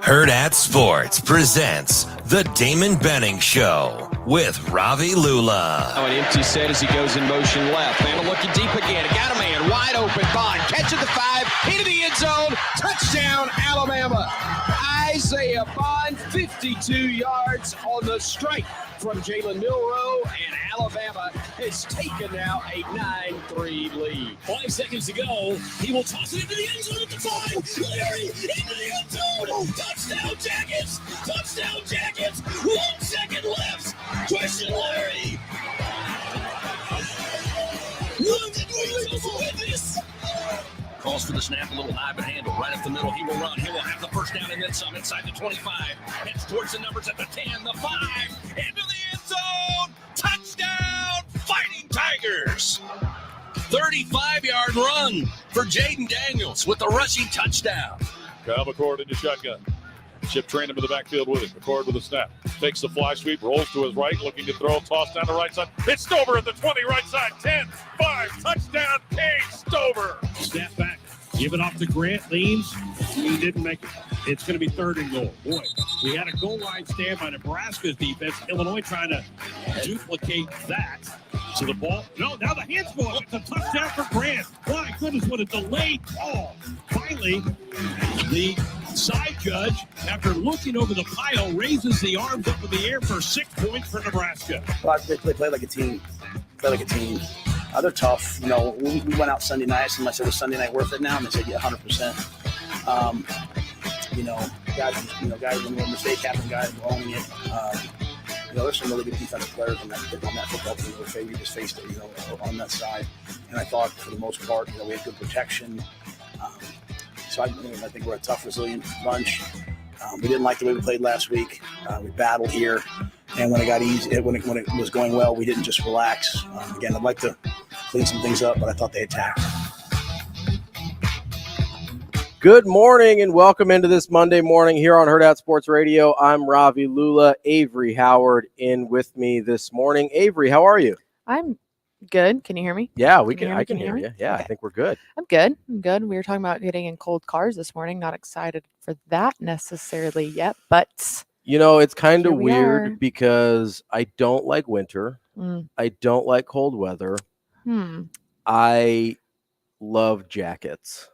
Hurrdat Sports presents The Damon Benning Show with Ravi Lulla. An empty set as he goes in motion left. Bama looking deep again. Got a man wide open. Bond catch at the 5, into the end zone. Touchdown, Alabama. Isaiah Bond, 52 yards on the strike from Jalen Milroe, and Alabama has taken now a 9-3 lead. 5 seconds to go. He will toss it into the end zone at the 5. Larry into the end zone. Touchdown, Jackets. Touchdown, Jackets. 1 second left. Question Larry. What did we lose with this? Calls for the snap, a little high but handle. Right up the middle, he will run. He will have the first down and then some inside the 25. Heads towards the numbers at the 10, the 5. Into the end zone. Touchdown, Fighting Tigers. 35-yard run for Jaden Daniels with the rushing touchdown. Kyle McCord into shotgun. Chip trained him in the backfield with it. McCord with a snap. Takes the fly sweep, rolls to his right, looking to throw, toss down the right side. It's Stover at the 20, right side. 10, 5, touchdown, Cade Stover. Snap back. Give it off to Grant. Leans. He didn't make it. It's going to be 3rd and goal. Boy, we had a goal line stand by Nebraska's defense. Illinois trying to duplicate that. So the ball. No, now the hands ball. It's a touchdown for Grant. My goodness, what a delayed call. Finally, the side judge, after looking over the pile, raises the arms up in the air for 6 points for Nebraska. Well, they play like a team. They're tough. You know, we went out Sunday night, and I said, was Sunday night worth it now? And they said, yeah, 100%. Guys when the mistake happens, guys are owning it. There's some really good defensive players on that football team. We just faced it, on that side. And I thought, for the most part, we had good protection. So I think we're a tough, resilient bunch. We didn't like the way we played last week. We battled here, and when it got easy, when it was going well, we didn't just relax. Again, I'd like to clean some things up, but I thought they attacked. Good morning and welcome into this Monday morning here on Hurrdat Sports Radio. I'm Ravi Lulla. Avery Howard in with me this morning. Avery, how are you? I'm good. Can you hear me? Yeah, I can hear you. Yeah, okay. I think we're good. I'm good. We were talking about getting in cold cars this morning. Not excited for that necessarily yet, but it's kind of weird because I don't like winter. I don't like cold weather. I love jackets.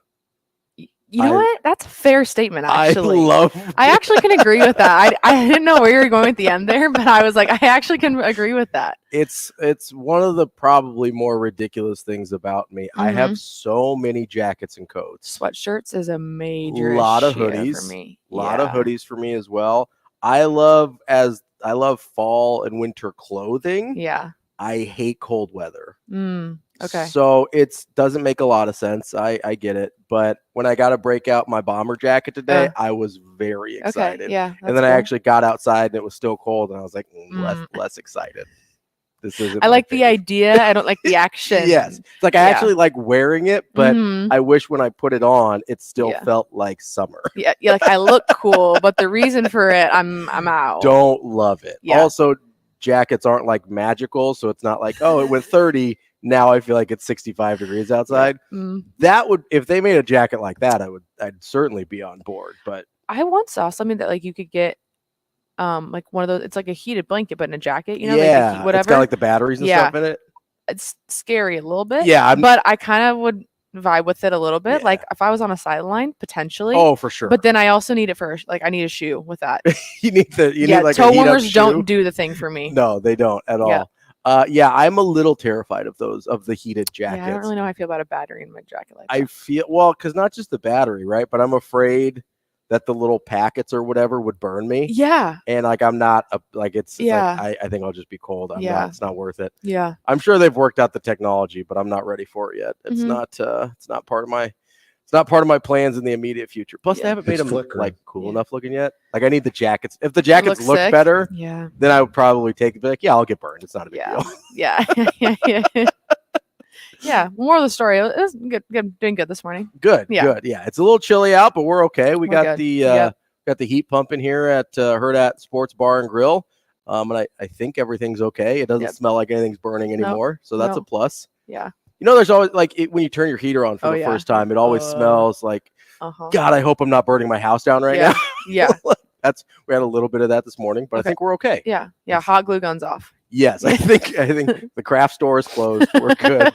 You know what? That's a fair statement, actually. I actually can agree with that. I didn't know where you were going at the end there, but I was like, I actually can agree with that. It's one of the probably more ridiculous things about me. I have so many jackets and coats. Sweatshirts is a major lot of issue hoodies for me. A lot of hoodies for me as well. I love fall and winter clothing. Yeah. I hate cold weather. Okay. So it doesn't make a lot of sense. I get it. But when I got to break out my bomber jacket today, I was very excited. Okay, yeah. And then I actually got outside and it was still cold and I was like, less excited. This isn't. I like the idea. I don't like the action. Yes. It's like I actually like wearing it, but I wish when I put it on, it still felt like summer. Yeah, like I look cool, but the reason for it, I'm out. Don't love it. Yeah. Also, jackets aren't like magical, so it's not like, oh, it went 30. Now I feel like it's 65 degrees outside. That would, if they made a jacket like that, I'd certainly be on board. But I once saw something that like you could get, like one of those. It's like a heated blanket, but in a jacket. Yeah, like whatever. It's got like the batteries and stuff in it. It's scary a little bit. Yeah, but I kind of would vibe with it a little bit. Yeah. Like if I was on a sideline, potentially. Oh, for sure. But then I also need it for I need a shoe with that. you need like toe a warmers don't do the thing for me. No, they don't at all. I'm a little terrified of the heated jackets. Yeah, I don't really know how I feel about a battery in my jacket like that. I feel because not just the battery, right? But I'm afraid that the little packets or whatever would burn me. Yeah. And like I'm not I think I'll just be cold. It's not worth it. Yeah. I'm sure they've worked out the technology, but I'm not ready for it yet. It's not part of my plans in the immediate future. Plus they haven't made them cool enough looking yet. Like I need the jackets. If the jackets look better, then I would probably take it. Be like, I'll get burned. It's not a big deal. Yeah. Yeah. More of the story. It was good. Doing good this morning. Good. Yeah. It's a little chilly out, but we're okay. We got good. the heat pumping here at Hurrdat Sports Bar and Grill. And I think everything's okay. It doesn't smell like anything's burning anymore. So that's a plus. Yeah. There's always when you turn your heater on for the first time, it always smells like God, I hope I'm not burning my house down right now. Yeah. We had a little bit of that this morning, but I think we're okay. Yeah. Yeah. Hot glue guns off. Yes, I think the craft store is closed. We're good.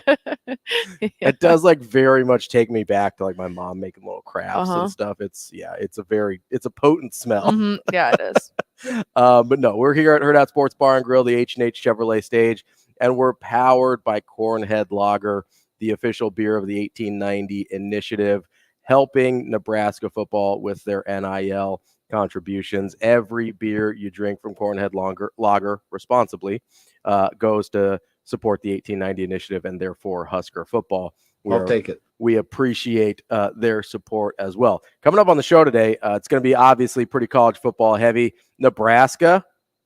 It does like very much take me back to like my mom making little crafts and stuff. It's a potent smell. Yeah, it is. But no, we're here at Hurrdat Sports Bar and Grill, the H&H Chevrolet stage, and we're powered by Cornhead Lager, the official beer of the 1890 initiative, helping Nebraska football with their NIL contributions. Every beer you drink from Cornhead Lager responsibly goes to support the 1890 initiative and therefore Husker football. I'll take it. We appreciate their support as well. Coming up on the show today, it's going to be obviously pretty college football heavy. Nebraska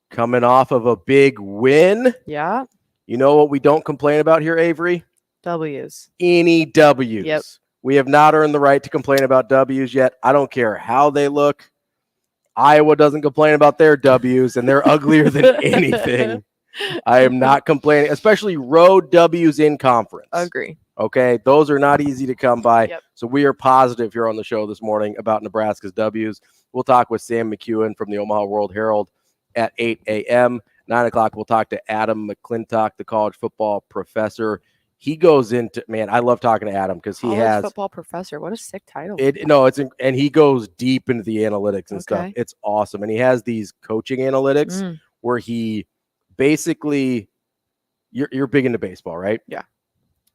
coming off of a big win. Yeah. You know what we don't complain about here, Avery? W's. Any W's. Yep. We have not earned the right to complain about W's yet. I don't care how they look. Iowa doesn't complain about their W's, and they're uglier than anything. I am not complaining, especially road W's in conference. Agree. Okay, those are not easy to come by. Yep. So we are positive here on the show this morning about Nebraska's W's. We'll talk with Sam McKewon from the Omaha World-Herald at 8 a.m. 9 o'clock, we'll talk to Adam McClintock, the college football professor. He goes into, man, I love talking to Adam because he has football professor. What a sick title. And he goes deep into the analytics and stuff. It's awesome. And he has these coaching analytics where he basically, you're big into baseball, right? Yeah.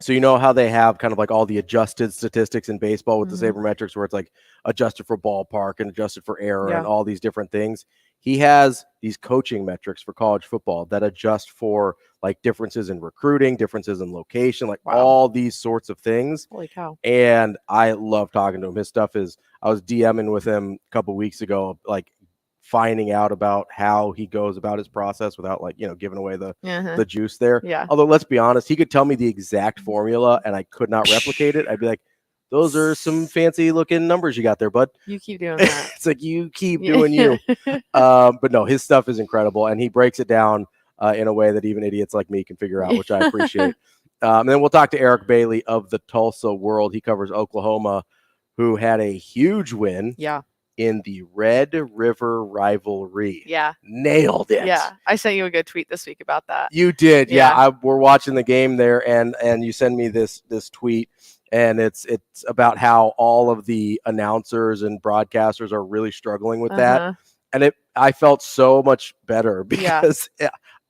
So you know how they have kind of like all the adjusted statistics in baseball with the Sabermetrics where it's like adjusted for ballpark and adjusted for error and all these different things. He has these coaching metrics for college football that adjust for like differences in recruiting, differences in location, like all these sorts of things. Holy cow. And I love talking to him. His stuff is, I was DMing with him a couple weeks ago, like finding out about how he goes about his process without like, giving away the juice there. Yeah. Although let's be honest, he could tell me the exact formula and I could not replicate it. I'd be like, those are some fancy looking numbers you got there, bud. You keep doing that. It's like you keep doing you. But no, his stuff is incredible, and he breaks it down in a way that even idiots like me can figure out, which I appreciate. And then we'll talk to Eric Bailey of the Tulsa World. He covers Oklahoma, who had a huge win. Yeah. In the Red River rivalry. Yeah. Nailed it. Yeah. I sent you a good tweet this week about that. You did. Yeah. We're watching the game there, and you send me this tweet. And it's about how all of the announcers and broadcasters are really struggling with that. And I felt so much better because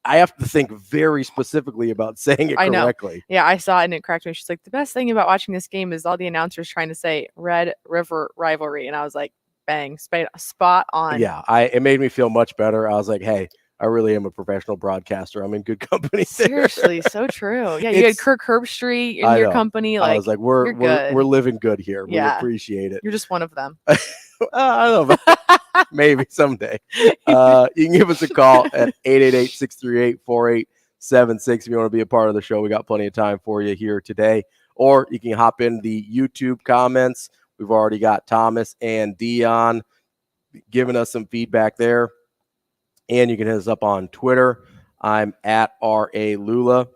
I have to think very specifically about saying it correctly. Yeah, I saw it and it cracked me. She's like, the best thing about watching this game is all the announcers trying to say Red River rivalry. And I was like, bang, spot on. Yeah, it made me feel much better. I was like, hey, I really am a professional broadcaster. I'm in good company. Seriously, so true. Yeah, you had Kirk Herbstreit in your company. Like, I was like, we're living good here. We appreciate it. You're just one of them. I don't know. Maybe someday. You can give us a call at 888-638-4876 if you want to be a part of the show. We got plenty of time for you here today. Or you can hop in the YouTube comments. We've already got Thomas and Dion giving us some feedback there. And you can hit us up on Twitter. I'm at Ravi Lulla.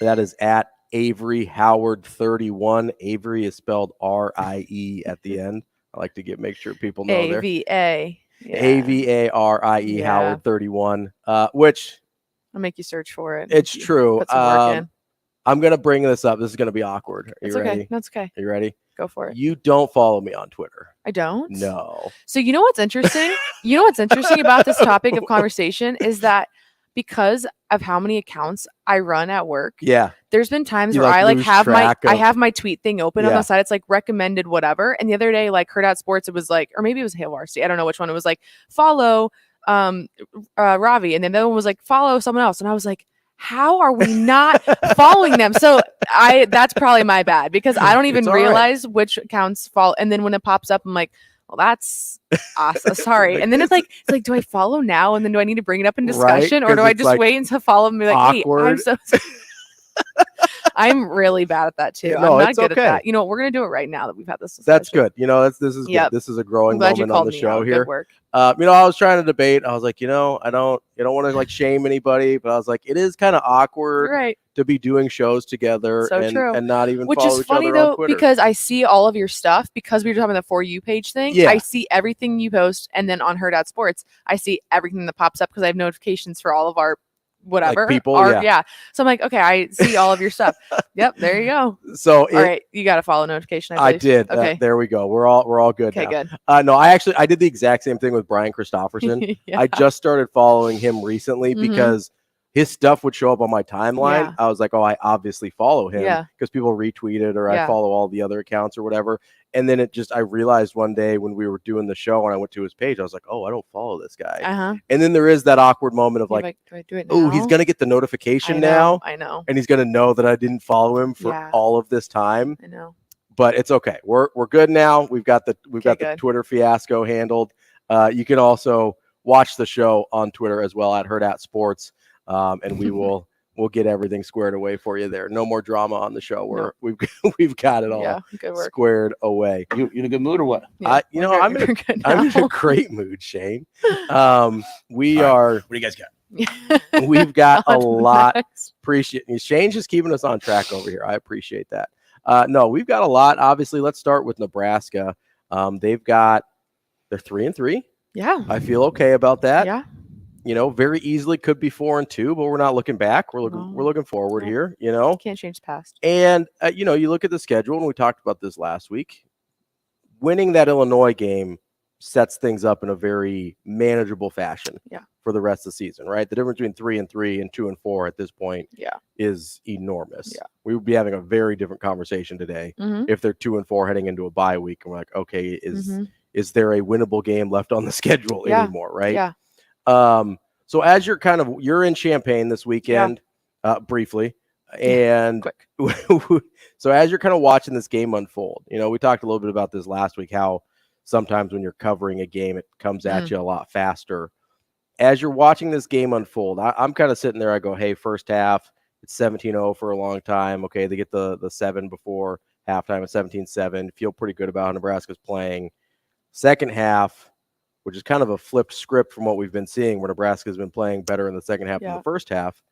That is at Avery Howard 31. Avery is spelled R-I-E at the end. I like to make sure people know A-V-A. there. A-V-A-R-I-E Howard 31, which I'll make you search for it. It's true. Put some work in. I'm going to bring this up. This is going to be awkward. Are you ready? Okay. That's okay. Are you ready? Go for it. You don't follow me on Twitter. I don't? No. So you know what's interesting? About this topic of conversation is that because of how many accounts I run at work. Yeah. There's been times where I have my tweet thing open on the side. It's like recommended whatever. And the other day, like Hurrdat Sports, it was like, or maybe it was Hail Varsity. I don't know which one. It was like follow Ravi. And then the other one was like follow someone else. And I was like, how are we not following them? So that's probably my bad because I don't even realize which accounts follow. And then when it pops up, I'm like, well, that's awesome. Sorry. And then it's like, do I follow now? And then do I need to bring it up in discussion or do I just wait until follow and be like, awkward. hey, I'm so I'm really bad at that too. No, I'm not it's good okay. at that. You know what? We're gonna do it right now that we've had this discussion. That's good. You know, this is good. This is a growing moment on the show here. Good work. I was trying to debate. I was like, I don't want to like shame anybody, but I was like, it is kind of awkward to be doing shows together and not even Which follow is each funny other though, on Twitter. because I see all of your stuff because we were talking about the For You page thing. Yeah. I see everything you post, and then on Hurrdat Sports, I see everything that pops up because I have notifications for all of our whatever like people. So I'm like, okay, I see all of your stuff. Yep, there you go. So all right, you got a follow notification. I did. Okay, there we go. We're all good. Okay, now. Good. No, I did the exact same thing with Brian Christopherson. I just started following him recently because his stuff would show up on my timeline. Yeah. I was like, oh, I obviously follow him because people retweet it or I follow all the other accounts or whatever. And then I realized one day when we were doing the show and I went to his page, I was like, oh, I don't follow this guy. And then there is that awkward moment of like, do I do it now? Oh, he's going to get the notification now. I know. And he's going to know that I didn't follow him for all of this time. I know. But it's okay. We're good now. We've got the Twitter fiasco handled. You can also watch the show on Twitter as well at Hurrdat Sports. And we'll get everything squared away for you there. No more drama on the show. We've got it all squared away. You in a good mood or what? Yeah, I'm in a great mood, Shane. We are. What do you guys got? We've got a lot. Appreciate Shane's just keeping us on track over here. I appreciate that. No, we've got a lot. Obviously, let's start with Nebraska. They're 3-3. Yeah, I feel okay about that. Yeah. Very easily could be 4-2, but we're not looking back. We're looking forward here. Can't change the past. And you look at the schedule, and we talked about this last week. Winning that Illinois game sets things up in a very manageable fashion. For the rest of the season, right? The difference between 3-3 and 2-4 at this point, is enormous. We would be having a very different conversation today if they're 2-4 heading into a bye week, and we're like, okay, is there a winnable game left on the schedule anymore, right? Yeah. So as you're in Champaign this weekend, briefly, and so as you're kind of watching this game unfold, we talked a little bit about this last week, how sometimes when you're covering a game, it comes at you a lot faster. As you're watching this game unfold, I'm kind of sitting there. I go, hey, first half, it's 17-0 for a long time. Okay, they get the 7 before halftime at 17-7. Feel pretty good about how Nebraska's playing. Second half, which is kind of a flipped script from what we've been seeing, where Nebraska's been playing better in the second half than the first half.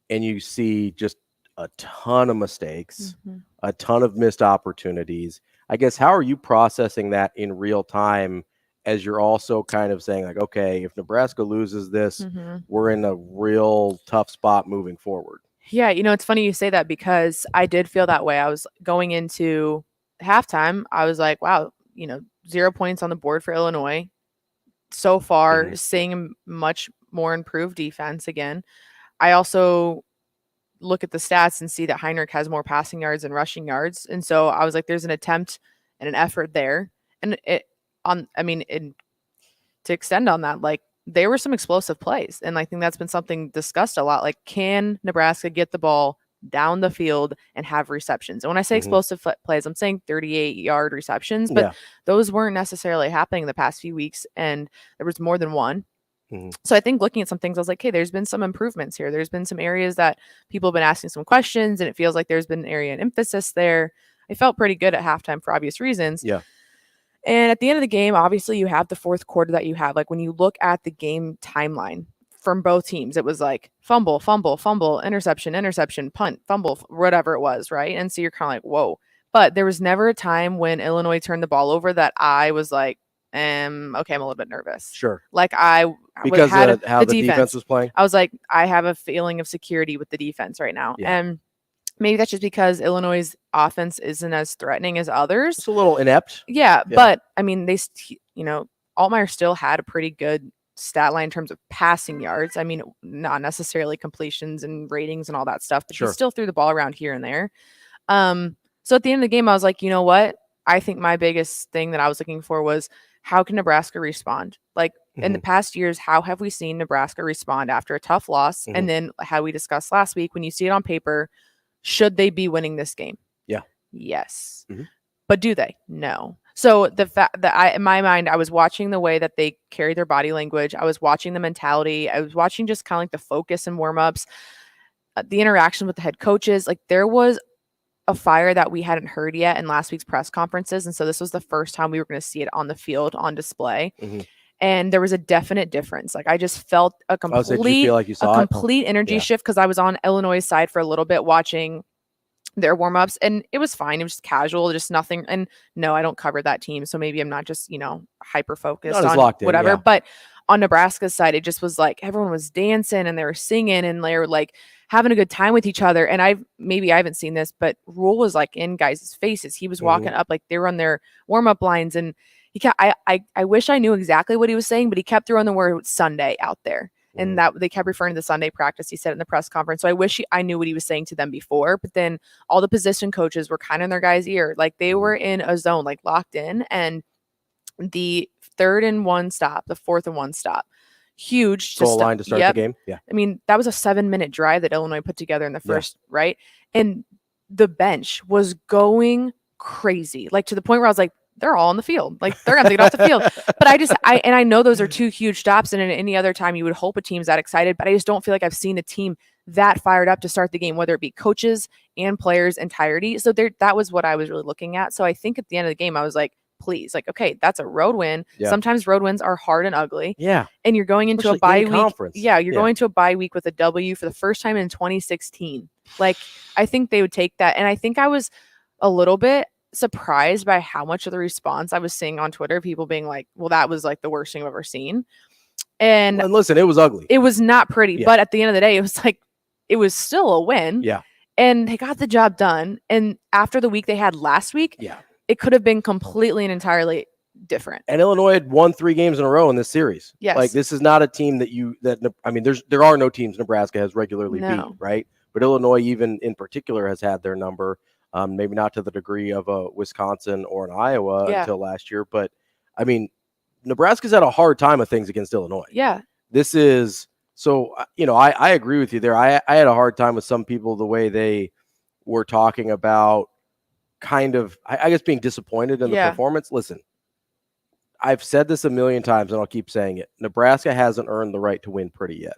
And you see just a ton of mistakes, a ton of missed opportunities. I guess, how are you processing that in real time as you're also kind of saying, like, okay, if Nebraska loses this, we're in a real tough spot moving forward? Yeah, it's funny you say that because I did feel that way. I was going into halftime. I was like, wow, 0 points on the board for Illinois. So far, seeing much more improved defense again. I also look at the stats and see that Heinrich has more passing yards and rushing yards. And so I was like, there's an attempt and an effort there. And to extend on that, like, there were some explosive plays. And I think that's been something discussed a lot. Like, can Nebraska get the ball down the field and have receptions? And when I say explosive plays, I'm saying 38-yard receptions, but those weren't necessarily happening the past few weeks. And there was more than one. So I think looking at some things, I was like, hey, there's been some improvements here. There's been some areas that people have been asking some questions, and it feels like there's been an area of emphasis there. I felt pretty good at halftime for obvious reasons. Yeah. And at the end of the game, obviously you have the fourth quarter that you have. Like, when you look at the game timeline from both teams, it was like fumble, fumble, fumble, interception, interception, punt, fumble, whatever it was, right? And so you're kind of like, whoa. But there was never a time when Illinois turned the ball over that I was like, okay, I'm a little bit nervous. Sure. Like, because of how the defense was playing. I was like, I have a feeling of security with the defense right now. Yeah. And maybe that's just because Illinois' offense isn't as threatening as others. It's a little inept. Yeah. But I mean, Altmaier still had a pretty good stat line in terms of passing yards. I mean, not necessarily completions and ratings and all that stuff, but he still threw the ball around here and there. So at the end of the game, I was like, you know what? I think my biggest thing that I was looking for was, how can Nebraska respond? Like, in the past years, how have we seen Nebraska respond after a tough loss? And then, how we discussed last week, when you see it on paper, should they be winning this game? Yeah. Yes. But do they? No. So the fact that in my mind, I was watching the way that they carry their body language. I was watching the mentality. I was watching just kind of like the focus and warm-ups. the interaction with the head coaches, like there was a fire that we hadn't heard yet in last week's press conferences. And so this was the first time we were going to see it on the field on display. And there was a definite difference. Like I just felt a complete energy shift because I was on Illinois' side for a little bit watching their warm-ups, and it was fine. It was just casual, just nothing. And no, I don't cover that team, so maybe I'm not just, hyper focused on whatever. But on Nebraska's side, it just was like everyone was dancing and they were singing and they were like having a good time with each other. And I haven't seen this, but Rhule was like in guys' faces. He was walking up like they were on their warm-up lines, and he kept, I wish I knew exactly what he was saying, but he kept throwing the word Sunday out there. And that they kept referring to the Sunday practice. He said in the press conference. So I wish I knew what he was saying to them before. But then all the position coaches were kind of in their guys' ear. Like they were in a zone, like locked in. And the 3rd and 1 stop, the 4th and 1 stop, huge. Goal line to start the game. Yeah. I mean, that was a 7-minute drive that Illinois put together in the first, right? And the bench was going crazy, like to the point where I was like, they're all on the field. Like they're going to get off the field. But I know those are 2 huge stops. And at any other time you would hope a team's that excited, but I just don't feel like I've seen a team that fired up to start the game, whether it be coaches and players entirety. So that was what I was really looking at. So I think at the end of the game, I was like, please, like, okay, that's a road win. Yeah. Sometimes road wins are hard and ugly. Yeah. And you're going into a bye week. Yeah. You're going to a bye week with a W for the first time in 2016. Like, I think they would take that. And I think I was a little bit surprised by how much of the response I was seeing on Twitter, people being like, well, that was like the worst thing I've ever seen. And listen, it was ugly. It was not pretty, but at the end of the day, it was like, it was still a win. Yeah. And they got the job done. And after the week they had last week, it could have been completely and entirely different. And Illinois had won 3 games in a row in this series. Yes. Like this is not a team there are no teams Nebraska has regularly beat, right? But Illinois, even in particular, has had their number. Maybe not to the degree of a Wisconsin or an Iowa until last year, but I mean, Nebraska's had a hard time of things against Illinois. Yeah. This is so, I agree with you there. I had a hard time with some people, the way they were talking about kind of, I guess, being disappointed in the performance. Listen, I've said this a million times and I'll keep saying it. Nebraska hasn't earned the right to win pretty yet.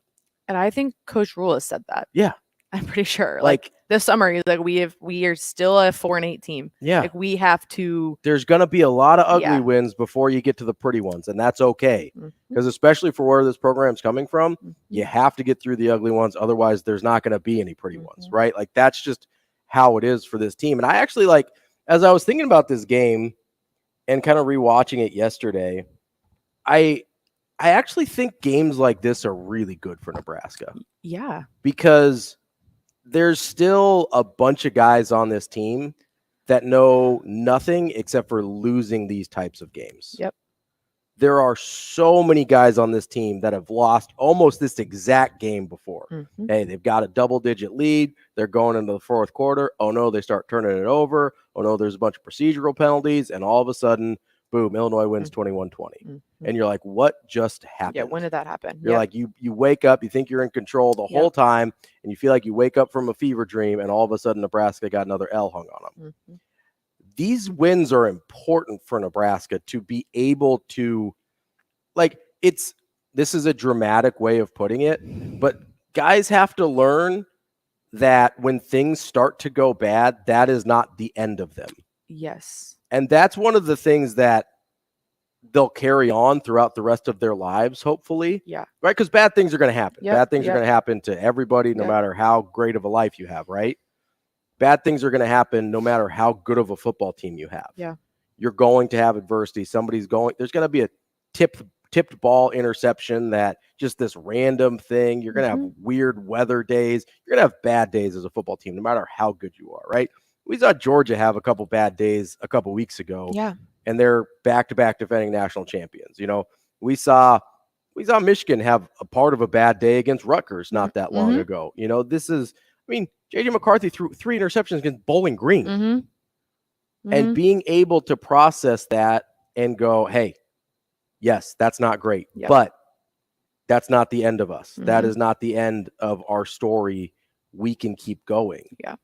And I think Coach Rhule has said that. Yeah. I'm pretty sure. Like this summer, he's like, we are still a 4-8 team. Yeah. Like we have to. There's going to be a lot of ugly wins before you get to the pretty ones. And that's okay. Because especially for where this program's coming from, you have to get through the ugly ones. Otherwise, there's not going to be any pretty ones, right? Like that's just how it is for this team. And I actually, like, as I was thinking about this game and kind of rewatching it yesterday, I actually think games like this are really good for Nebraska. Yeah. Because there's still a bunch of guys on this team that know nothing except for losing these types of games. Yep. There are so many guys on this team that have lost almost this exact game before. Hey, they've got a double-digit lead. They're going into the 4th quarter. Oh, no, they start turning it over. Oh, no, there's a bunch of procedural penalties. And all of a sudden, boom, Illinois wins 21-20. And you're like, what just happened? Yeah, when did that happen? You're like, you wake up, you think you're in control the whole time, and you feel like you wake up from a fever dream, and all of a sudden Nebraska got another L hung on them. These wins are important for Nebraska to be able to, like, this is a dramatic way of putting it, but guys have to learn that when things start to go bad, that is not the end of them. Yes. And that's one of the things that they'll carry on throughout the rest of their lives, hopefully. Yeah. Right? Because bad things are going to happen. Yep. Bad things are going to happen to everybody, no matter how great of a life you have, right? Bad things are going to happen no matter how good of a football team you have. Yeah. You're going to have adversity. There's going to be a tipped ball interception, that just this random thing. You're going to have weird weather days. You're going to have bad days as a football team, no matter how good you are, right? We saw Georgia have a couple bad days a couple weeks ago. Yeah. And they're back-to-back defending national champions. We saw Michigan have a part of a bad day against Rutgers not that long ago. J.J. McCarthy threw 3 interceptions against Bowling Green. And being able to process that and go, hey, yes, that's not great, but that's not the end of us. That is not the end of our story. We can keep going. Yeah.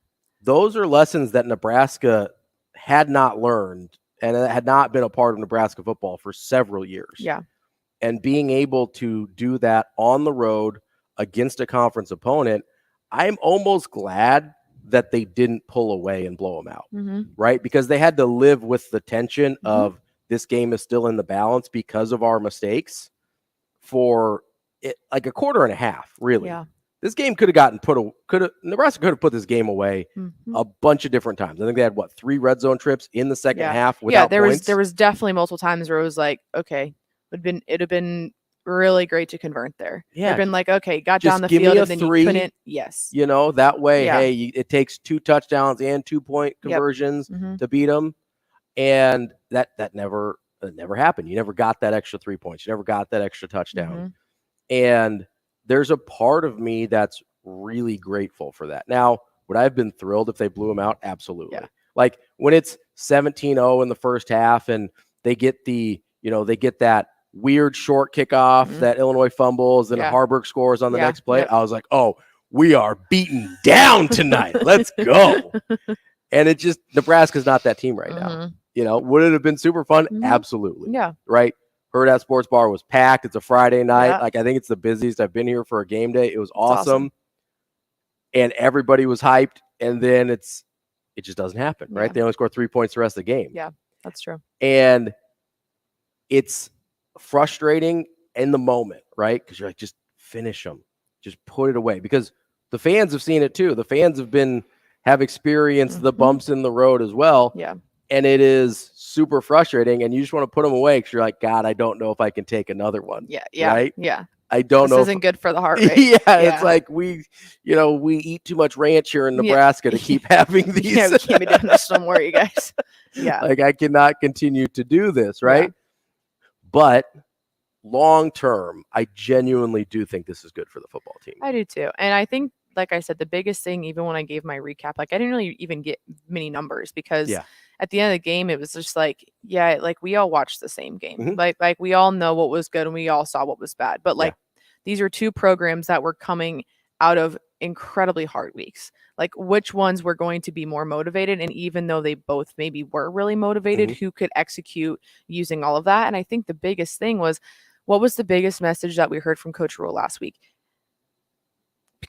Those are lessons that Nebraska had not learned and had not been a part of Nebraska football for several years. Yeah. And being able to do that on the road against a conference opponent, I'm almost glad that they didn't pull away and blow them out, right? Because they had to live with the tension of this game is still in the balance because of our mistakes for it, like a quarter and a half, really. Yeah. This game could have Nebraska could have put this game away a bunch of different times. I think they had 3 red zone trips in the second half without points. There was definitely multiple times where it was like, okay, it'd have been really great to convert there. Yeah. It'd been like, okay, got down the field and then 3, you couldn't. Yes. You know, that way, hey, it takes 2 touchdowns and 2-point conversions to beat them. And that never happened. You never got that extra 3 points. You never got that extra touchdown. And there's a part of me that's really grateful for that. Now, would I have been thrilled if they blew them out? Absolutely. Yeah. Like when it's 17-0 in the first half and they get that weird short kickoff that Illinois fumbles and Harburg scores on the next play. I was like, oh, we are beaten down tonight. Let's go. And it just, Nebraska's not that team right now. You know, would it have been super fun? Absolutely. Yeah. Right. Hurrdat Sports Bar was packed. It's a Friday night. Like, I think it's the busiest I've been here for a game day. It was awesome. And everybody was hyped. And then it just doesn't happen, right? They only score 3 points the rest of the game. Yeah, that's true. And it's frustrating in the moment, right? Because you're like, just finish them. Just put it away. Because the fans have seen it too. The fans have experienced the bumps in the road as well. Yeah. And it is super frustrating, and you just want to put them away because you're like, God, I don't know if I can take another one. Yeah. Right? Yeah. I don't know. This isn't good for the heart rate. It's like we eat too much ranch here in Nebraska to keep having these. We can't be doing this no more, you guys. Yeah. Like, I cannot continue to do this, right? Yeah. But long term, I genuinely do think this is good for the football team. I do too. And I think, like I said, the biggest thing, even when I gave my recap, like I didn't really even get many numbers because at the end of the game, it was just like, like we all watched the same game. Like we all know what was good and we all saw what was bad. But like these are 2 programs that were coming out of incredibly hard weeks. Like which ones were going to be more motivated? And even though they both maybe were really motivated, who could execute using all of that? And I think the biggest thing was, what was the biggest message that we heard from Coach Rhule last week?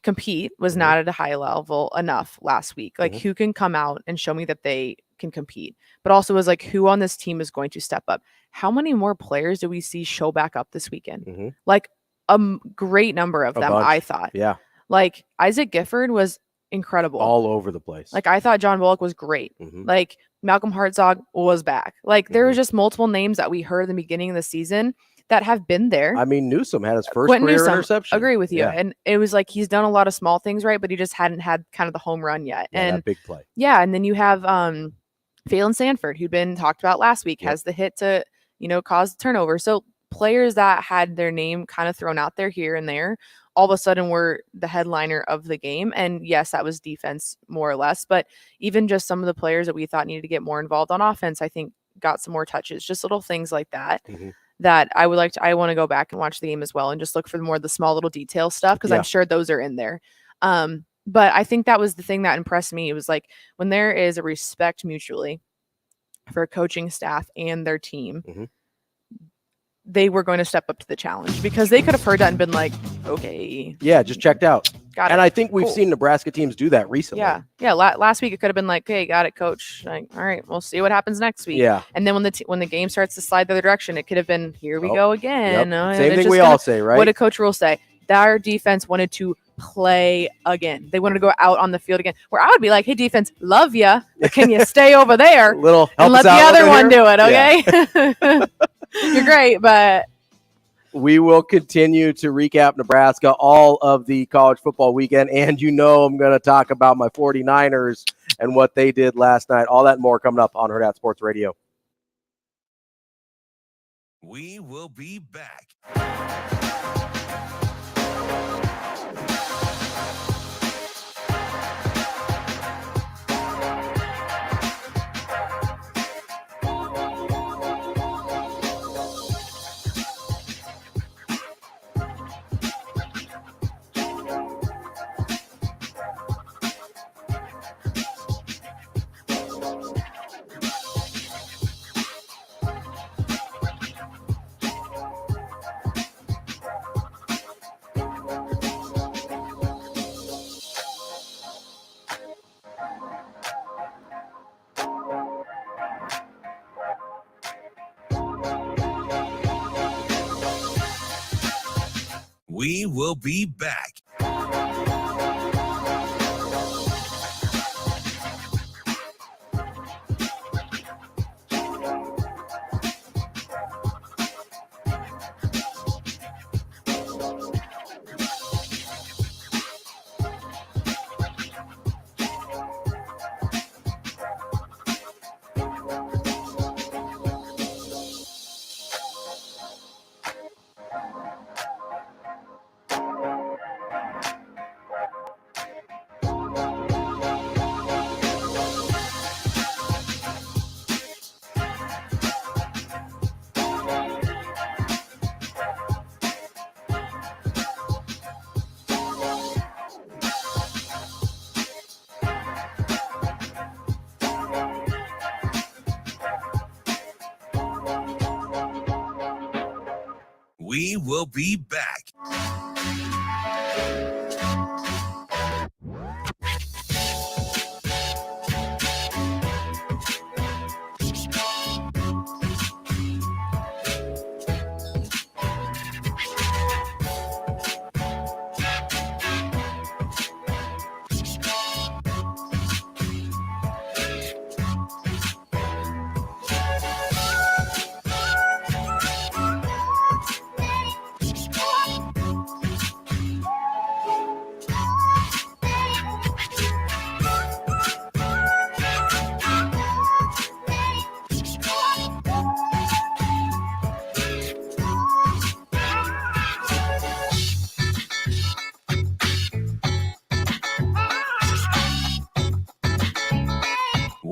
Compete was not at a high level enough last week. Like who can come out and show me that they can compete, but also was like, who on this team is going to step up? How many more players do we see show back up this weekend? Like a great number of them, I thought. Yeah. Like Isaac Gifford was incredible. All over the place. Like I thought John Bullock was great. Like Malcolm Hartzog was back. Like there was just multiple names that we heard in the beginning of the season that have been there. I mean, Newsome had his first career interception. Agree with you. Yeah. And it was like he's done a lot of small things right, but he just hadn't had kind of the home run yet. And that big play. Yeah. And then you have Phelan Sanford, who'd been talked about last week, has the hit to, cause turnover. So players that had their name kind of thrown out there here and there, all of a sudden were the headliner of the game. And yes, that was defense more or less, but even just some of the players that we thought needed to get more involved on offense, I think got some more touches, just little things like that. That I want to go back and watch the game as well and just look for more of the small little detail stuff because I'm sure those are in there. But I think that was the thing that impressed me. It was like when there is a respect mutually for coaching staff and their team, they were going to step up to the challenge because they could have heard that and been like, okay. Yeah, just checked out. Got it. And I think we've seen Nebraska teams do that recently. Yeah. Last week it could have been like, hey, got it, coach. Like, all right, we'll see what happens next week. Yeah. And then when the game starts to slide the other direction, it could have been, here we go again. Same thing we all say, right? What did Coach Rhule say? Our defense wanted to play again. They wanted to go out on the field again. Where I would be like, hey, defense, love ya, but can you stay over there and let the other one do it, okay? Yeah. You're great, but... We will continue to recap Nebraska all of the college football weekend. And I'm going to talk about my 49ers and what they did last night. All that and more coming up on Hurrdat Sports Radio. We will be back. We will be back. We will be back.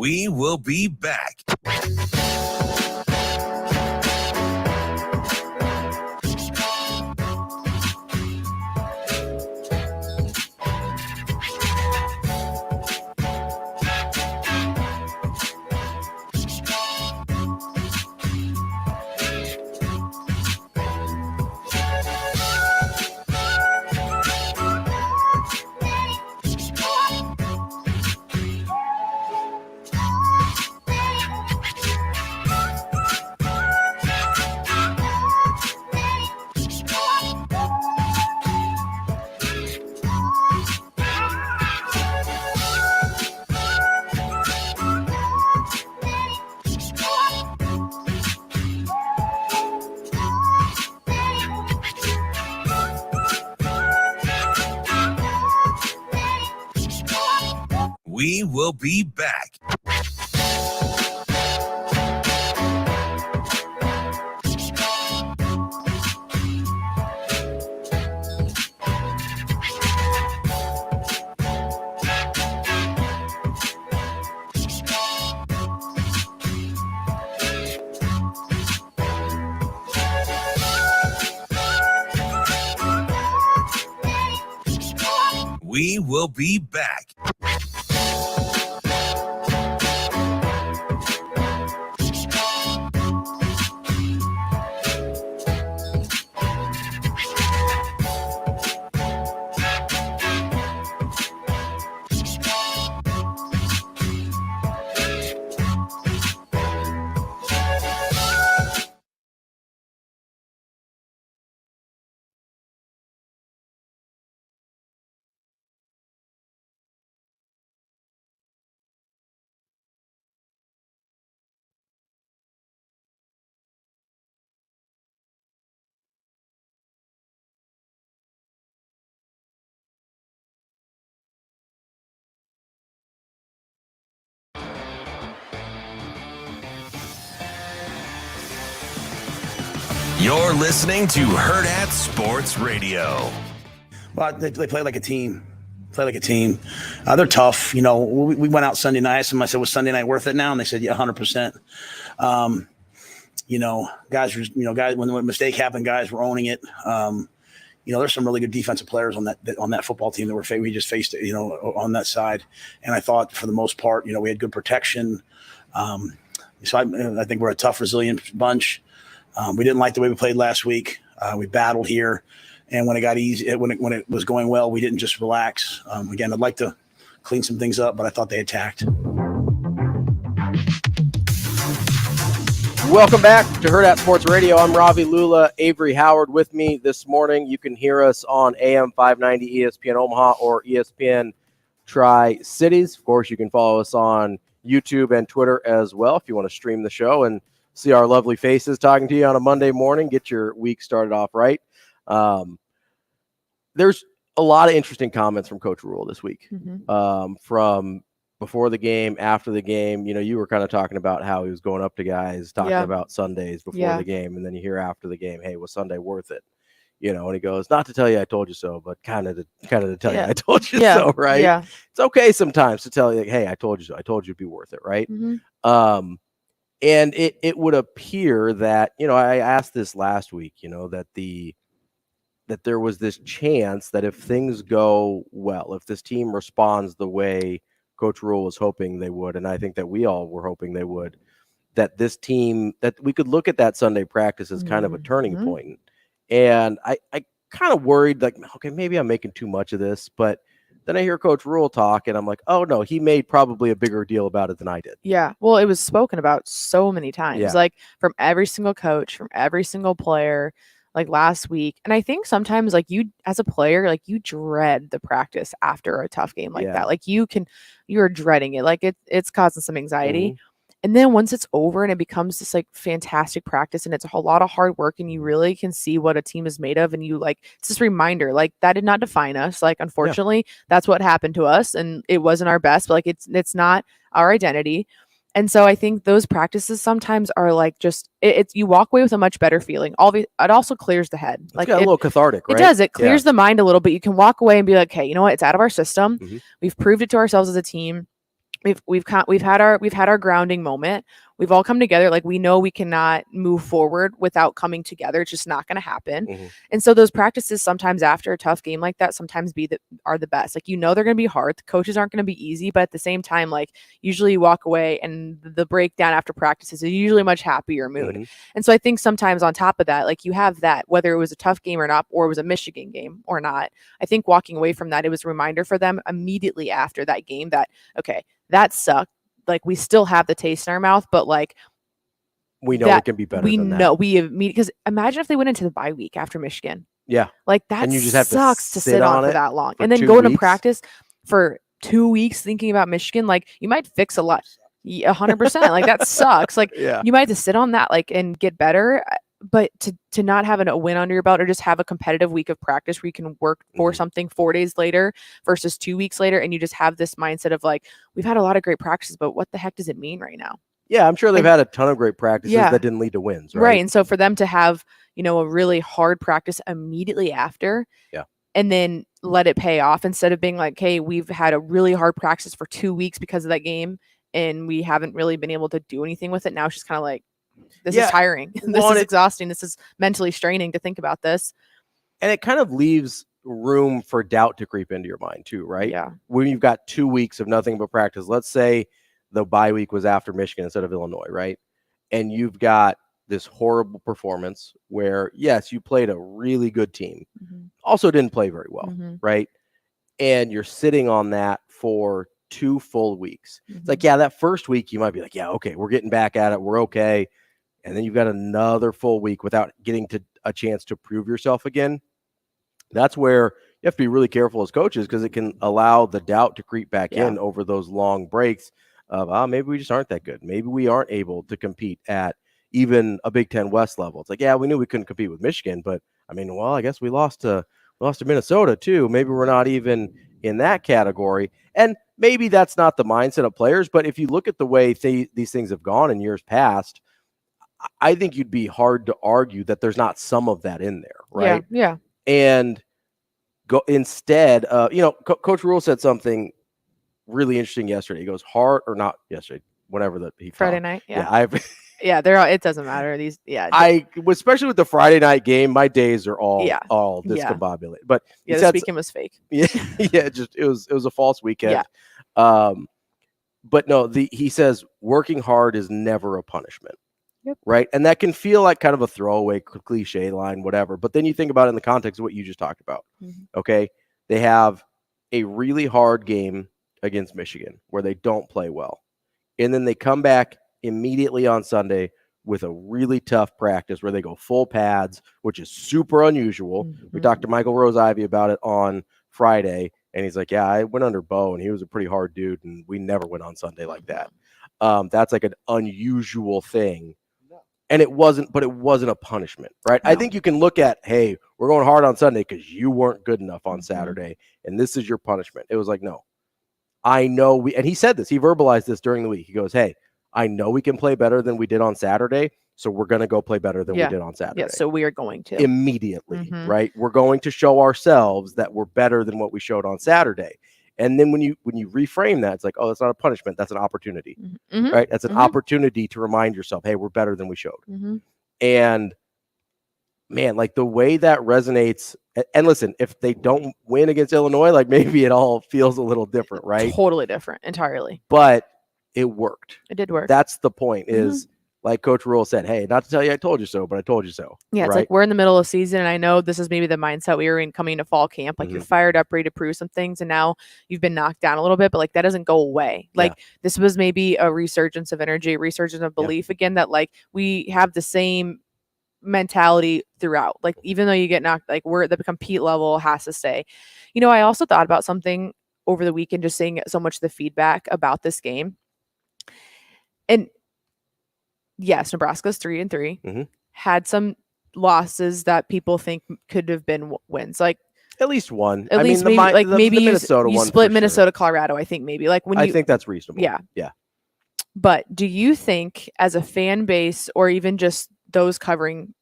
We will be back. We will be back. We will be back. You're listening to Hurrdat Sports Radio. Well, they play like a team. They're tough. You know, we went out Sunday night. I said, was Sunday night worth it now? And they said, yeah, 100%. You know, guys, when the mistake happened, guys were owning it. You know, there's some really good defensive players on that football team that we just faced, you know, on that side. And I thought for the most part, you know, we had good protection. So I think we're a tough, resilient bunch. We didn't like the way we played last week. We battled here, and when it got easy, when it was going well, we didn't just relax. Again, I'd like to clean some things up, but I thought they attacked. Welcome back to Hurrdat Sports Radio. I'm Ravi Lulla, Avery Howard with me this morning. You can hear us on AM 590 ESPN Omaha or ESPN Tri-Cities. Of course, you can follow us on YouTube and Twitter as well if you want to stream the show and see our lovely faces talking to you on a Monday morning. Get your week started off right. There's a lot of interesting comments from Coach Rhule this week, from before the game, after the game. You know, you were kind of talking about how he was going up to guys, talking about Sundays before the game, and then you hear after the game, hey, was Sunday worth it? You know, and he goes, not to tell you I told you so, but kind of to tell you I told you so, right? Yeah. It's okay sometimes to tell you, like, hey, I told you so. I told you it'd be worth it, right? And it would appear that, you know, I asked this last week, you know, that there was this chance that if things go well, if this team responds the way Coach Rhule was hoping they would, and I think that we all were hoping they would, that this team, that we could look at that Sunday practice as kind of a turning point. And I kind of worried, like, okay, maybe I'm making too much of this, but then I hear Coach Rhule talk, and I'm like, oh, no, he made probably a bigger deal about it than I did. Yeah, well, it was spoken about so many times, like from every single coach, from every single player, like last week. And I think sometimes, like, you as a player, like, you dread the practice after a tough game like that. Like, you're dreading it. Like, it's causing some anxiety. And then once it's over and it becomes this like fantastic practice and it's a whole lot of hard work and you really can see what a team is made of, and you like, it's this reminder, like, that did not define us. Like, unfortunately, that's what happened to us and it wasn't our best, but like, it's not our identity. And so I think those practices sometimes are like, just it's you walk away with a much better feeling. It also clears the head. Like, it's a little cathartic, right? It does. It clears the mind a little bit. You can walk away and be like, hey, you know what? It's out of our system. We've proved it to ourselves as a team. We've had our grounding moment. We've all come together. Like, we know we cannot move forward without coming together. It's just not going to happen. And so those practices sometimes after a tough game like that sometimes are the best. Like, you know, they're going to be hard. The coaches aren't going to be easy, but at the same time, like, usually you walk away and the breakdown after practice is usually a much happier mood. And so I think sometimes on top of that, like, you have that, whether it was a tough game or not, or it was a Michigan game or not, I think walking away from that, it was a reminder for them immediately after that game that, okay, that sucked. Like, we still have the taste in our mouth, but like, we know it can be better. We know we have because imagine if they went into the bye week after Michigan. Yeah. Like, that and you just sucks to sit on for that long and then go to practice for 2 weeks thinking about Michigan. Like, you might fix a lot. 100%. Like, that sucks. Like, you might have to sit on that, like, and get better. But to not have a win under your belt or just have a competitive week of practice where you can work for something 4 days later versus 2 weeks later, and you just have this mindset of like, we've had a lot of great practices, but what the heck does it mean right now? Yeah, I'm sure they've had a ton of great practices that didn't lead to wins, right? Right. And so for them to have, you know, a really hard practice immediately after, and then let it pay off instead of being like, hey, we've had a really hard practice for 2 weeks because of that game, and we haven't really been able to do anything with it. Now it's just kind of like, this is tiring. This is exhausting. This is mentally straining to think about this. And it kind of leaves room for doubt to creep into your mind too, right? Yeah. When you've got 2 weeks of nothing but practice, let's say the bye week was after Michigan instead of Illinois, right? And you've got this horrible performance where, yes, you played a really good team, also didn't play very well, right? And you're sitting on that for 2 full weeks. It's like, yeah, that first week you might be like, yeah, okay, we're getting back at it. We're okay. And then you've got another full week without getting to a chance to prove yourself again. That's where you have to be really careful as coaches, because it can allow the doubt to creep back in over those long breaks of, maybe we just aren't that good. Maybe we aren't able to compete at even a Big Ten West level. It's like, yeah, we knew we couldn't compete with Michigan, but I mean, well, I guess we lost to Minnesota too. Maybe we're not even in that category. And maybe that's not the mindset of players, but if you look at the way these things have gone in years past, I think you'd be hard to argue that there's not some of that in there, right? Yeah. And go instead, Coach Rhule said something really interesting yesterday. He goes, hard or not yesterday, whenever he Friday night. Yeah. They're all, it doesn't matter. Especially with the Friday night game, my days are all discombobulated. But this weekend was fake. It was a false weekend. Yeah. But no, he says working hard is never a punishment. Yep. Right. And that can feel like kind of a throwaway cliche line, whatever. But then you think about it in the context of what you just talked about. Okay. They have a really hard game against Michigan where they don't play well. And then they come back immediately on Sunday with a really tough practice where they go full pads, which is super unusual. Mm-hmm. We talked to Michael Rose-Ivy about it on Friday, and he's like, yeah, I went under Bo, and he was a pretty hard dude, and we never went on Sunday like that. That's like an unusual thing. And it wasn't a punishment, right? No. I think you can look at, hey, we're going hard on Sunday because you weren't good enough on Saturday, and this is your punishment. It was like, no, I know and he said this, he verbalized this during the week. He goes, hey, I know we can play better than we did on Saturday, so we're going to go play better than we did on Saturday. Yeah, so we are going to. Immediately, right? We're going to show ourselves that we're better than what we showed on Saturday. And then when you reframe that, it's like, oh, that's not a punishment. That's an opportunity, right? That's an opportunity to remind yourself, hey, we're better than we showed. And, man, like the way that resonates – and listen, if they don't win against Illinois, like maybe it all feels a little different, right? Totally different, entirely. But it worked. It did work. That's the point is – like Coach Rhule said, hey, not to tell you I told you so, but I told you so. Yeah, it's like we're in the middle of season, and I know this is maybe the mindset we were in coming to fall camp. Like you're fired up, ready to prove some things, and now you've been knocked down a little bit, but like that doesn't go away. Like this was maybe a resurgence of energy, resurgence of belief again, that like we have the same mentality throughout. Like even though you get knocked, like the compete level has to stay. You know, I also thought about something over the weekend, just seeing so much of the feedback about this game. And yes, Nebraska's 3-3, had some losses that people think could have been wins. Like at least one. At least maybe you split Minnesota, Colorado. I think maybe like I think that's reasonable. Yeah. Yeah. But do you think as a fan base or even just those covering,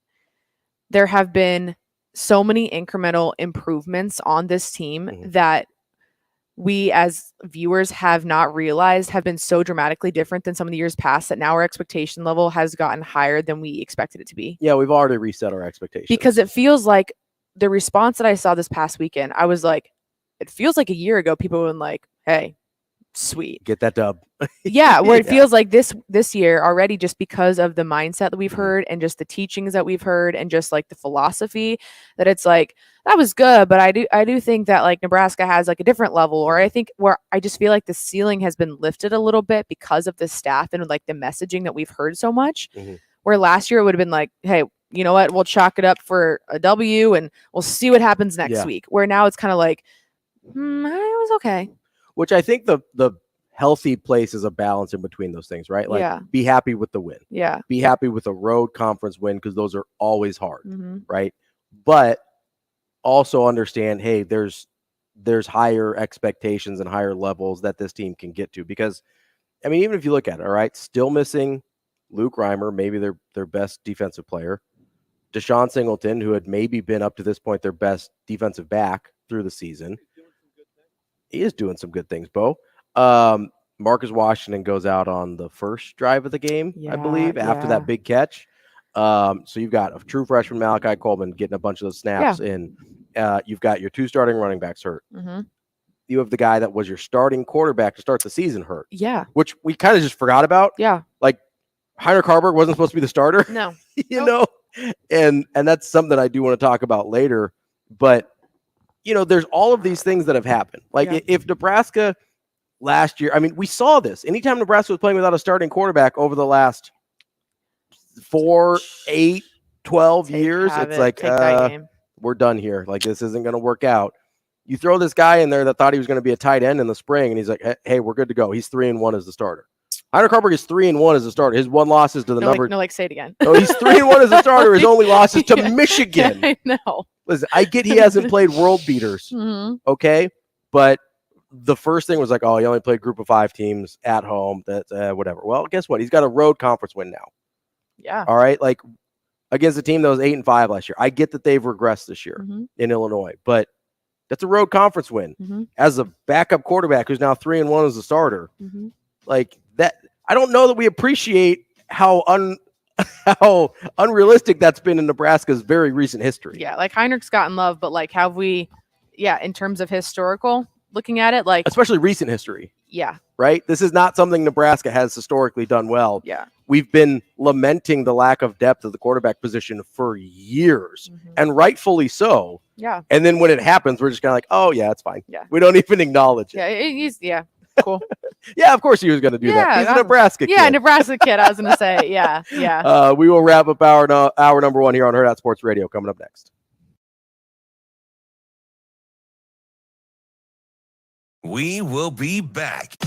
there have been so many incremental improvements on this team that we as viewers have not realized have been so dramatically different than some of the years past that now our expectation level has gotten higher than we expected it to be? Yeah, we've already reset our expectations. Because it feels like the response that I saw this past weekend, I was like, it feels like a year ago, people were like, hey, sweet. Get that dub. Yeah, where it feels like this year already, just because of the mindset that we've heard and just the teachings that we've heard and just like the philosophy, that it's like, that was good, but I do think that like Nebraska has like a different level, or I think where I just feel like the ceiling has been lifted a little bit because of the staff and like the messaging that we've heard so much. Where last year it would have been like, hey, you know what, we'll chalk it up for a W and we'll see what happens next week. Where now it's kind of like, it was okay. Which I think the healthy place is a balance in between those things, right? Like be happy with the win. Yeah. Be happy with a road conference win because those are always hard, right? But also understand, hey, there's higher expectations and higher levels that this team can get to. Because, I mean, even if you look at it, all right, still missing Luke Reimer, maybe their best defensive player. Deshaun Singleton, who had maybe been up to this point their best defensive back through the season. He is doing some good things, Bo. Marcus Washington goes out on the first drive of the game, I believe, after that big catch. So you've got a true freshman, Malachi Coleman, getting a bunch of those snaps in. You've got your two starting running backs hurt. You have the guy that was your starting quarterback to start the season hurt. Yeah. Which we kind of just forgot about. Yeah. Like Heinrich Harburg wasn't supposed to be the starter. No. you know? And that's something I do want to talk about later. But, you know, there's all of these things that have happened. Like if Nebraska last year, I mean, we saw this. Anytime Nebraska was playing without a starting quarterback over the last 4, 8, 12 years, it's like, we're done here. Like, this isn't going to work out. You throw this guy in there that thought he was going to be a tight end in the spring, and he's like, hey, we're good to go. He's 3-1 as the starter. Heinrich Harburg is 3-1 as a starter. His one loss is to the number. Say it again. No, he's 3-1 as a starter. His only loss is to Michigan. I know. Listen, I get he hasn't played world beaters. Okay. But the first thing was like, oh, he only played group of 5 teams at home. That's whatever. Well, guess what? He's got a road conference win now. Yeah. All right. Like against a team that was 8-5 last year. I get that they've regressed this year in Illinois, but that's a road conference win. As a backup quarterback who's now 3-1 as a starter. Like that, I don't know that we appreciate how unrealistic that's been in Nebraska's very recent history. Yeah, like Heinrich's gotten love, but like have we, in terms of historical, looking at it, like especially recent history. Yeah. Right? This is not something Nebraska has historically done well. Yeah. We've been lamenting the lack of depth of the quarterback position for years, and rightfully so. Yeah. And then when it happens, we're just kind of like, oh, yeah, it's fine. Yeah. We don't even acknowledge it. Yeah. Cool. Yeah, of course he was going to do that. He's a Nebraska kid. Yeah, Nebraska kid. I was going to say, yeah. We will wrap up hour number 1 here on Hurrdat Sports Radio coming up next. We will be back.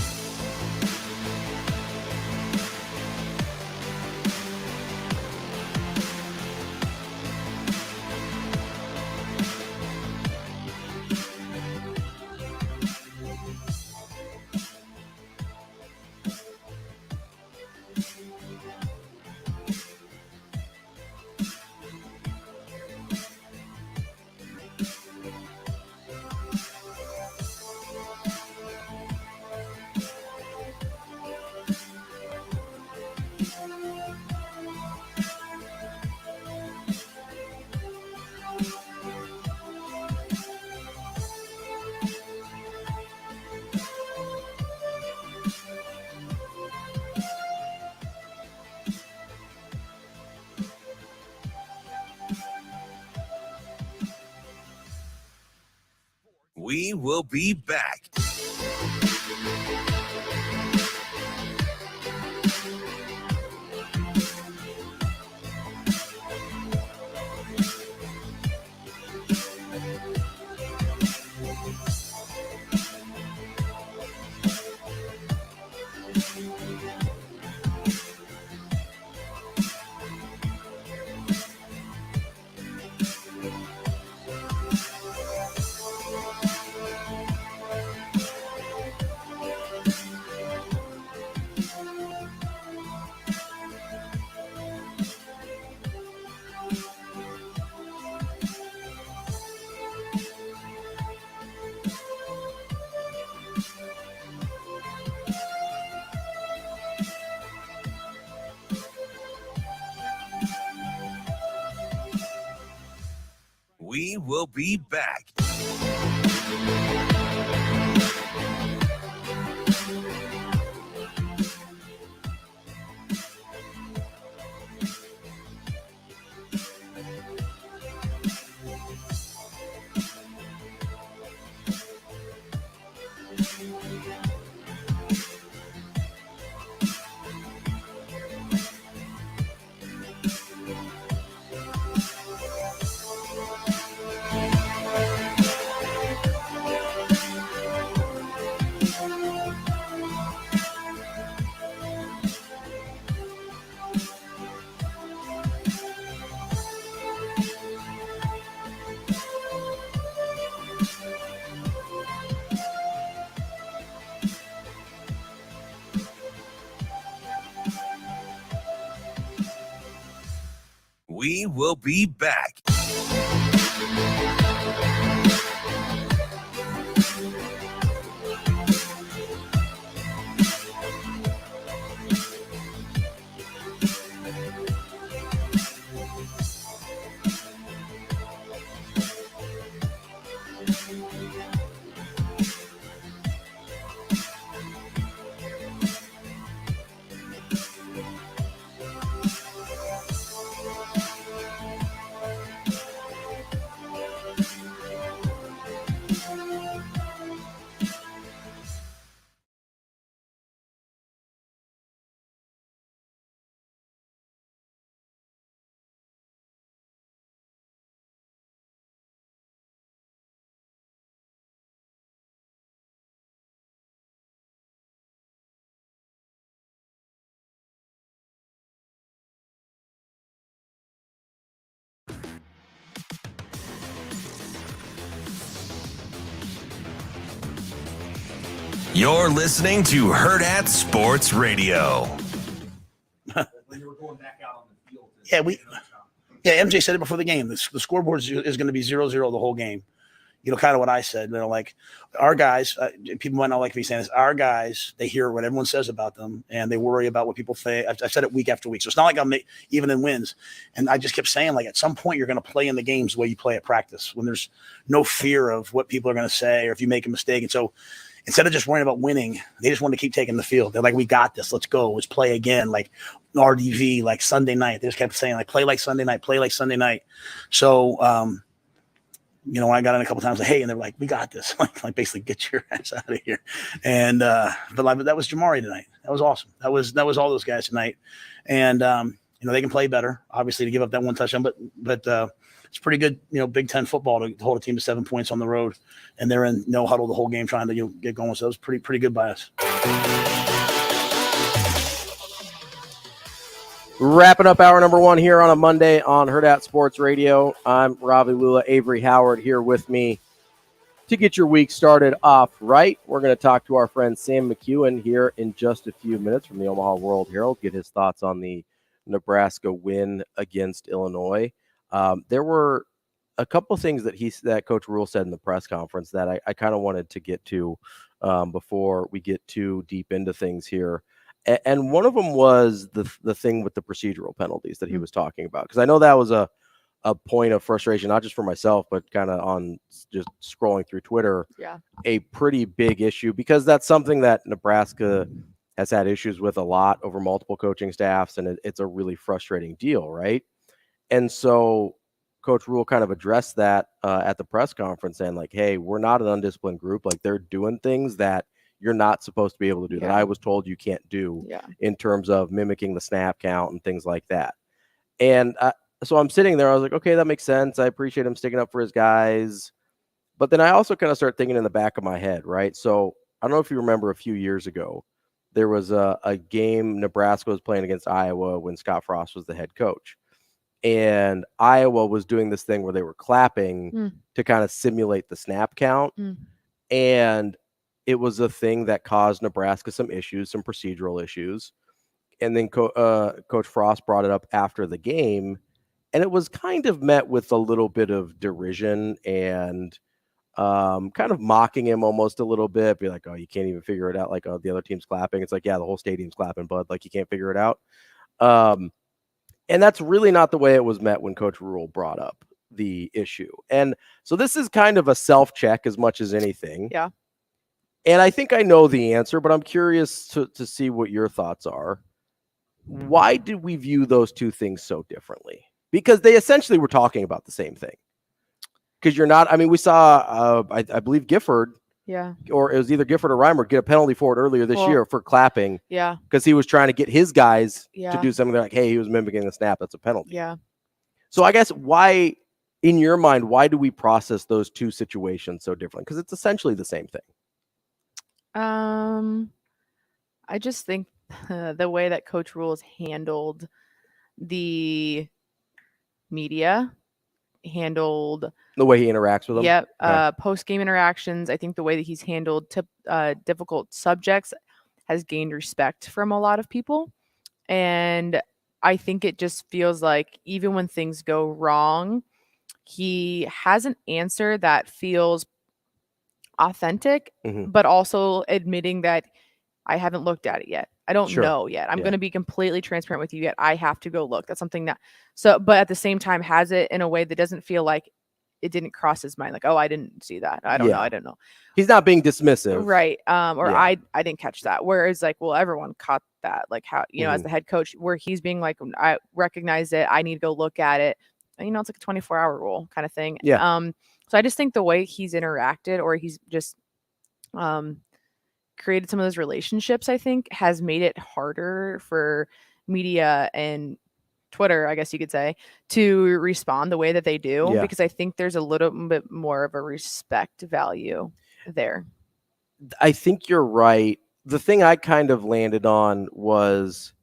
We will be back. We will be back. We will be back. You're listening to Hurrdat Sports Radio. MJ said it before the game. The scoreboard is going to be 0-0 the whole game. You know, kind of what I said. You know, like our guys, people might not like me saying this. Our guys, they hear what everyone says about them, and they worry about what people say. I've said it week after week. So it's not like I'm even in wins. And I just kept saying, like, at some point you're going to play in the games the way you play at practice, when there's no fear of what people are going to say or if you make a mistake. And so instead of just worrying about winning, they just want to keep taking the field. They're like, we got this. Let's go. Let's play again. Like RDV, like Sunday night. They just kept saying, like, play like Sunday night, play like Sunday night. So, when I got in a couple times, like, hey, and they're like, we got this. like basically get your ass out of here. And but that was Jamari tonight. That was awesome. That was all those guys tonight. And they can play better, obviously, to give up that one touchdown, but it's pretty good, Big Ten football to hold a team to 7 points on the road, and they're in no huddle the whole game trying to get going. So it was pretty good by us. Wrapping up hour number 1 here on a Monday on Hurrdat Sports Radio. I'm Ravi Lulla, Avery Howard here with me to get your week started off right. We're going to talk to our friend Sam McKewon here in just a few minutes from the Omaha World-Herald, get his thoughts on the Nebraska win against Illinois. There were a couple of things that Coach Rhule said in the press conference that I kind of wanted to get to before we get too deep into things here. And one of them was the thing with the procedural penalties that he was talking about, because I know that was a point of frustration, not just for myself, but kind of on just scrolling through Twitter. Yeah, a pretty big issue, because that's something that Nebraska has had issues with a lot over multiple coaching staffs, and it's a really frustrating deal, right? And so Coach Rhule kind of addressed that at the press conference, saying like, hey, we're not an undisciplined group. Like, they're doing things that you're not supposed to be able to do, that I was told you can't do in terms of mimicking the snap count and things like that. And so I'm sitting there, I was like, okay, that makes sense. I appreciate him sticking up for his guys. But then I also kind of start thinking in the back of my head, right? So I don't know if you remember a few years ago, there was a game Nebraska was playing against Iowa when Scott Frost was the head coach. And Iowa was doing this thing where they were clapping to kind of simulate the snap count. And it was a thing that caused Nebraska some issues, some procedural issues. And then Coach Frost brought it up after the game, and it was kind of met with a little bit of derision and kind of mocking him almost a little bit. Be like, oh, you can't even figure it out. Like, oh, the other team's clapping. It's like, yeah, the whole stadium's clapping, bud. Like, you can't figure it out. And that's really not the way it was met when Coach Rhule brought up the issue. And so this is kind of a self-check as much as anything. Yeah. And I think I know the answer, but I'm curious to see what your thoughts are. Why did we view those two things so differently? Because they essentially were talking about the same thing. Because we saw, I believe Gifford, or it was either Gifford or Reimer, get a penalty for it earlier this year for clapping. Yeah. Because he was trying to get his guys to do something. They're like, hey, he was mimicking the snap. That's a penalty. Yeah. So I guess why, in your mind, why do we process those two situations so differently? Because it's essentially the same thing. I just think the way that Coach Rhule has handled the media, handled the way he interacts with them. Yep. Post-game interactions. I think the way that he's handled difficult subjects has gained respect from a lot of people. And I think it just feels like even when things go wrong, he has an answer that feels authentic, but also admitting that I haven't looked at it yet. I don't know yet. I'm going to be completely transparent with you yet. I have to go look. That's something that, but at the same time has it in a way that doesn't feel like it didn't cross his mind. Like, oh, I didn't see that. I don't know. I don't know. He's not being dismissive. Right. I didn't catch that. Whereas like, well, everyone caught that. Like how, as the head coach, where he's being like, I recognize it. I need to go look at it. And, it's like a 24-hour rule kind of thing. Yeah. So I just think the way he's interacted, or he's just created some of those relationships, I think has made it harder for media and Twitter, I guess you could say, to respond the way that they do, because I think there's a little bit more of a respect value there. I think you're right. The thing I kind of landed on was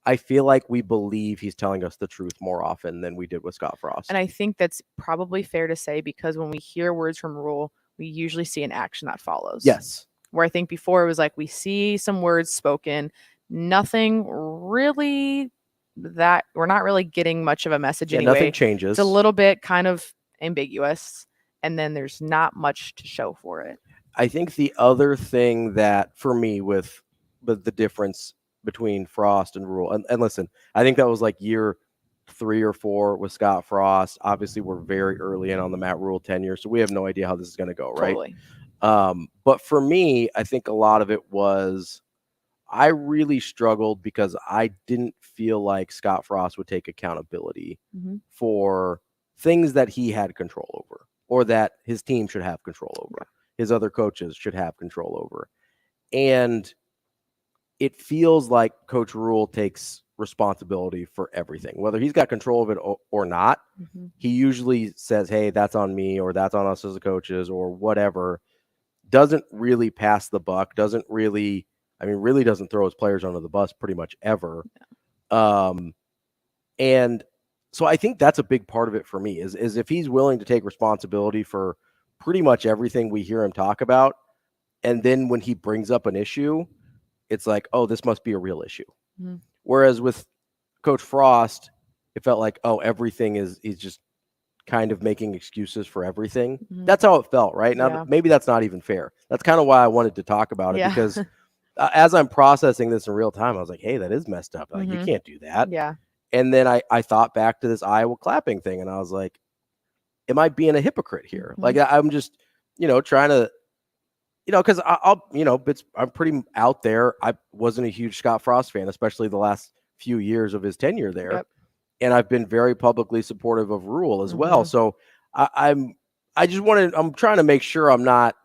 I feel like we believe he's telling us the truth more often than we did with Scott Frost. And I think that's probably fair to say, because when we hear words from Rhule, we usually see an action that follows. Yes. Where I think before it was like we see some words spoken, nothing really that we're not really getting much of a message anyway. Nothing changes. It's a little bit kind of ambiguous, and then there's not much to show for it. I think the other thing that for me with the difference between Frost and Rhule, and listen, I think that was like year 3 or 4 with Scott Frost. Obviously, we're very early in on the Matt Rhule tenure, so we have no idea how this is going to go, right? Totally. But for me, I think a lot of it was I really struggled because I didn't feel like Scott Frost would take accountability for things that he had control over. or that his team should have control over. His other coaches should have control over. And it feels like Coach Rhule takes responsibility for everything, whether he's got control of it or not. He usually says, hey, that's on me, or that's on us as the coaches, or whatever. Doesn't really pass the buck, really doesn't throw his players under the bus pretty much ever. And so I think that's a big part of it for me is if he's willing to take responsibility for pretty much everything we hear him talk about. And then when he brings up an issue, it's like, oh, this must be a real issue. Whereas with Coach Frost, it felt like, oh, everything he's just kind of making excuses for everything. That's how it felt, right? Now, maybe that's not even fair. That's kind of why I wanted to talk about it, because as I'm processing this in real time, I was like, hey, that is messed up. Like, you can't do that. Yeah. And then I thought back to this Iowa clapping thing, and I was like, am I being a hypocrite here? Like, I'm just, trying to, because I'm pretty out there. I wasn't a huge Scott Frost fan, especially the last few years of his tenure there. And I've been very publicly supportive of Rhule as well. So I'm trying to make sure I'm not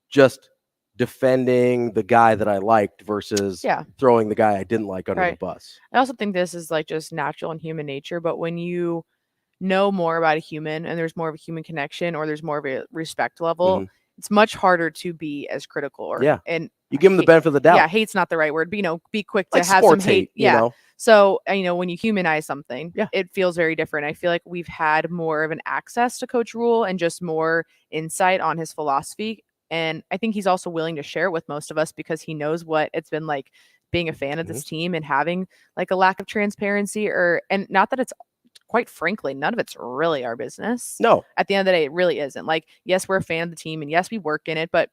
just defending the guy that I liked versus throwing the guy I didn't like under the bus. I also think this is like just natural and human nature, but when you know more about a human and there's more of a human connection, or there's more of a respect level, it's much harder to be as critical and you give them the benefit of the doubt. Yeah, hate's not the right word, but be quick to like have some hate. You So, when you humanize something, it feels very different. I feel like we've had more of an access to Coach Rhule and just more insight on his philosophy. And I think he's also willing to share it with most of us because he knows what it's been like being a fan of this team and having like a lack of transparency, and not that it's, quite frankly, none of it's really our business. No. At the end of the day, it really isn't. Like, yes, we're a fan of the team, and yes, we work in it, but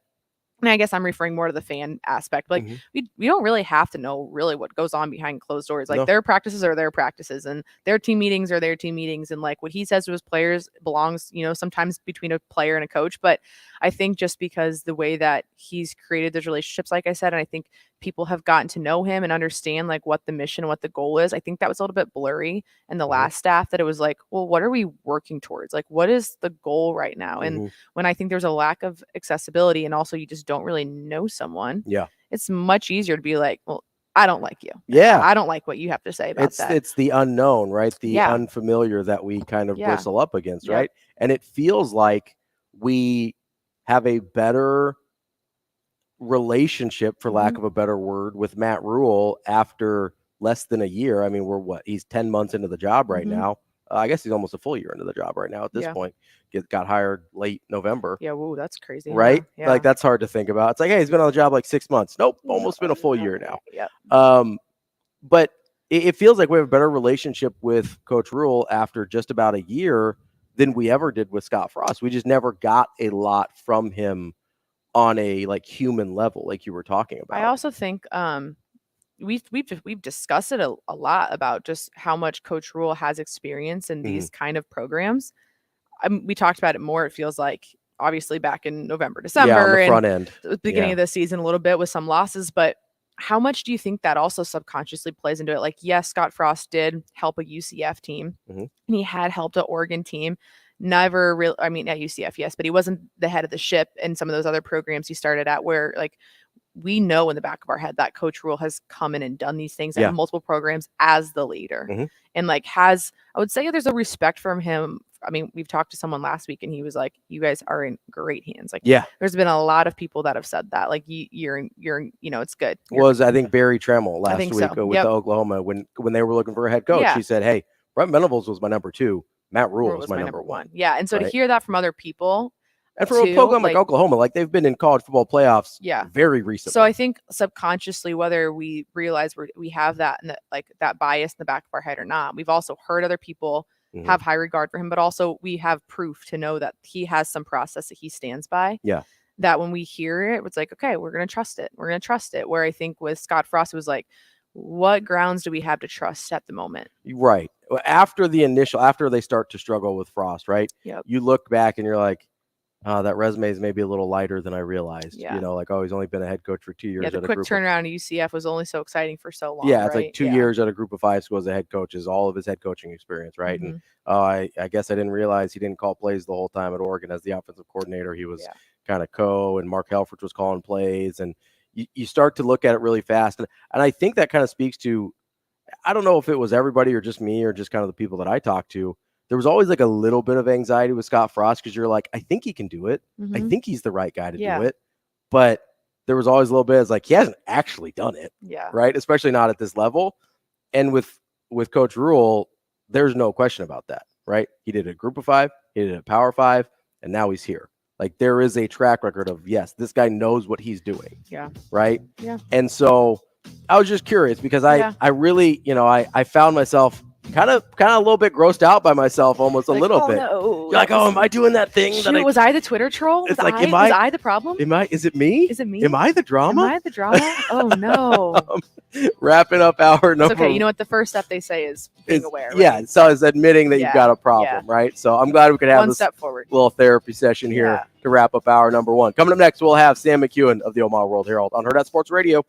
I guess I'm referring more to the fan aspect. Like, we don't really have to know really what goes on behind closed doors. Like, their practices are their practices, and their team meetings are their team meetings. And like what he says to his players belongs, sometimes between a player and a coach. But I think just because the way that he's created those relationships, like I said, and I think people have gotten to know him and understand like what the mission, what the goal is. I think that was a little bit blurry in the last staff, that it was like, well, what are we working towards? Like, what is the goal right now? And when I think there's a lack of accessibility, and also you just don't really know someone, it's much easier to be like, well, I don't like you. I don't like what you have to say about that. It's the unknown, right? The unfamiliar that we kind of bristle up against, right? And it feels like we have a better relationship, for lack of a better word, with Matt Rhule after less than a year. I mean, he's 10 months into the job right now. I guess he's almost a full year into the job right now at this point. Got hired late November. Yeah, whoa, that's crazy. Right? Yeah. Like, that's hard to think about. It's like, hey, he's been on the job like 6 months. Nope, almost been a full year now. But it feels like we have a better relationship with Coach Rhule after just about a year than we ever did with Scott Frost. We just never got a lot from him on a like human level, like you were talking about. I also think we've discussed it a lot about just how much Coach Rhule has experience in these kind of programs. We talked about it more, it feels like, obviously back in November, December, on the front end, the beginning of the season, a little bit with some losses. But how much do you think that also subconsciously plays into it? Like, yes, Scott Frost did help a UCF team, and he had helped an Oregon team. Never really, I mean, at UCF, yes, but he wasn't the head of the ship in some of those other programs he started at, where like we know in the back of our head that Coach Rhule has come in and done these things at multiple programs as the leader, and like I would say there's a respect from him. I mean, we've talked to someone last week and he was like, you guys are in great hands. Like, there's been a lot of people that have said that, like you're, it's good. I think Barry Tremmel last week with Oklahoma, when they were looking for a head coach, he said, hey, Brent Venables was my number 2. Matt Rhule was my number 1. Yeah. And so to hear that from other people, and for a program like Oklahoma, like they've been in college football playoffs very recently. So I think subconsciously, whether we realize we have that and that bias in the back of our head or not, we've also heard other people have high regard for him, but also we have proof to know that he has some process that he stands by. That when we hear it, it's like, okay, we're going to trust it. We're going to trust it. Where I think with Scott Frost, it was like, what grounds do we have to trust at the moment? Right. After they start to struggle with Frost, right? Yep. You look back and you're like, that resume is maybe a little lighter than I realized. Yeah. You know, like, oh, he's only been a head coach for 2 years. Yeah, the quick turnaround at UCF was only so exciting for so long. Yeah, it's right? like 2 years at a group of 5 schools as a head coach is all of his head coaching experience, right? Mhm. And I guess I didn't realize he didn't call plays the whole time at Oregon as the offensive coordinator. He was kind of and Mark Helfrich was calling plays, and you start to look at it really fast. And I think that kind of speaks to, I don't know if it was everybody or just me or just kind of the people that I talked to. There was always like a little bit of anxiety with Scott Frost because you're like, I think he can do it. I think he's the right guy to do it. But there was always a little bit of like, he hasn't actually done it. Yeah. Right. Especially not at this level. And with Coach Rhule, there's no question about that. Right. He did a group of 5, he did a power 5, and now he's here. Like, there is a track record of, yes, this guy knows what he's doing. Yeah. Right. Yeah. And so I was just curious because I really, you know, I found myself kind of a little bit grossed out by myself, almost like, a little bit. No, you're like, oh, am I doing that thing? Shoot, was I the Twitter troll? It's like, was I the problem? Is it me? Is it me? Am I the drama? Am I the drama? Oh no. Wrapping up hour number. It's okay. You know what? The first step they say is being aware. Right? Yeah. So it's admitting that you've got a problem, right? So I'm glad we could have one this step forward little therapy session here to wrap up hour number 1. Coming up next, we'll have Sam McKewon of the Omaha World-Herald on Hurrdat Sports Radio.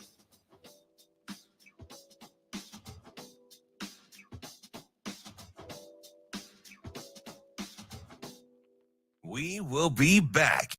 We will be back.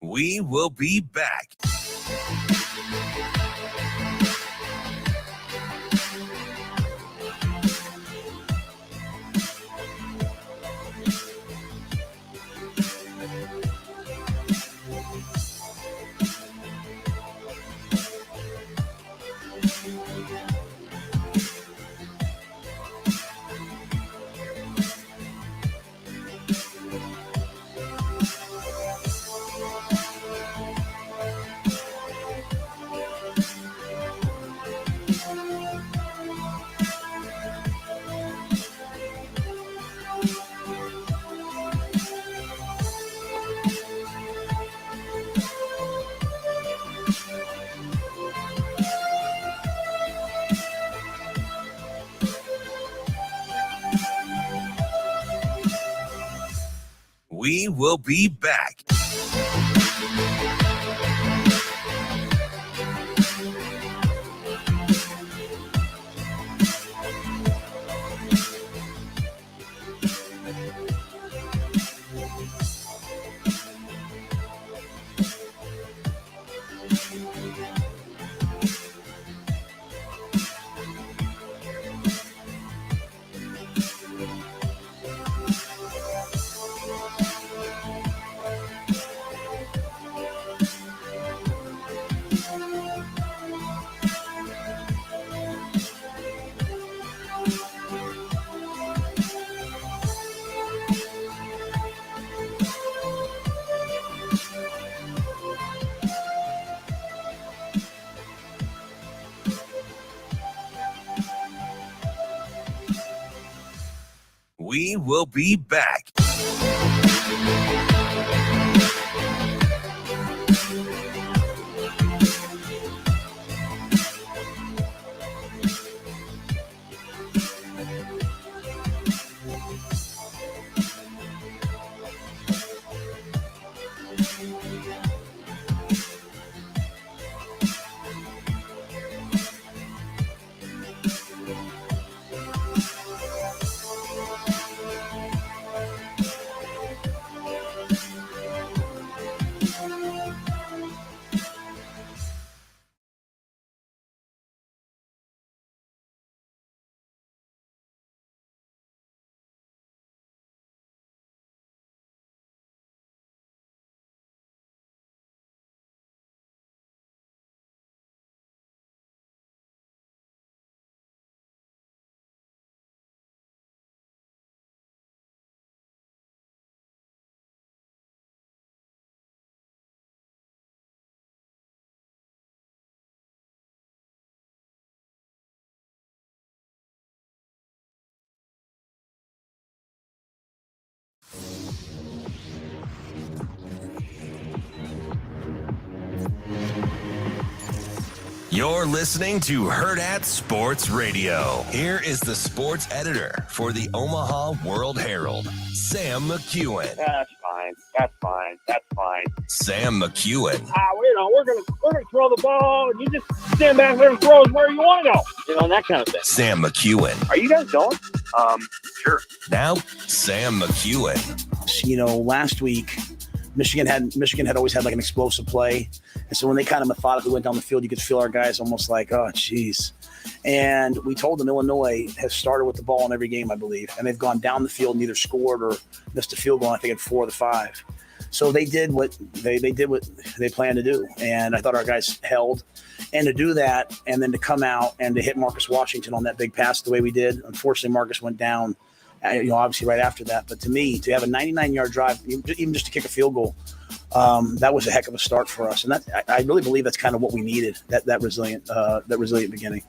We will be back. We will be back. We will be back. You're listening to Hurrdat Sports Radio. Here is the sports editor for the Omaha World-Herald, Sam McKewon. That's fine. Sam McKewon. We're gonna throw the ball, and you just stand back there and throw it where you want to go. That kind of thing. Sam McKewon. Are you guys going? Sure. Now, Sam McKewon. Last week, Michigan had always had like an explosive play. And so when they kind of methodically went down the field, you could feel our guys almost like, oh, geez. And we told them Illinois has started with the ball in every game, I believe. And they've gone down the field and either scored or missed a field goal, I think, at 4 of the 5. So they did what they planned to do. And I thought our guys held. And to do that and then to come out and to hit Marcus Washington on that big pass the way we did, unfortunately, Marcus went down, obviously right after that. But to me, to have a 99-yard drive, even just to kick a field goal, that was a heck of a start for us. And I really believe that's kind of what we needed, that resilient beginning.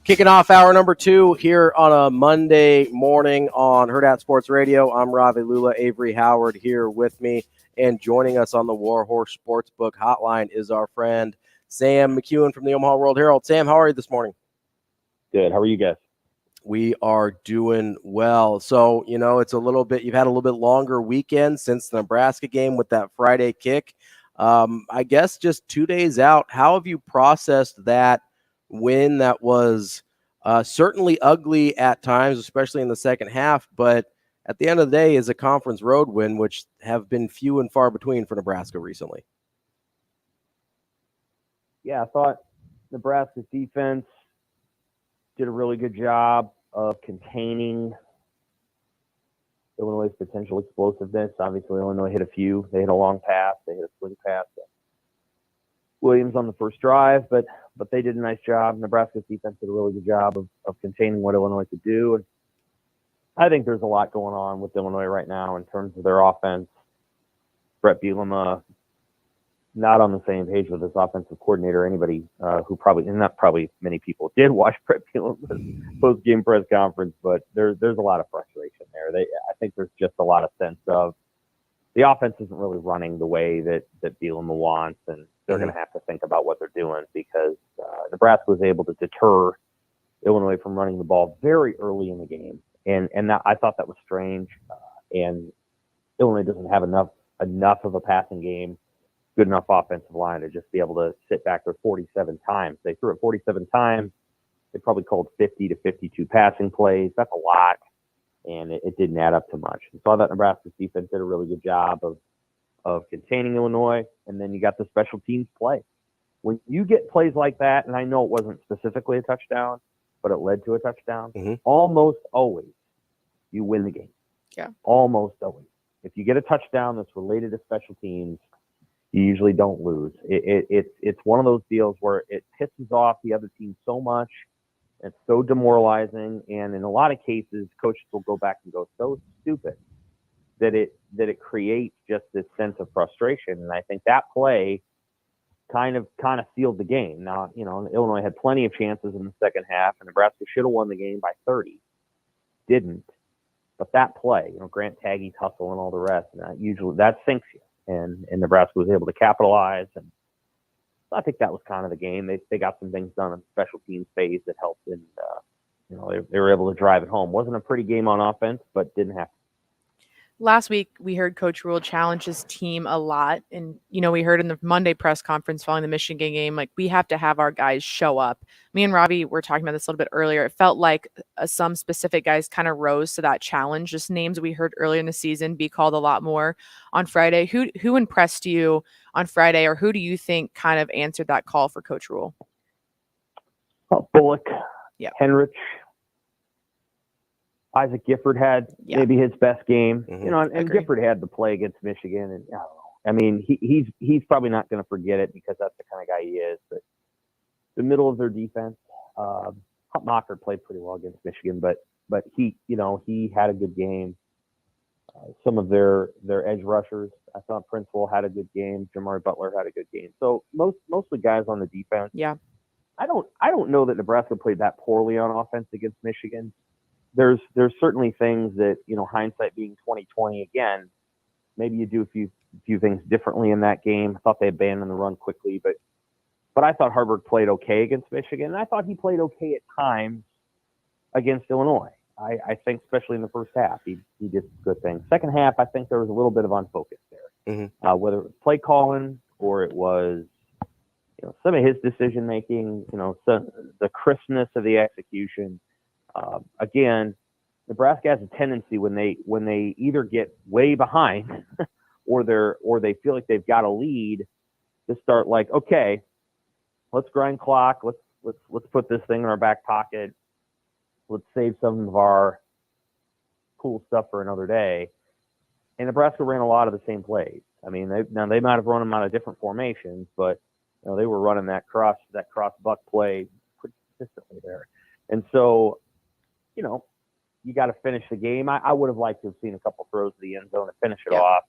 Kicking off hour number 2 here on a Monday morning on Hurrdat Sports Radio. I'm Ravi Lulla, Avery Howard here with me. And joining us on the Warhorse Sportsbook hotline is our friend Sam McKewon from the Omaha World-Herald. Sam, how are you this morning? Good. How are you guys? We are doing well. So, it's you've had a little bit longer weekend since the Nebraska game with that Friday kick. I guess just 2 days out, how have you processed that win that was certainly ugly at times, especially in the second half, but at the end of the day is a conference road win, which have been few and far between for Nebraska recently? Yeah, I thought Nebraska's defense did a really good job of containing Illinois' potential explosiveness. Obviously, Illinois hit a few. They hit a long pass. They hit a swing pass. Williams on the first drive, but they did a nice job. Nebraska's defense did a really good job of containing what Illinois could do. And I think there's a lot going on with Illinois right now in terms of their offense. Brett Bielema not on the same page with his offensive coordinator. Anybody who not probably many people did watch Brett Bielema's post-game press conference, but there's a lot of frustration there. I think there's just a lot of sense of the offense isn't really running the way that Bielema wants, and they're going to have to think about what they're doing because Nebraska was able to deter Illinois from running the ball very early in the game, and that, I thought that was strange. And Illinois doesn't have enough of a passing game, good enough offensive line to just be able to sit back there 47 times. They threw it 47 times. They probably called 50 to 52 passing plays. That's a lot, and it didn't add up to much. And so I thought Nebraska's defense did a really good job of containing Illinois, and then you got the special teams play. When you get plays like that, and I know it wasn't specifically a touchdown, but it led to a touchdown, almost always you win the game. Yeah. Almost always. If you get a touchdown that's related to special teams, you usually don't lose. It's one of those deals where it pisses off the other team so much. It's so demoralizing, and in a lot of cases, coaches will go back and go, so stupid that it creates just this sense of frustration. And I think that play kind of sealed the game. Now, Illinois had plenty of chances in the second half, and Nebraska should have won the game by 30. Didn't. But that play, Grant Taggy's hustle and all the rest, and that sinks you. And Nebraska was able to capitalize, and I think that was kind of the game. They got some things done in the special teams phase that helped, and they were able to drive it home. Wasn't a pretty game on offense, but didn't have to. Last week, we heard Coach Rhule challenge his team a lot. And, we heard in the Monday press conference following the Michigan game, we have to have our guys show up. Me and Ravi were talking about this a little bit earlier. It felt like some specific guys kind of rose to that challenge. Just names we heard earlier in the season be called a lot more on Friday. Who impressed you on Friday, or who do you think kind of answered that call for Coach Rhule? Bullock, yeah, Henrich. Isaac Gifford had maybe his best game, and Gifford had the play against Michigan, and I don't know. I mean, he's probably not going to forget it because that's the kind of guy he is. But the middle of their defense, Hutmacher played pretty well against Michigan, but he had a good game. Some of their edge rushers, I thought Princeville had a good game. Jamari Butler had a good game. So mostly guys on the defense. Yeah, I don't know that Nebraska played that poorly on offense against Michigan. There's certainly things that, hindsight being 20/20 again, maybe you do a few things differently in that game. I thought they abandoned the run quickly, but But I thought Harburg played okay against Michigan, and I thought he played okay at times against Illinois. I think especially in the first half, he did good things. Second half, I think there was a little bit of unfocus there, whether it was play calling or it was some of his decision making, the crispness of the execution. Again, Nebraska has a tendency when they either get way behind or they feel like they've got a lead to start like, okay, let's grind clock, let's put this thing in our back pocket. Let's save some of our cool stuff for another day. And Nebraska ran a lot of the same plays. I mean, they might have run them out of different formations, but they were running that cross buck play pretty consistently there. And so, you got to finish the game. I would have liked to have seen a couple throws to the end zone to finish it off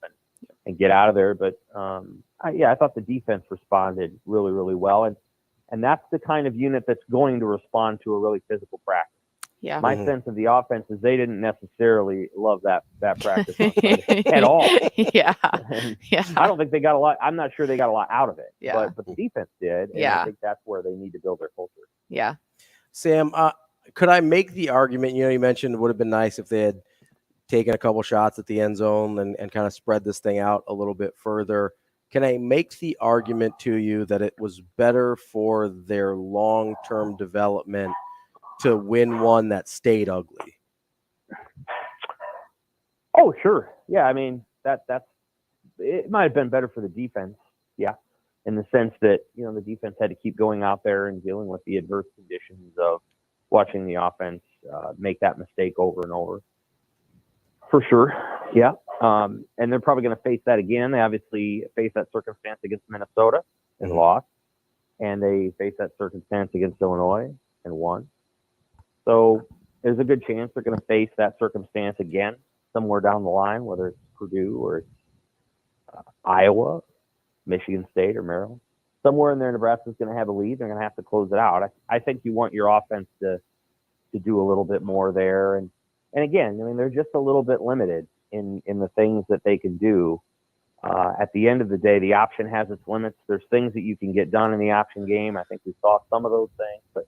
and get out of there. But I thought the defense responded really, really well. And that's the kind of unit that's going to respond to a really physical practice. Yeah. My sense of the offense is they didn't necessarily love that practice at all. Yeah. I don't think they got a lot. I'm not sure they got a lot out of it. Yeah. But the defense did. And I think that's where they need to build their culture. Yeah. Sam, could I make the argument, you mentioned it would have been nice if they had taken a couple shots at the end zone and kind of spread this thing out a little bit further. Can I make the argument to you that it was better for their long-term development to win one that stayed ugly? Oh, sure. Yeah, I mean, that's it might have been better for the defense, in the sense that, the defense had to keep going out there and dealing with the adverse conditions of watching the offense make that mistake over and over. For sure, yeah. And they're probably going to face that again. They obviously face that circumstance against Minnesota and lost, and they face that circumstance against Illinois and won. So there's a good chance they're going to face that circumstance again somewhere down the line, whether it's Purdue or it's Iowa, Michigan State, or Maryland. Somewhere in there, Nebraska's going to have a lead. They're going to have to close it out. I think you want your offense to do a little bit more there. And again, I mean, they're just a little bit limited in the things that they can do. At the end of the day, the option has its limits. There's things that you can get done in the option game. I think we saw some of those things, but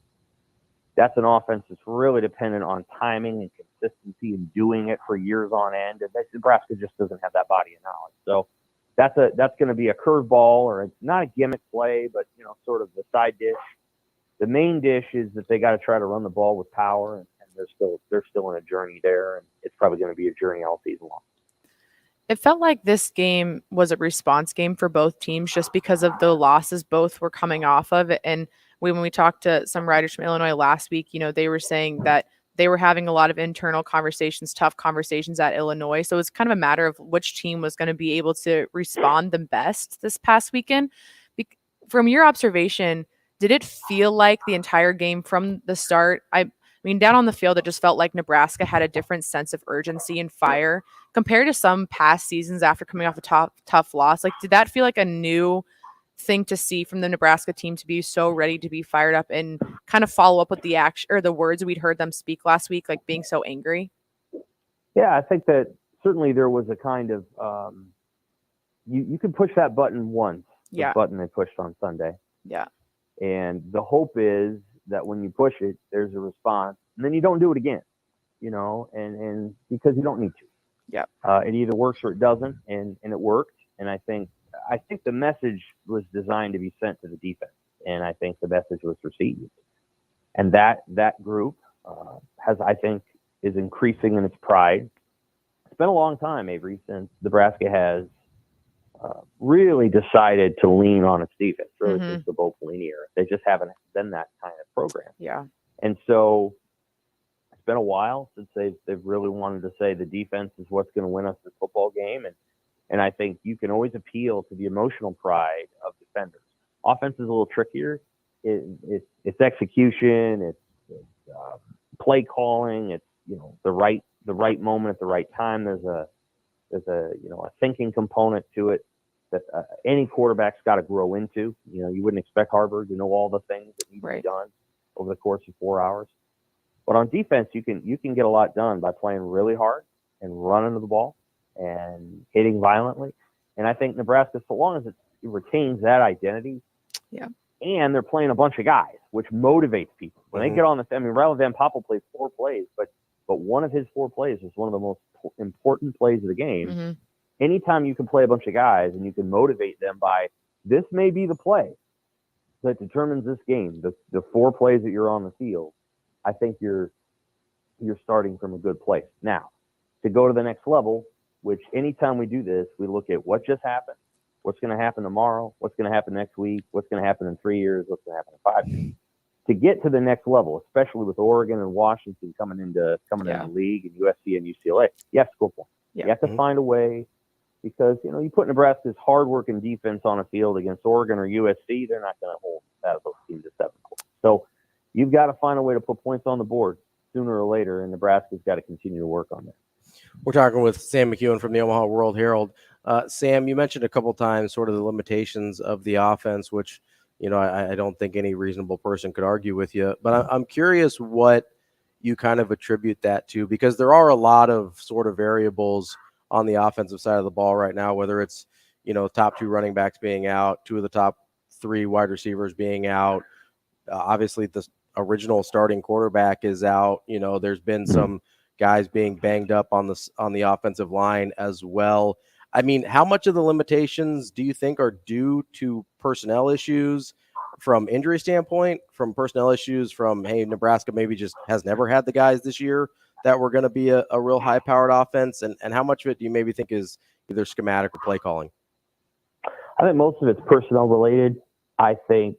that's an offense that's really dependent on timing and consistency and doing it for years on end. And Nebraska just doesn't have that body of knowledge. So that's going to be a curveball, or it's not a gimmick play, but sort of the side dish. The main dish is that they got to try to run the ball with power, and they're still in a journey there, and it's probably going to be a journey all season long. It felt like this game was a response game for both teams just because of the losses both were coming off of it. And when we talked to some writers from Illinois last week, they were saying that they were having a lot of internal conversations, tough conversations at Illinois. So it's kind of a matter of which team was going to be able to respond the best this past weekend. From your observation, did it feel like the entire game from the start? I mean, down on the field, it just felt like Nebraska had a different sense of urgency and fire compared to some past seasons after coming off a tough loss. Like, did that feel like a new thing to see from the Nebraska team to be so ready to be fired up and kind of follow up with the action or the words we'd heard them speak last week, like being so angry? Yeah, I think that certainly there was a kind of you could push that button once. The button they pushed on Sunday. Yeah. And the hope is that when you push it, there's a response, and then you don't do it again, and because you don't need to. Yeah. It either works or it doesn't, and it worked. And I think the message was designed to be sent to the defense, and I think the message was received. And that group is increasing in its pride. It's been a long time, Avery, since Nebraska has really decided to lean on its defense, really since the Bo Pelini era. They just haven't been that kind of program. Yeah. And so it's been a while since they've really wanted to say the defense is what's going to win us this football game. And I think you can always appeal to the emotional pride of defenders. Offense is a little trickier. It's execution. It's play calling. It's the right moment at the right time. There's a thinking component to it that any quarterback's got to grow into. You wouldn't expect Harburg to know all the things that need to be done over the course of 4 hours. But on defense, you can get a lot done by playing really hard and running to the ball and hitting violently. And I think Nebraska, so long as it retains that identity, and they're playing a bunch of guys, which motivates people. When they get on Riley Van Poppel played 4 plays, but one of his 4 plays was one of the most important plays of the game. Anytime you can play a bunch of guys and you can motivate them by, this may be the play that determines this game, the 4 plays that you're on the field, I think you're starting from a good place. Now, to go to the next level, which anytime we do this, we look at what just happened, what's going to happen tomorrow, what's going to happen next week, what's going to happen in 3 years, what's going to happen in 5 years. To get to the next level, especially with Oregon and Washington coming in the league, and USC and UCLA, you have to score points. You have to find a way, because you put Nebraska's hard-working defense on a field against Oregon or USC, they're not going to hold those teams to 7 points. So you've got to find a way to put points on the board sooner or later, and Nebraska's got to continue to work on that. We're talking with Sam McKewon from the Omaha World-Herald. Sam, you mentioned a couple times sort of the limitations of the offense, which I don't think any reasonable person could argue with you. But I'm curious what you kind of attribute that to, because there are a lot of sort of variables on the offensive side of the ball right now, whether it's, top 2 running backs being out, 2 of the top 3 wide receivers being out. Obviously, the original starting quarterback is out. There's been some guys being banged up on the offensive line as well. I mean, how much of the limitations do you think are due to personnel issues from injury standpoint, from personnel issues from, hey, Nebraska maybe just has never had the guys this year that were going to be a real high-powered offense? And how much of it do you maybe think is either schematic or play calling? I think most of it's personnel related. I think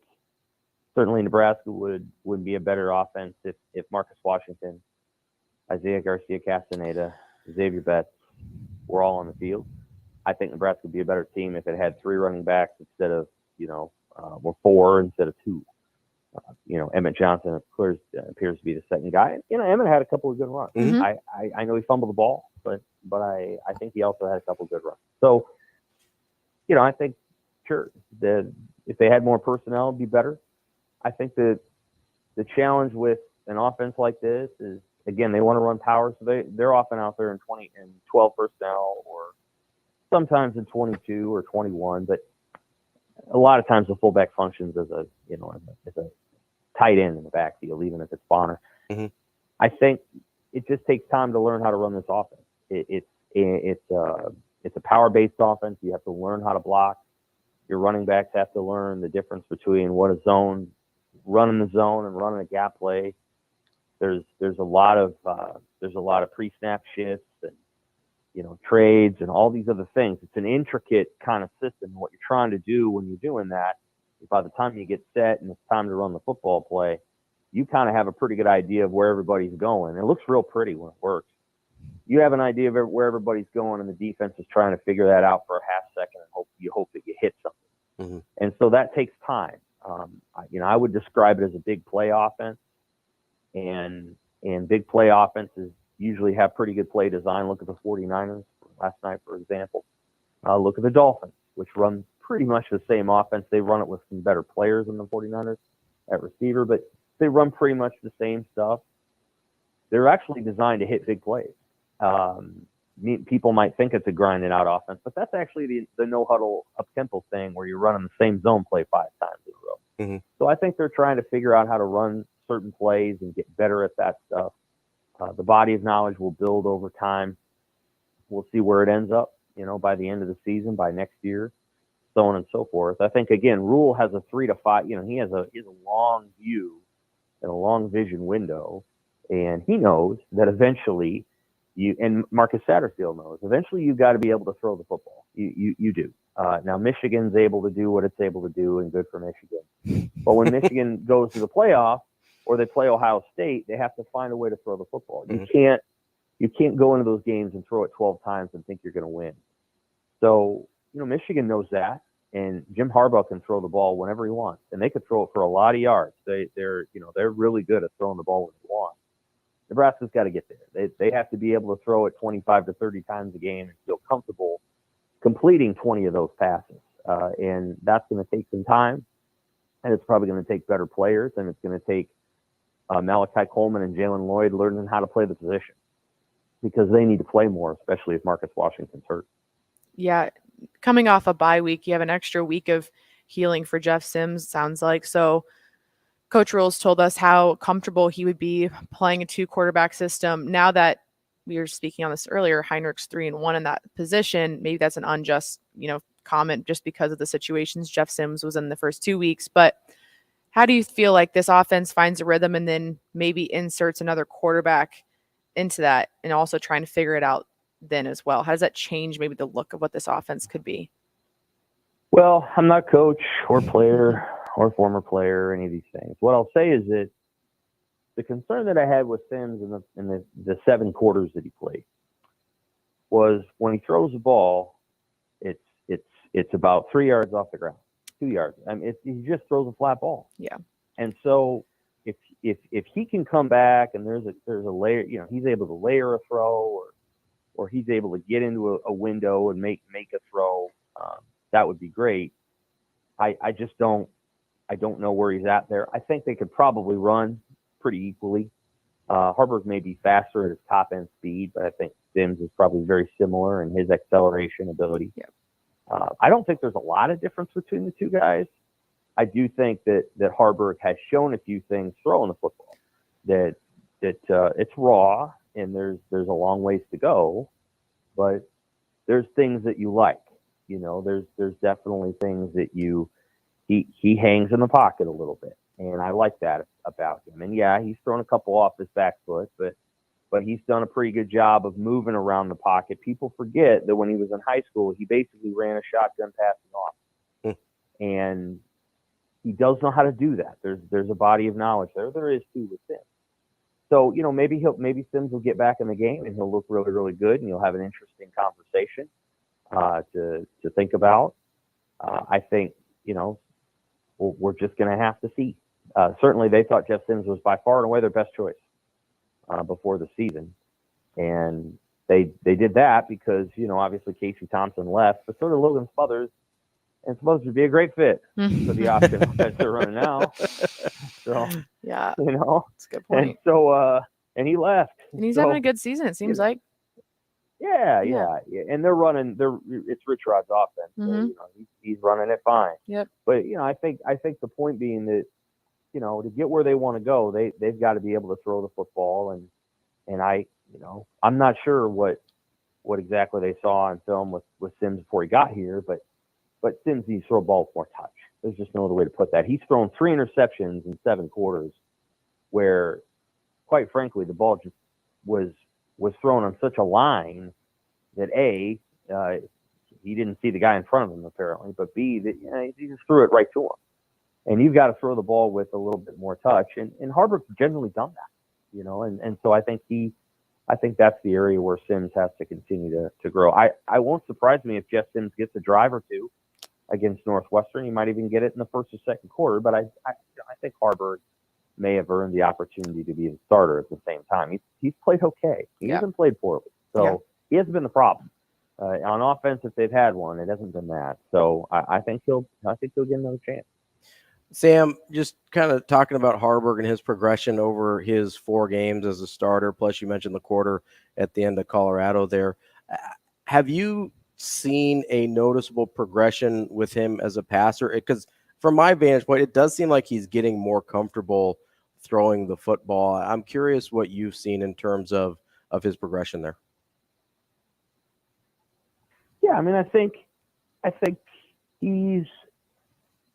certainly Nebraska would be a better offense if Marcus Washington, Isaiah Garcia-Castaneda, Xavier Betts were all on the field. I think Nebraska would be a better team if it had 3 running backs instead of, or 4 instead of 2. Emmett Johnson appears to be the second guy. Emmett had a couple of good runs. I know he fumbled the ball, but I think he also had a couple of good runs. So, I think, sure, that if they had more personnel, it'd be better. I think that the challenge with an offense like this is, again, they want to run power, so they're often out there in 12 personnel, or sometimes in 22 or 21, but a lot of times the fullback functions as a tight end in the backfield, even if it's Bonner. I think it just takes time to learn how to run this offense. It's a power-based offense. You have to learn how to block. Your running backs have to learn the difference between what a zone, running the zone and running a gap play. There's a lot of pre-snap shifts and trades and all these other things. It's an intricate kind of system. What you're trying to do when you're doing that, by the time you get set and it's time to run the football play, you kind of have a pretty good idea of where everybody's going. It looks real pretty when it works. You have an idea of where everybody's going, and the defense is trying to figure that out for a half second and hope that you hit something. And so that takes time. I would describe it as a big play offense, and big play offenses usually have pretty good play design. Look at the 49ers last night, for example. Look at the Dolphins, which run pretty much the same offense. They run it with some better players than the 49ers at receiver, but they run pretty much the same stuff. They're actually designed to hit big plays. People might think it's a grinding out offense, but that's actually the no-huddle up-tempo thing where you're running the same zone play 5 times in a row. So I think they're trying to figure out how to run certain plays and get better at that stuff. The body of knowledge will build over time. We'll see where it ends up, by the end of the season, by next year, so on and so forth. I think, again, Rhule has a 3 to 5, he has a long view and a long vision window, and he knows that eventually and Marcus Satterfield knows, eventually you've got to be able to throw the football. You do. Now, Michigan's able to do what it's able to do, and good for Michigan. But when Michigan goes to the playoff, or they play Ohio State, they have to find a way to throw the football. You can't go into those games and throw it 12 times and think you're going to win. So, Michigan knows that, and Jim Harbaugh can throw the ball whenever he wants, and they could throw it for a lot of yards. They're really good at throwing the ball when they want. Nebraska's got to get there. They have to be able to throw it 25 to 30 times a game and feel comfortable completing 20 of those passes. And that's going to take some time, and it's probably going to take better players, and it's going to take Malachi Coleman and Jalen Lloyd learning how to play the position, because they need to play more, especially if Marcus Washington's hurt. Yeah, coming off a bye week, you have an extra week of healing for Jeff Sims, sounds like. So Coach Rhule's told us how comfortable he would be playing a 2-quarterback system. Now that we were speaking on this earlier, Heinrich's 3-1 in that position, maybe that's an unjust, comment just because of the situations Jeff Sims was in the first 2 weeks. But how do you feel like this offense finds a rhythm and then maybe inserts another quarterback into that and also trying to figure it out then as well? How does that change maybe the look of what this offense could be? Well, I'm not coach or player or former player or any of these things. What I'll say is that the concern that I had with Sims in the 7 quarters that he played was when he throws the ball, it's about 3 yards off the ground, 2 yards. I mean, he just throws a flat ball. Yeah. And so if he can come back and there's a layer, he's able to layer a throw or he's able to get into a window and make a throw, that would be great. I don't know where he's at there. I think they could probably run pretty equally. Harburg may be faster at his top end speed, but I think Sims is probably very similar in his acceleration ability. Yeah. I don't think there's a lot of difference between the two guys. I do think that Harburg has shown a few things throwing the football that it's raw and there's a long ways to go, but there's things that you like. There's definitely things that he hangs in the pocket a little bit, and I like that about him. And yeah, he's thrown a couple off his back foot, but he's done a pretty good job of moving around the pocket. People forget that when he was in high school, he basically ran a shotgun passing off, and he does know how to do that. There's a body of knowledge there. There is too with Sims. So maybe Sims will get back in the game and he'll look really, really good, and you'll have an interesting conversation to think about. I think we're just going to have to see. Certainly, they thought Jeff Sims was by far and away their best choice before the season, and they did that because obviously Casey Thompson left, but so did Logan Smothers, and Smothers would be a great fit for the option that they're running now. So yeah, that's a good point. And so and he left, and he's having a good season. It seems like. Yeah. And they're running. It's Rich Rod's offense. Mm-hmm. So, he's running it fine. Yep. But I think the point being that to get where they want to go, they've got to be able to throw the football. And I'm not sure what exactly they saw on film with Sims before he got here, but Sims needs to throw a ball with more touch. There's just no other way to put that. He's thrown 3 interceptions in 7 quarters, where, quite frankly, the ball just was thrown on such a line that A, he didn't see the guy in front of him apparently, but B, that he just threw it right to him. And you've got to throw the ball with a little bit more touch, and Harburg's generally done that, and so I think that's the area where Sims has to continue to grow. I won't surprise me if Jeff Sims gets a drive or two against Northwestern. He might even get it in the first or second quarter, but I think Harburg may have earned the opportunity to be the starter at the same time. He's played okay. He hasn't played poorly, so he hasn't been the problem. On offense, if they've had one, it hasn't been that. So I think he'll get another chance. Sam, just kind of talking about Harburg and his progression over his 4 games as a starter, plus you mentioned the quarter at the end of Colorado there. Have you seen a noticeable progression with him as a passer? Because from my vantage point, it does seem like he's getting more comfortable throwing the football. I'm curious what you've seen in terms of his progression there. Yeah, I mean, I think he's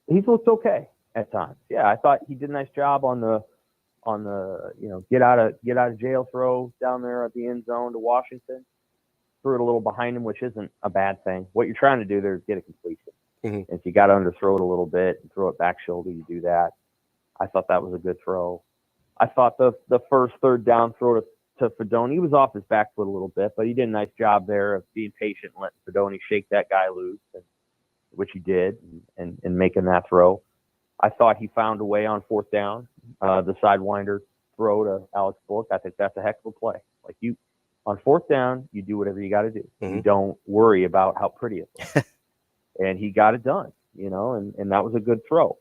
looked okay at times. Yeah, I thought he did a nice job on the get out of jail throw down there at the end zone to Washington. Threw it a little behind him, which isn't a bad thing. What you're trying to do there is get a completion. Mm-hmm. If you got to underthrow it a little bit and throw it back shoulder, you do that. I thought that was a good throw. I thought the first 3rd down throw to Fedoni, he was off his back foot a little bit, but he did a nice job there of being patient and letting Fedoni shake that guy loose, which he did, and making that throw. I thought he found a way on 4th down, the sidewinder throw to Alex Bullock. I think that's a heck of a play. Like on 4th down, you do whatever you got to do. Mm-hmm. You don't worry about how pretty it looks. And he got it done, and that was a good throw.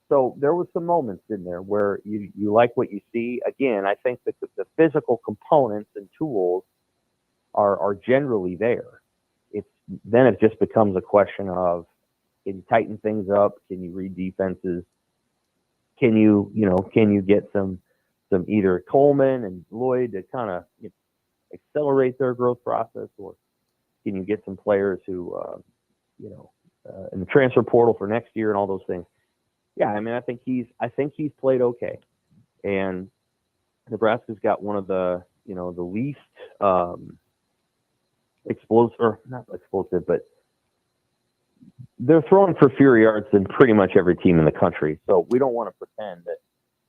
So there was some moments in there where you like what you see. Again, I think that the physical components and tools are generally there. Then it just becomes a question of, you tighten things up? Can you read defenses? Can you get some either Coleman and Lloyd to kind of accelerate their growth process, or can you get some players who, in the transfer portal for next year and all those things? Yeah, I mean, I think he's played okay, and Nebraska's got one of the the least not explosive, but they're throwing for fewer yards than pretty much every team in the country. So we don't want to pretend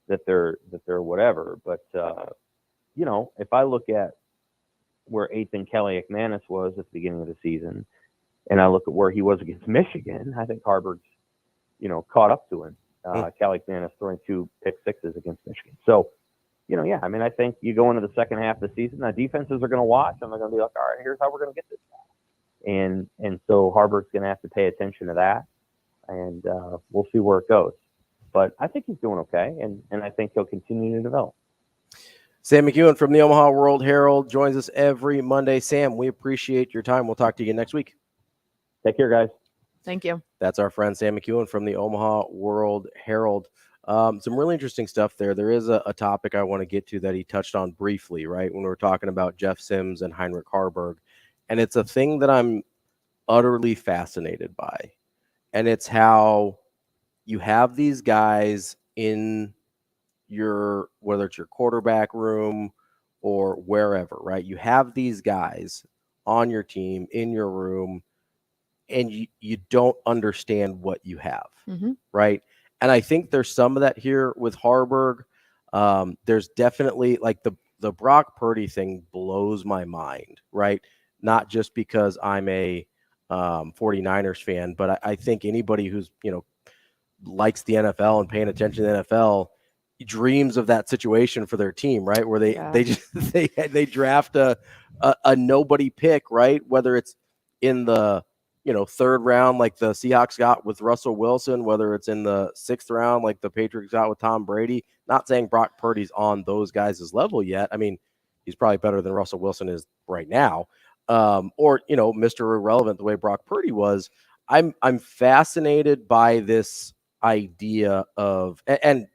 that they're whatever. But if I look at where Ethan Kelly McManus was at the beginning of the season, and I look at where he was against Michigan, I think Harvard's caught up to him. Kelly McManus throwing 2 pick sixes against Michigan. So I mean, I think you go into the second half of the season, the defenses are going to watch, and they're going to be like, all right, here's how we're going to get this guy. And so Harvard's going to have to pay attention to that, and we'll see where it goes. But I think he's doing okay, and I think he'll continue to develop. Sam McKewon from the Omaha World-Herald joins us every Monday. Sam, we appreciate your time. We'll talk to you again next week. Take care, guys. Thank you. That's our friend Sam McKewon from the Omaha World-Herald. Some really interesting stuff there. There is a topic I want to get to that he touched on briefly, right, when we were talking about Jeff Sims and Heinrich Haarberg. And it's a thing that I'm utterly fascinated by. And it's how you have these guys in whether it's your quarterback room or wherever, right? You have these guys on your team, in your room, and you don't understand what you have, right? And I think there's some of that here with Haarberg. There's definitely like the Brock Purdy thing blows my mind, right? Not just because I'm a 49ers fan, but I think anybody who's, likes the NFL and paying attention to the NFL dreams of that situation for their team, right? Where they draft a nobody pick, right? Whether it's in the third round, like the Seahawks got with Russell Wilson, whether it's in the 6th round, like the Patriots got with Tom Brady. Not saying Brock Purdy's on those guys' level yet. I mean, he's probably better than Russell Wilson is right now. Or, Mr. Irrelevant the way Brock Purdy was. I'm fascinated by this idea of, and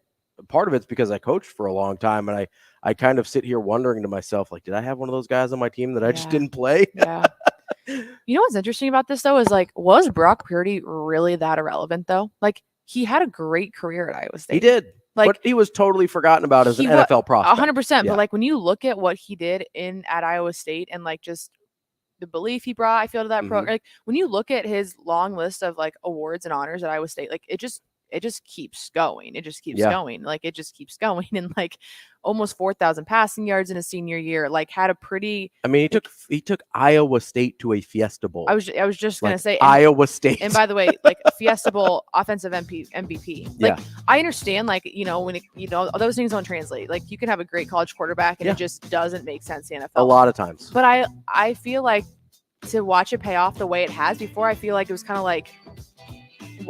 part of it's because I coached for a long time, and I kind of sit here wondering to myself, like, did I have one of those guys on my team that I just didn't play? Yeah. You know what's interesting about this, though, is like, was Brock Purdy really that irrelevant, though? Like, he had a great career at Iowa State. He did. Like, but he was totally forgotten about as an NFL prospect. 100%. Yeah. But like, when you look at what he did at Iowa State and like just the belief he brought, I feel, to that program, like when you look at his long list of like awards and honors at Iowa State, like it just keeps going. It just keeps going. Like it just keeps going. And like almost 4,000 passing yards in his senior year, like had a pretty, I mean, he took Iowa State to a Fiesta Bowl. I was just going to say Iowa State. And by the way, like a Fiesta Bowl offensive MVP. Like I understand, like, when those things don't translate. Like you can have a great college quarterback and it just doesn't make sense in the NFL. A lot of times. But I feel like to watch it pay off the way it has before, I feel like it was kind of like,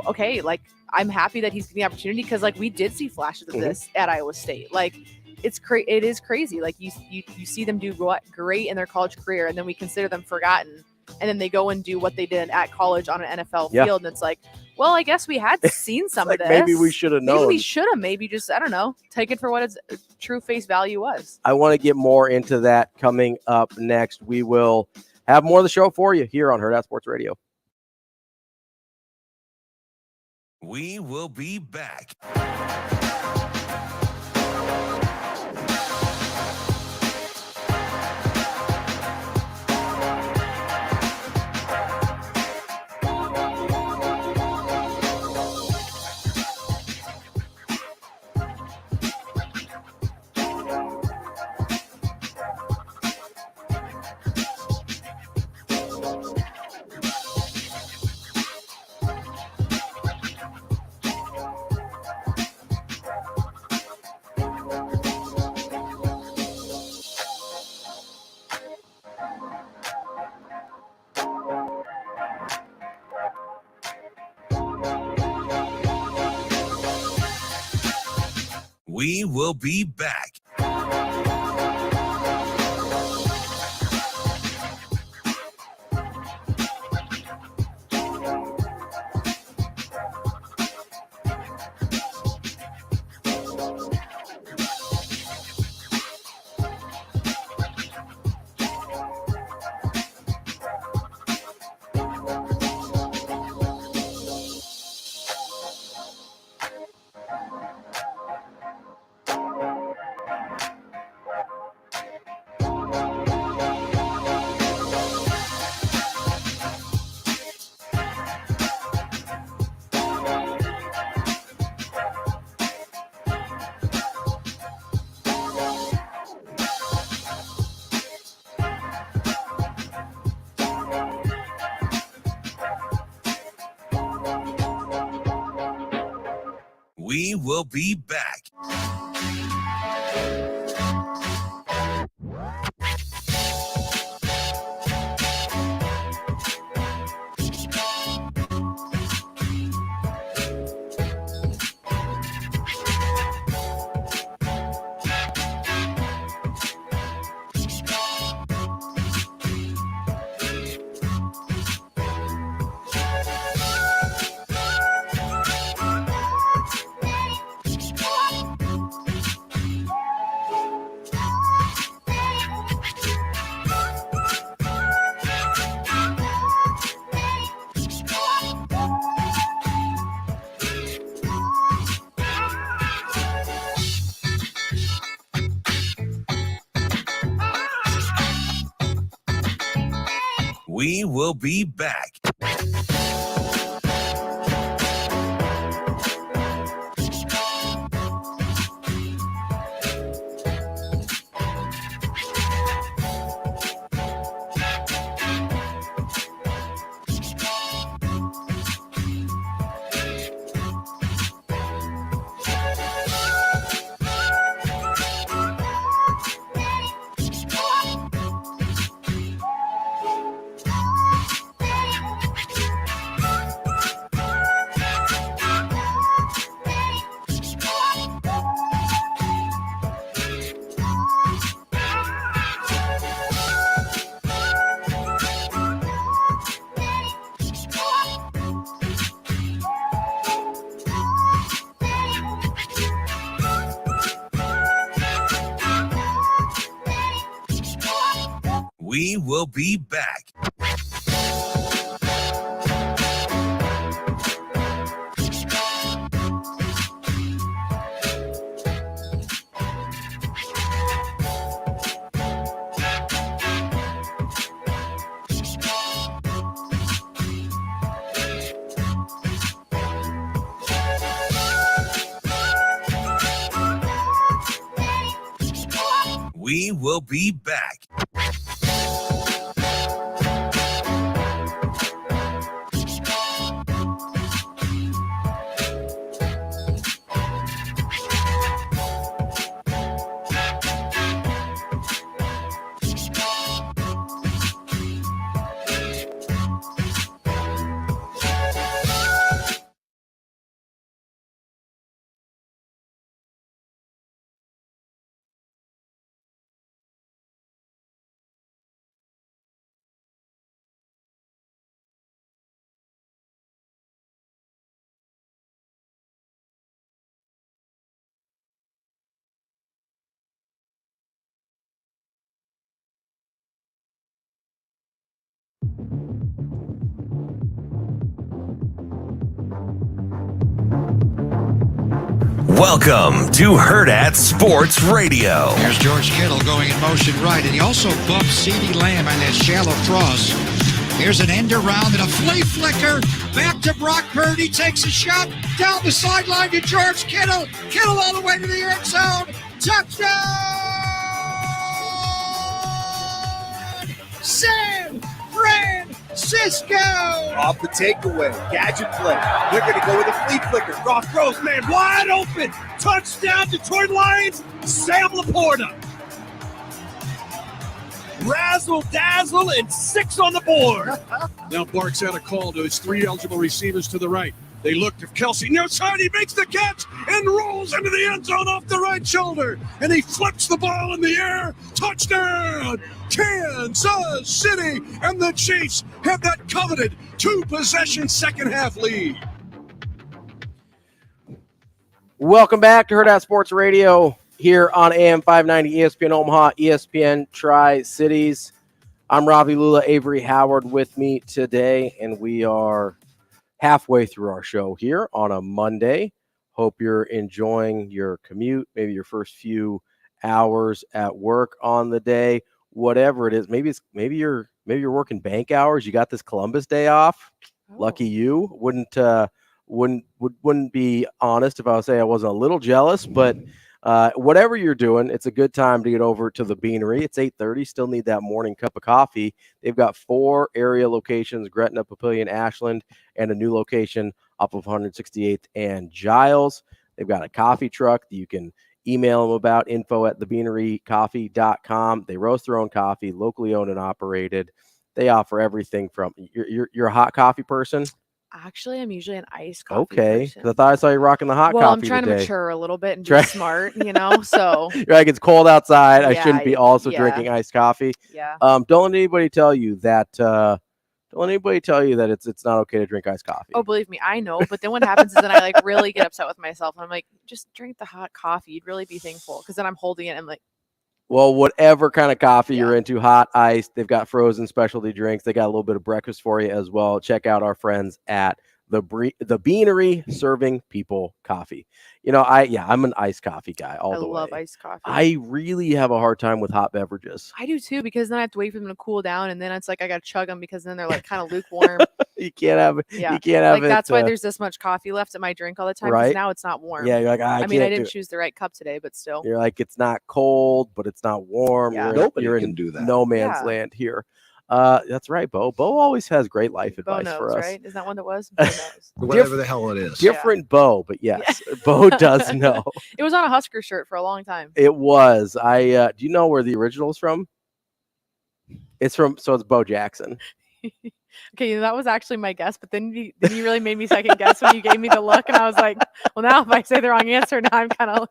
okay, like I'm happy that he's getting the opportunity, because like we did see flashes of this at Iowa State. Like it is crazy. Like you see them do great in their college career, and then we consider them forgotten, and then they go and do what they did at college on an NFL field, and it's like, well, I guess we had seen some of this. Maybe we should have known. Maybe we should have. Maybe just, I don't know, take it for what its true face value was. I want to get more into that coming up next. We will have more of the show for you here on Hurrdat Sports Radio. We will be back. We will be back. We will be back. We will be back. We will be back. We will be back. Welcome to Hurrdat Sports Radio. There's George Kittle going in motion right, and he also bumps CeeDee Lamb on that shallow cross. Here's an end around and a flea flicker. Back to Brock Purdy, takes a shot down the sideline to George Kittle. Kittle all the way to the end zone. Touchdown! San Francisco! Off the takeaway, gadget play. They're going to go with a flea flicker. Goff throws, man, wide open. Touchdown, Detroit Lions. Sam Laporta. Razzle dazzle and 6 on the board. Now Barks had a call to his 3 eligible receivers to the right. They looked at Kelsey near side. He makes the catch and rolls into the end zone off the right shoulder. And he flips the ball in the air. Touchdown! Kansas City, and the Chiefs have that coveted 2-possession second half lead. Welcome back to Hurrdat Sports Radio here on AM 590 ESPN Omaha, ESPN Tri-Cities. I'm Ravi Lulla, Avery Howard with me today, and we are halfway through our show here on a Monday. Hope you're enjoying your commute, maybe your first few hours at work on the day. Whatever it is, maybe you're working bank hours. You got this Columbus Day off. Oh. Lucky you. Wouldn't be honest if I was saying I wasn't a little jealous, but whatever you're doing, it's a good time to get over to the Beanery. It's 8:30. Still need that morning cup of coffee. They've got 4 area locations: Gretna, Papillion, Ashland, and a new location off of 168th and Giles. They've got a coffee truck that you can email them about, info@thebeanerycoffee.com. They roast their own coffee, locally owned and operated. They offer everything from you're a hot coffee person. Actually, I'm usually an iced coffee. Okay, because I thought I saw you rocking the hot coffee. Well, I'm trying today. to mature a little bit and be smart, So you're like, it's cold outside. I shouldn't be also drinking iced coffee. Yeah. Don't let anybody tell you that. It's not okay to drink iced coffee. Oh, believe me, I know. But then what happens is then I like really get upset with myself. And I'm like, just drink the hot coffee. You'd really be thankful. Because then I'm holding it and I'm like. Well, whatever kind of coffee you're into, hot, iced, they've got frozen specialty drinks. They got a little bit of breakfast for you as well. Check out our friends at the Beanery, serving people coffee. I'm an iced coffee guy all the way. I love iced coffee. I really have a hard time with hot beverages. I do too, because then I have to wait for them to cool down, and then it's like I got to chug them because then they're like kind of lukewarm. You can't have it. Yeah. You can't have like, it. That's why there's this much coffee left in my drink all the time. Right. Now it's not warm. Yeah, you're like, I didn't choose the right cup today, but still. You're like, it's not cold, but it's not warm. Yeah. You're in do that. No man's land here. That's right, Bo. Bo always has great life advice knows, for us. Right? Is that one that was? Bo knows. Whatever the hell it is. Different Bo, but yes, Bo does know. It was on a Husker shirt for a long time. It was. Do you know where the original is from? It's Bo Jackson. Okay, that was actually my guess, but then you really made me second guess when you gave me the look, and I was like, well, now if I say the wrong answer, now I'm kind of.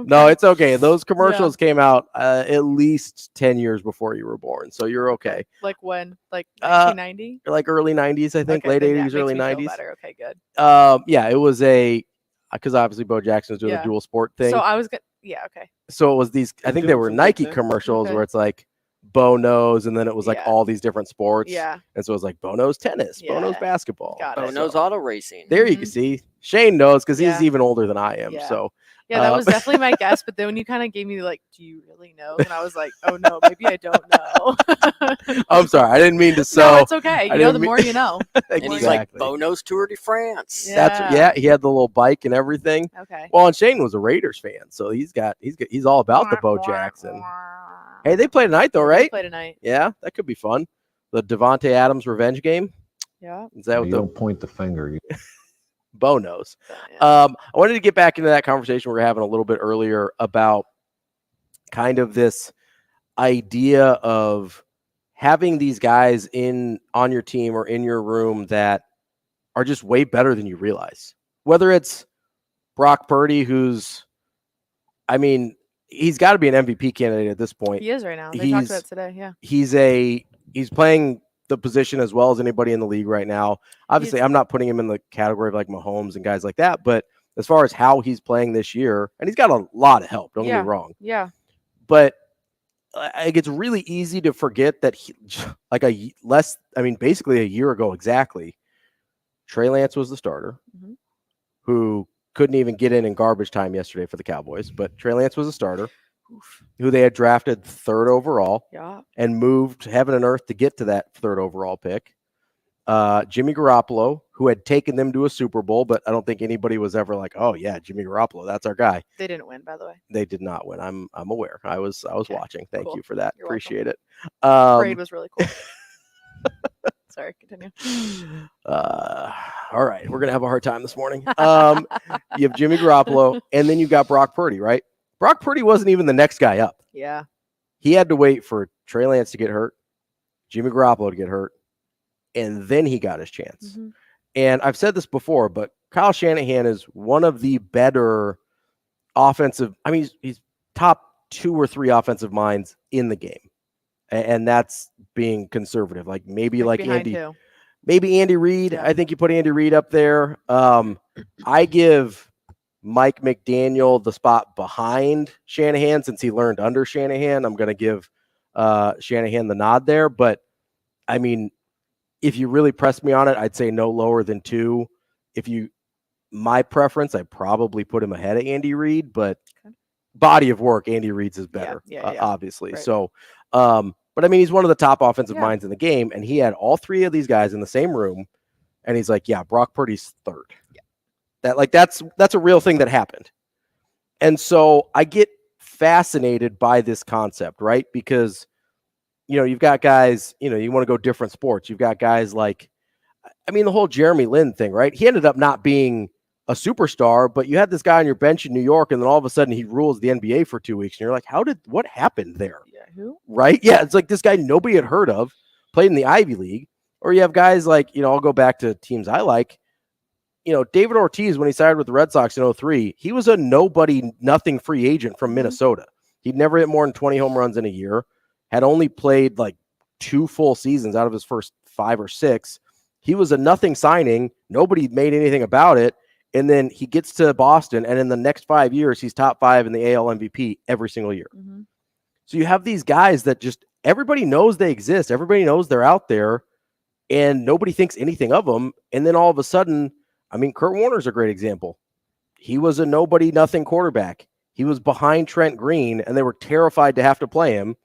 No, it's okay. Those commercials came out at least 10 years before you were born, so you're okay. Like when? Like 1990? Like early 90s, I think. Late 80s, early 90s. Better. Okay, good. It was because obviously Bo Jackson was doing the dual sport thing. So I was good. Yeah, okay. So it was these. I think they were Nike commercials where it's like Bo knows, and then it was like all these different sports. Yeah. And so it was like Bo knows tennis, Bo knows basketball, Bo knows auto racing. There you can see. Shane knows because he's even older than I am. So yeah, that was definitely my guess. But then when you kind of gave me like, do you really know? And I was like, oh no, maybe I don't know. I'm sorry, I didn't mean to. No, it's okay. You know, the more you know. Exactly. And he's like, Bo knows Tour de France. Yeah. He had the little bike and everything. Okay. Well, and Shane was a Raiders fan, so he's all about the Bo Jackson. Hey, they play tonight though, right? They play tonight. Yeah, that could be fun. The Devontae Adams revenge game. Yeah. Is that you don't point the finger? Bo knows. I wanted to get back into that conversation we were having a little bit earlier about kind of this idea of having these guys on your team or in your room that are just way better than you realize. Whether it's Brock Purdy, he's got to be an MVP candidate at this point. He is right now. They talked about it today. Yeah. He's playing the position as well as anybody in the league right now. Obviously, I'm not putting him in the category of like Mahomes and guys like that, but as far as how he's playing this year, and he's got a lot of help. Don't get me wrong. Yeah. But it's really easy to forget that basically a year ago exactly, Trey Lance was the starter, who couldn't even get in garbage time yesterday for the Cowboys, but Trey Lance was a starter who they had drafted 3rd overall and moved heaven and earth to get to that 3rd overall pick. Jimmy Garoppolo, who had taken them to a Super Bowl, but I don't think anybody was ever like, oh yeah, Jimmy Garoppolo, that's our guy. They didn't win, by the way. They did not win. I'm aware. I was watching. Thank you for that. You're Appreciate welcome. it. Parade was really cool. Sorry, continue. All right, we're gonna have a hard time this morning. You have Jimmy Garoppolo, and then you've got Brock Purdy, right? Brock Purdy wasn't even the next guy up. Yeah. He had to wait for Trey Lance to get hurt, Jimmy Garoppolo to get hurt, and then he got his chance. And I've said this before, but Kyle Shanahan is one of the better offensive. I mean, he's top 2 or 3 offensive minds in the game. And that's being conservative. Like maybe like Andy. Maybe Andy Reid. Yeah. I think you put Andy Reid up there. I give Mike McDaniel the spot behind Shanahan since he learned under Shanahan. I'm going to give Shanahan the nod there. But, I mean, if you really press me on it, I'd say no lower than 2. My preference, I'd probably put him ahead of Andy Reid. But body of work, Andy Reid's is better, obviously. Right. So, but I mean, he's one of the top offensive minds in the game, and he had all 3 of these guys in the same room, and he's like, yeah, Brock Purdy's 3rd. Yeah. That's a real thing that happened. And so I get fascinated by this concept, right? Because, you've got guys, you want to go different sports. You've got guys like, I mean, the whole Jeremy Lin thing, right? He ended up not being a superstar, but you had this guy on your bench in New York, and then all of a sudden he rules the NBA for 2 weeks, and you're like, what happened there? Yeah, who? Right? Yeah, it's like this guy nobody had heard of, played in the Ivy League. Or you have guys like, I'll go back to teams I like. David Ortiz, when he signed with the Red Sox in 2003, he was a nobody, nothing free agent from Minnesota. He'd never hit more than 20 home runs in a year, had only played like 2 full seasons out of his first 5 or 6. He was a nothing signing. Nobody made anything about it. And then he gets to Boston, and in the next 5 years, he's top 5 in the AL MVP every single year. Mm-hmm. So you have these guys that just everybody knows they exist. Everybody knows they're out there. And nobody thinks anything of them. And then all of a sudden, Kurt Warner's a great example. He was a nobody, nothing quarterback. He was behind Trent Green, and they were terrified to have to play him.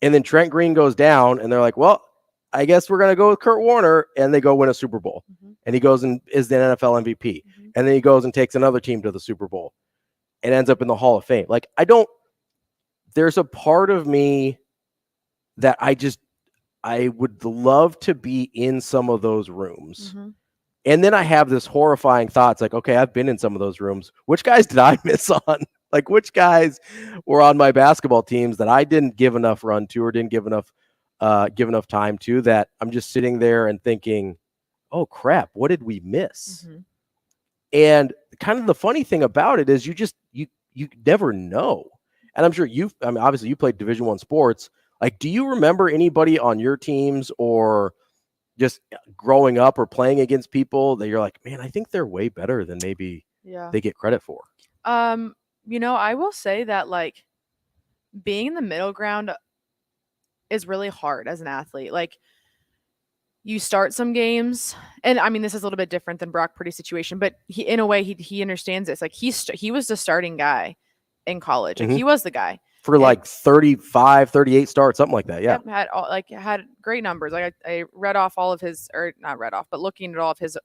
And then Trent Green goes down, and they're like, well, I guess we're going to go with Kurt Warner. And they go win a Super Bowl. Mm-hmm. And he goes and is the NFL MVP. Mm-hmm. And then he goes and takes another team to the Super Bowl and ends up in the Hall of Fame. Like, there's a part of me that I would love to be in some of those rooms. Mm-hmm. And then I have this horrifying thoughts like, okay, I've been in some of those rooms. Which guys did I miss on? Like, which guys were on my basketball teams that I didn't give enough run to or didn't give enough time to, that I'm just sitting there and thinking, oh, crap, what did we miss? Mm-hmm. And kind of the funny thing about it is you never know. And I'm sure obviously you played Division I sports. Like, do you remember anybody on your teams or just growing up or playing against people that you're like, man, I think they're way better than maybe they get credit for? I will say that, like, being in the middle ground is really hard as an athlete. Like, you start some games, and this is a little bit different than Brock Purdy's situation, but in a way he understands this. Like, he was the starting guy in college. Like, he was the guy. For like 35, 38 starts, something like that. Yeah. Had great numbers. Like, I read off all of his, or not read off, but looking at all of his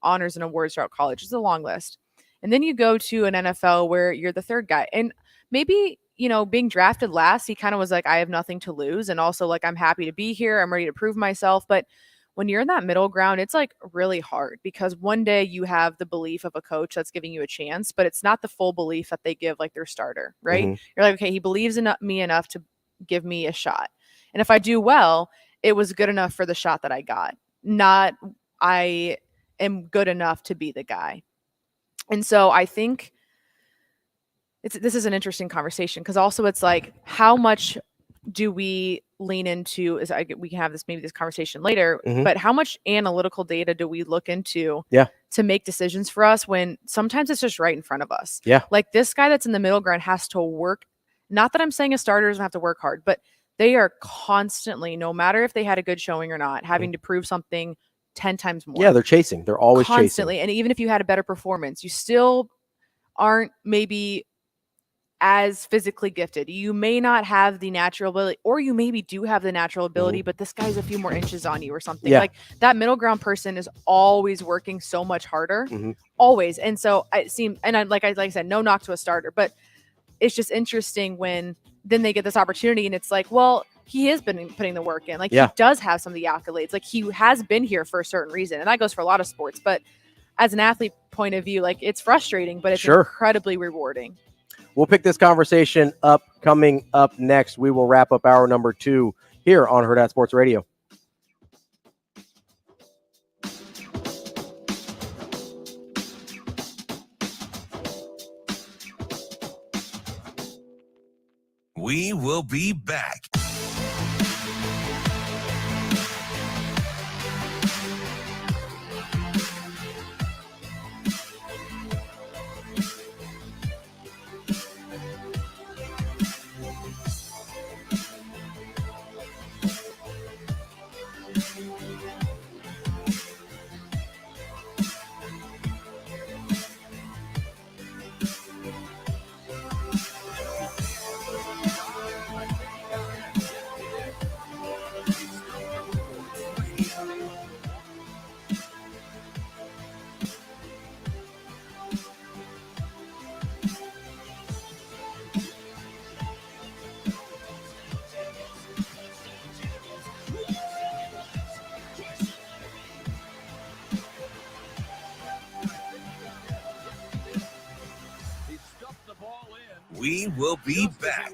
honors and awards throughout college. It's a long list. And then you go to an NFL where you're the third guy. And maybe, being drafted last, he kind of was like, I have nothing to lose. And also, like, I'm happy to be here. I'm ready to prove myself. But when you're in that middle ground, it's like really hard, because one day you have the belief of a coach that's giving you a chance, but it's not the full belief that they give like their starter, right? Mm-hmm. You're like, okay, he believes in me enough to give me a shot. And if I do well, it was good enough for the shot that I got, not I am good enough to be the guy. And so I think this is an interesting conversation, because also it's like, how much do we lean into, we can have this conversation later, mm-hmm. but how much analytical data do we look into to make decisions for us when sometimes it's just right in front of us? Yeah. Like, this guy that's in the middle ground has to work. Not that I'm saying a starter doesn't have to work hard, but they are constantly, no matter if they had a good showing or not, having to prove something 10 times more. Yeah, they're chasing. They're always constantly chasing. And even if you had a better performance, you still aren't maybe as physically gifted. You may not have the natural ability, or you maybe do have the natural ability, mm-hmm. but this guy's a few more inches on you or something. Like, that middle ground person is always working so much harder, mm-hmm. always. And so like I said, no knock to a starter, but it's just interesting when then they get this opportunity and it's like, well, he has been putting the work in. Like, he does have some of the accolades. Like, he has been here for a certain reason. And that goes for a lot of sports, but as an athlete point of view, like, it's frustrating, but it's incredibly rewarding. We'll pick this conversation up coming up next. We will wrap up hour number 2 here on Hurrdat Sports Radio. We will be back. We will be back.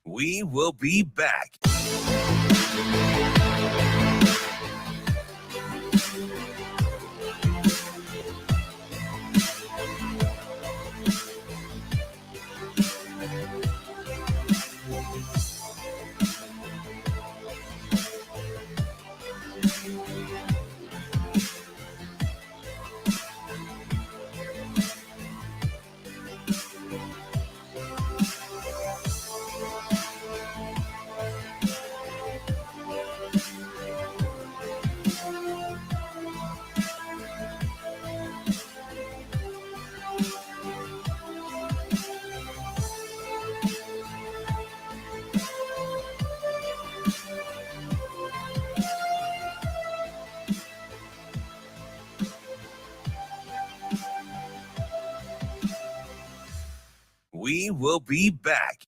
We will be back. We will be back.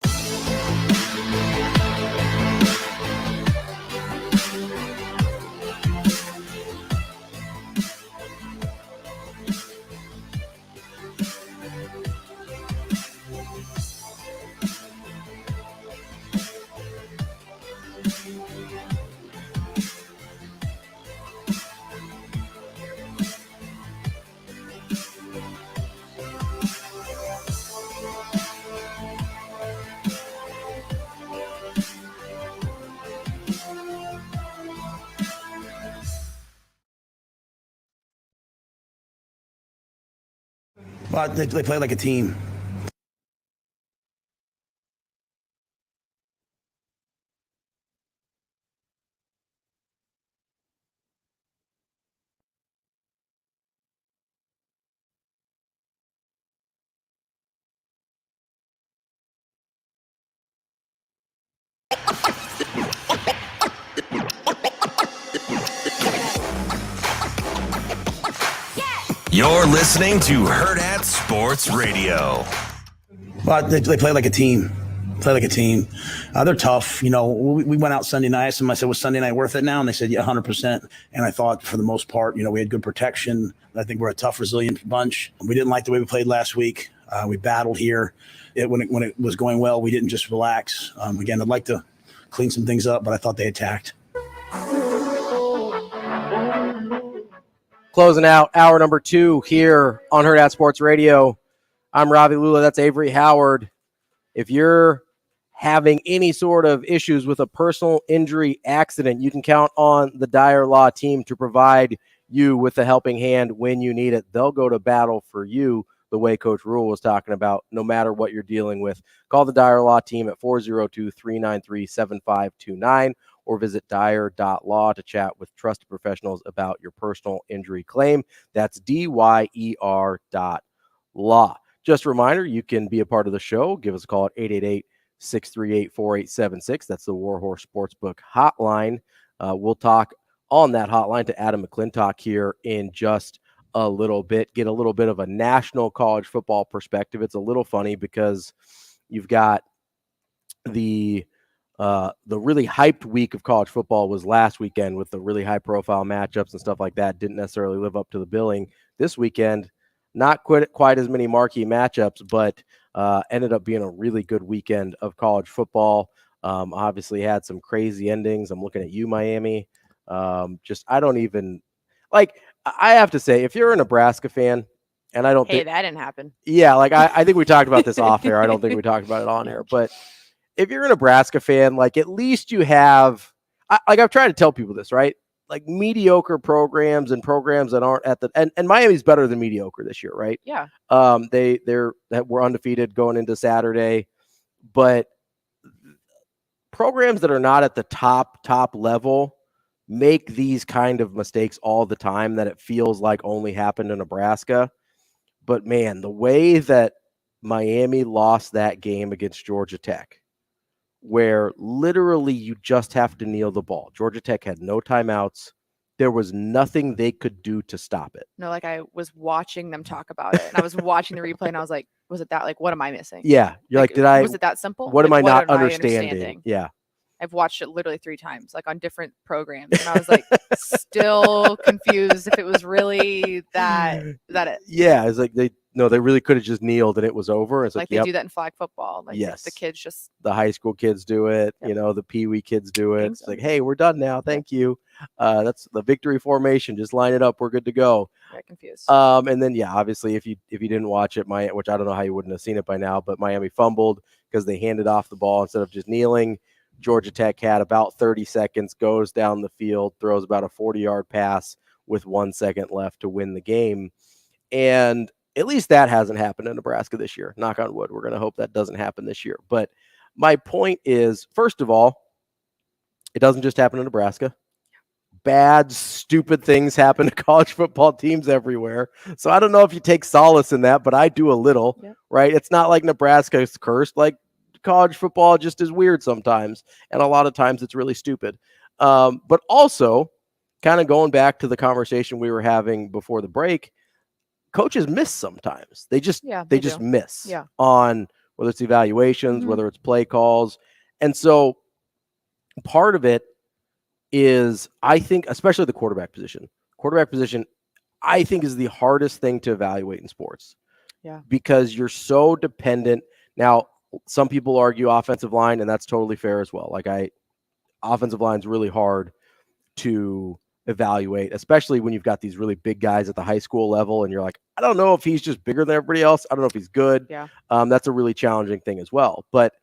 But they play like a team. You're listening to Hurrdat Sports Radio. But they play like a team. Play like a team. They're tough. You know, we went out Sunday night. Somebody said, was Sunday night worth it now? And they said, yeah, 100%. And I thought for the most part, you know, we had good protection. I think we're a tough, resilient bunch. We didn't like the way we played last week. We battled here. When it was going well, we didn't just relax. Again, I'd like to clean some things up, but I thought they attacked. Closing out hour number 2 here on Hurrdat Sports Radio. I'm Ravi Lulla. That's Avery Howard. If you're having any sort of issues with a personal injury accident, you can count on the Dyer Law team to provide you with a helping hand when you need it. They'll go to battle for you the way Coach Rhule was talking about, no matter what you're dealing with. Call the Dyer Law team at 402-393-7529 or visit dyer.law to chat with trusted professionals about your personal injury claim. That's DYER.law. Just a reminder, you can be a part of the show. Give us a call at 888-638-4876. That's the Warhorse Sportsbook hotline. We'll talk on that hotline to Adam McClintock here in just a little bit, get a little bit of a national college football perspective. It's a little funny because you've got the really hyped week of college football was last weekend with the really high profile matchups and stuff like that. Didn't necessarily live up to the billing. This weekend, not quite as many marquee matchups, but ended up being a really good weekend of college football. Obviously had some crazy endings. I'm looking at you, Miami. I don't even like, I have to say, if you're a Nebraska fan, and I don't think that didn't happen. Yeah, like I think we talked about this off air. I don't think we talked about it on air, but if you're a Nebraska fan, like at least you have, I've tried to tell people this, right? Like mediocre programs and programs that aren't at the and Miami's better than mediocre this year, right? Yeah. They were undefeated going into Saturday, but programs that are not at the top level make these kind of mistakes all the time that it feels like only happened in Nebraska. But man, the way that Miami lost that game against Georgia Tech, where literally you just have to kneel the ball. Georgia Tech had no timeouts. There was nothing they could do to stop it. No, like I was watching them talk about it, and I was watching the replay, and I was like, was it that? Like, what am I missing? Yeah. You're like was it that simple? What am I not am understanding? Yeah. I've watched it literally 3 times, like on different programs. And I was like, still confused if it was really that it. Yeah. It's like they really could have just kneeled and it was over. It's like they do that in flag football. Like yes. The kids just. The high school kids do it. Yep. The Pee Wee kids do it. It's like, hey, we're done now. Thank you. That's the victory formation. Just line it up. We're good to go. Very confused. And then, yeah, obviously, if you didn't watch it, which I don't know how you wouldn't have seen it by now, but Miami fumbled because they handed off the ball instead of just kneeling. Georgia Tech had about 30 seconds, goes down the field, throws about a 40-yard pass with 1 second left to win the game. And at least that hasn't happened in Nebraska this year. Knock on wood. We're going to hope that doesn't happen this year. But my point is, first of all, it doesn't just happen in Nebraska. Bad, stupid things happen to college football teams everywhere. So I don't know if you take solace in that, but I do a little, right? It's not like Nebraska is cursed. Like, college football just is weird sometimes, and a lot of times it's really stupid. But also, kind of going back to the conversation we were having before the break, coaches miss sometimes. They just miss on whether it's evaluations, whether it's play calls. And so part of it is, I think, especially the quarterback position. Quarterback position, I think, is the hardest thing to evaluate in sports. Yeah. Because you're so dependent. Now, some people argue offensive line, and that's totally fair as well. Offensive line is really hard to evaluate, especially when you've got these really big guys at the high school level, and you're like, I don't know if he's just bigger than everybody else. I don't know if he's good. Yeah. That's a really challenging thing as well. But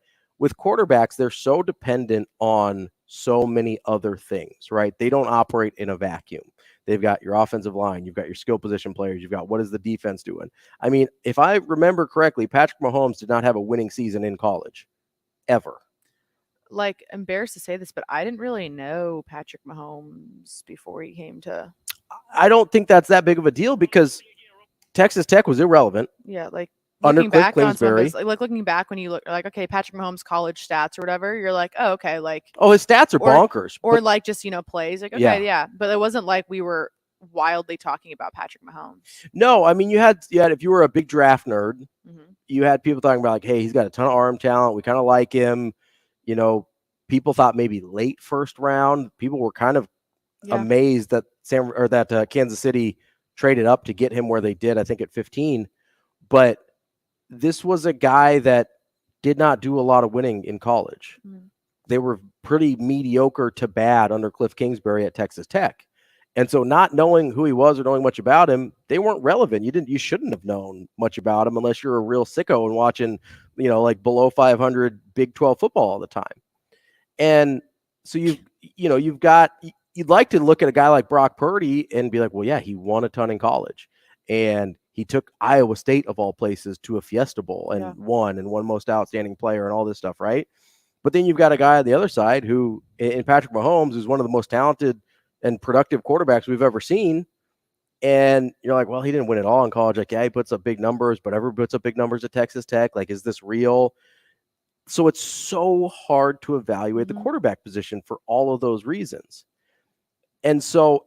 with quarterbacks, they're so dependent on so many other things, right? They don't operate in a vacuum. They've got your offensive line. You've got your skill position players. You've got what is the defense doing? I mean, if I remember correctly, Patrick Mahomes did not have a winning season in college, ever. Like, embarrassed to say this, but I didn't really know Patrick Mahomes before he came to. I don't think that's that big of a deal because Texas Tech was irrelevant. Yeah, like looking back on some of his, like looking back when you look like, okay, Patrick Mahomes college stats or whatever, you're like, oh, okay, like his stats are bonkers. Or like just plays, like okay, yeah. But it wasn't like we were wildly talking about Patrick Mahomes. No, I mean you had if you were a big draft nerd, you had people talking about like, hey, he's got a ton of arm talent. We kind of like him. People thought maybe late first round. People were kind of amazed that Kansas City traded up to get him where they did. I think at 15, but this was a guy that did not do a lot of winning in college. They were pretty mediocre to bad under Cliff Kingsbury at Texas Tech. And so not knowing who he was or knowing much about him, they weren't relevant. You shouldn't have known much about him unless you're a real sicko and watching, like below 500 Big 12 football all the time. And so you'd like to look at a guy like Brock Purdy and be like, well, yeah, he won a ton in college. And he took Iowa State, of all places, to a Fiesta Bowl and won most outstanding player and all this stuff, right? But then you've got a guy on the other side who, in Patrick Mahomes, who's one of the most talented and productive quarterbacks we've ever seen. And you're like, well, he didn't win it all in college. Like, yeah, he puts up big numbers, but everyone puts up big numbers at Texas Tech. Like, is this real? So it's so hard to evaluate the quarterback position for all of those reasons. And so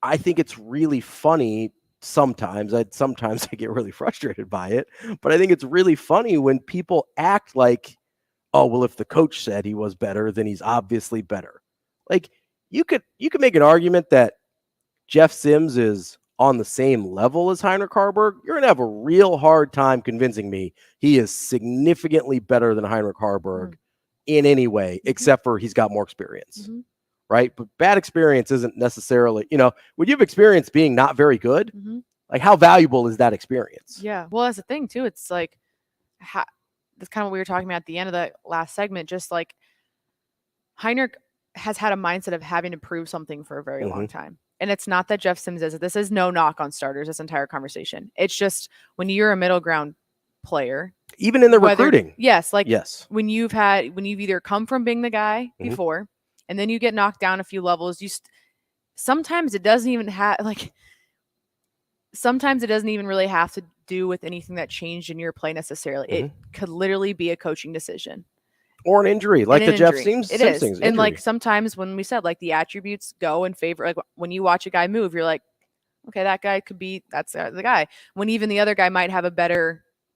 I think it's really funny. Sometimes I get really frustrated by it, but I think it's really funny when people act like, oh, well, if the coach said he was better, then he's obviously better. Like you could make an argument that Jeff Sims is on the same level as Heinrich Haarberg. You're going to have a real hard time convincing me he is significantly better than Heinrich Haarberg in any way, except for he's got more experience. Right. But bad experience isn't necessarily, when you have experience being not very good, like how valuable is that experience? Yeah. Well, that's the thing too. It's like, that's kind of what we were talking about at the end of the last segment. Just like Heinrich has had a mindset of having to prove something for a very long time. And it's not that Jeff Sims is. This is no knock on starters, this entire conversation. It's just when you're a middle ground player, even in the recruiting. Yes. Like when you've either come from being the guy before and then you get knocked down a few levels, sometimes it doesn't even really have to do with anything that changed in your play necessarily. It could literally be a coaching decision. Or an injury, like the Jeff Sims things. And like sometimes when we said like the attributes go in favor, like when you watch a guy move, you're like, okay, that guy could be, that's the guy. When even the other guy might have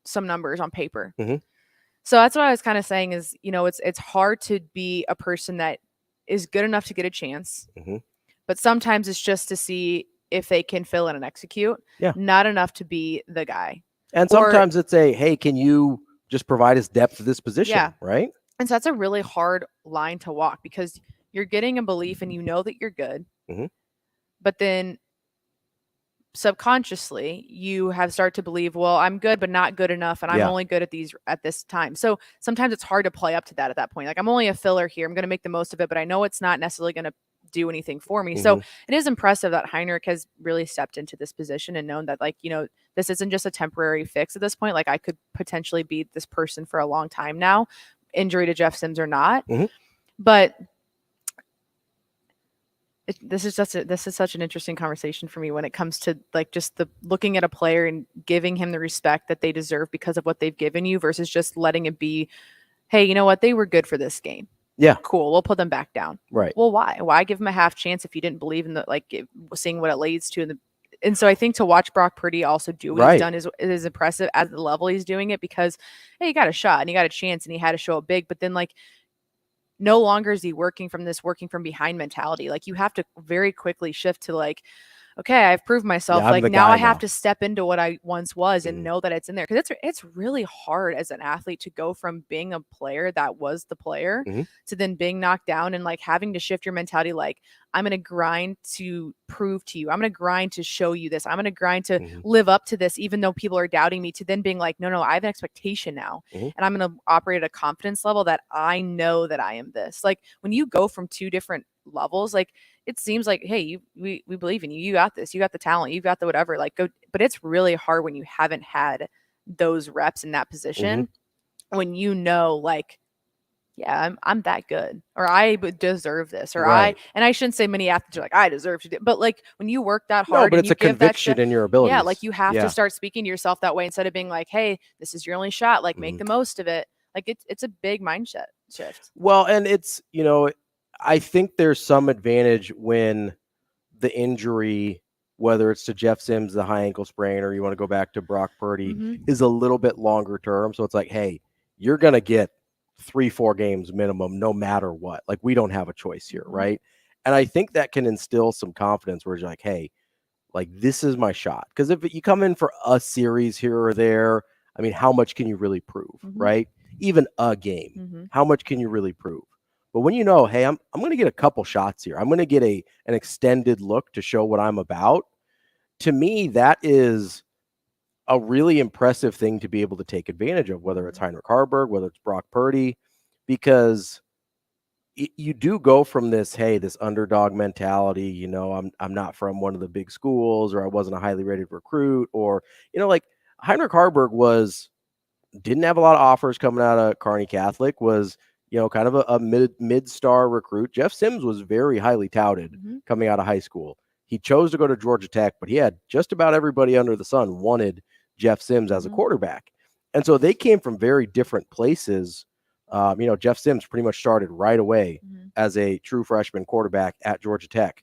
some numbers on paper. So that's what I was kind of saying is, it's hard to be a person that is good enough to get a chance, but sometimes it's just to see if they can fill in and execute. Not enough to be the guy. And sometimes it's hey, can you just provide us depth to this position, right? And so that's a really hard line to walk because you're getting a belief and you know that you're good, but then subconsciously you have started to believe, well, I'm good, but not good enough. And I'm only good at this time. So sometimes it's hard to play up to that at that point. Like I'm only a filler here. I'm going to make the most of it, but I know it's not necessarily going to do anything for me. So it is impressive that Heinrich has really stepped into this position and known that this isn't just a temporary fix at this point. Like I could potentially be this person for a long time now, injury to Jeff Sims or not. But this is such an interesting conversation for me when it comes to like just the looking at a player and giving him the respect that they deserve because of what they've given you versus just letting it be, hey, you know what? They were good for this game. Yeah. Cool. We'll put them back down. Right. Well, why? Why give them a half chance if you didn't believe in seeing what it leads to and so I think to watch Brock Purdy also do what he's done is impressive at the level he's doing it because, hey, he got a shot and he got a chance and he had to show it big. But then no longer is he working from behind mentality. Like you have to very quickly shift to okay, I've proved myself. Now I have to step into what I once was and know that it's in there. Because it's really hard as an athlete to go from being a player that was the player to then being knocked down and having to shift your mentality. I'm going to grind to prove to you. I'm going to grind to show you this. I'm going to grind to live up to this, even though people are doubting me, to then being no, I have an expectation now. And I'm going to operate at a confidence level that I know that I am this. When you go from two different levels, it seems like, hey, we believe in you. You got this. You got the talent. You got the whatever. Go. But it's really hard when you haven't had those reps in that position. When yeah, I'm that good, or I deserve this, or I shouldn't say many athletes are I deserve to do, but when you work that hard, but it's a conviction in your ability. Yeah, you have to start speaking to yourself that way instead of being hey, this is your only shot. Make the most of it. It's a big mindset shift. Well, and it's I think there's some advantage when the injury, whether it's to Jeff Sims, the high ankle sprain, or you want to go back to Brock Purdy, is a little bit longer term. So it's hey, you're going to get 3-4 games minimum, no matter what. We don't have a choice here. Right. And I think that can instill some confidence where you're hey, this is my shot. Because if you come in for a series here or there, I mean, how much can you really prove? Right. Even a game, how much can you really prove? But when hey, I'm going to get a couple shots here. I'm going to get an extended look to show what I'm about. To me, that is a really impressive thing to be able to take advantage of, whether it's Heinrich Harburg, whether it's Brock Purdy, because you do go from this underdog mentality. I'm not from one of the big schools, or I wasn't a highly rated recruit, or, Heinrich Harburg didn't have a lot of offers coming out of Kearney Catholic, was kind of a mid-star recruit. Jeff Sims was very highly touted coming out of high school. He chose to go to Georgia Tech, but he had just about everybody under the sun wanted Jeff Sims as a quarterback. And so they came from very different places. Jeff Sims pretty much started right away as a true freshman quarterback at Georgia Tech.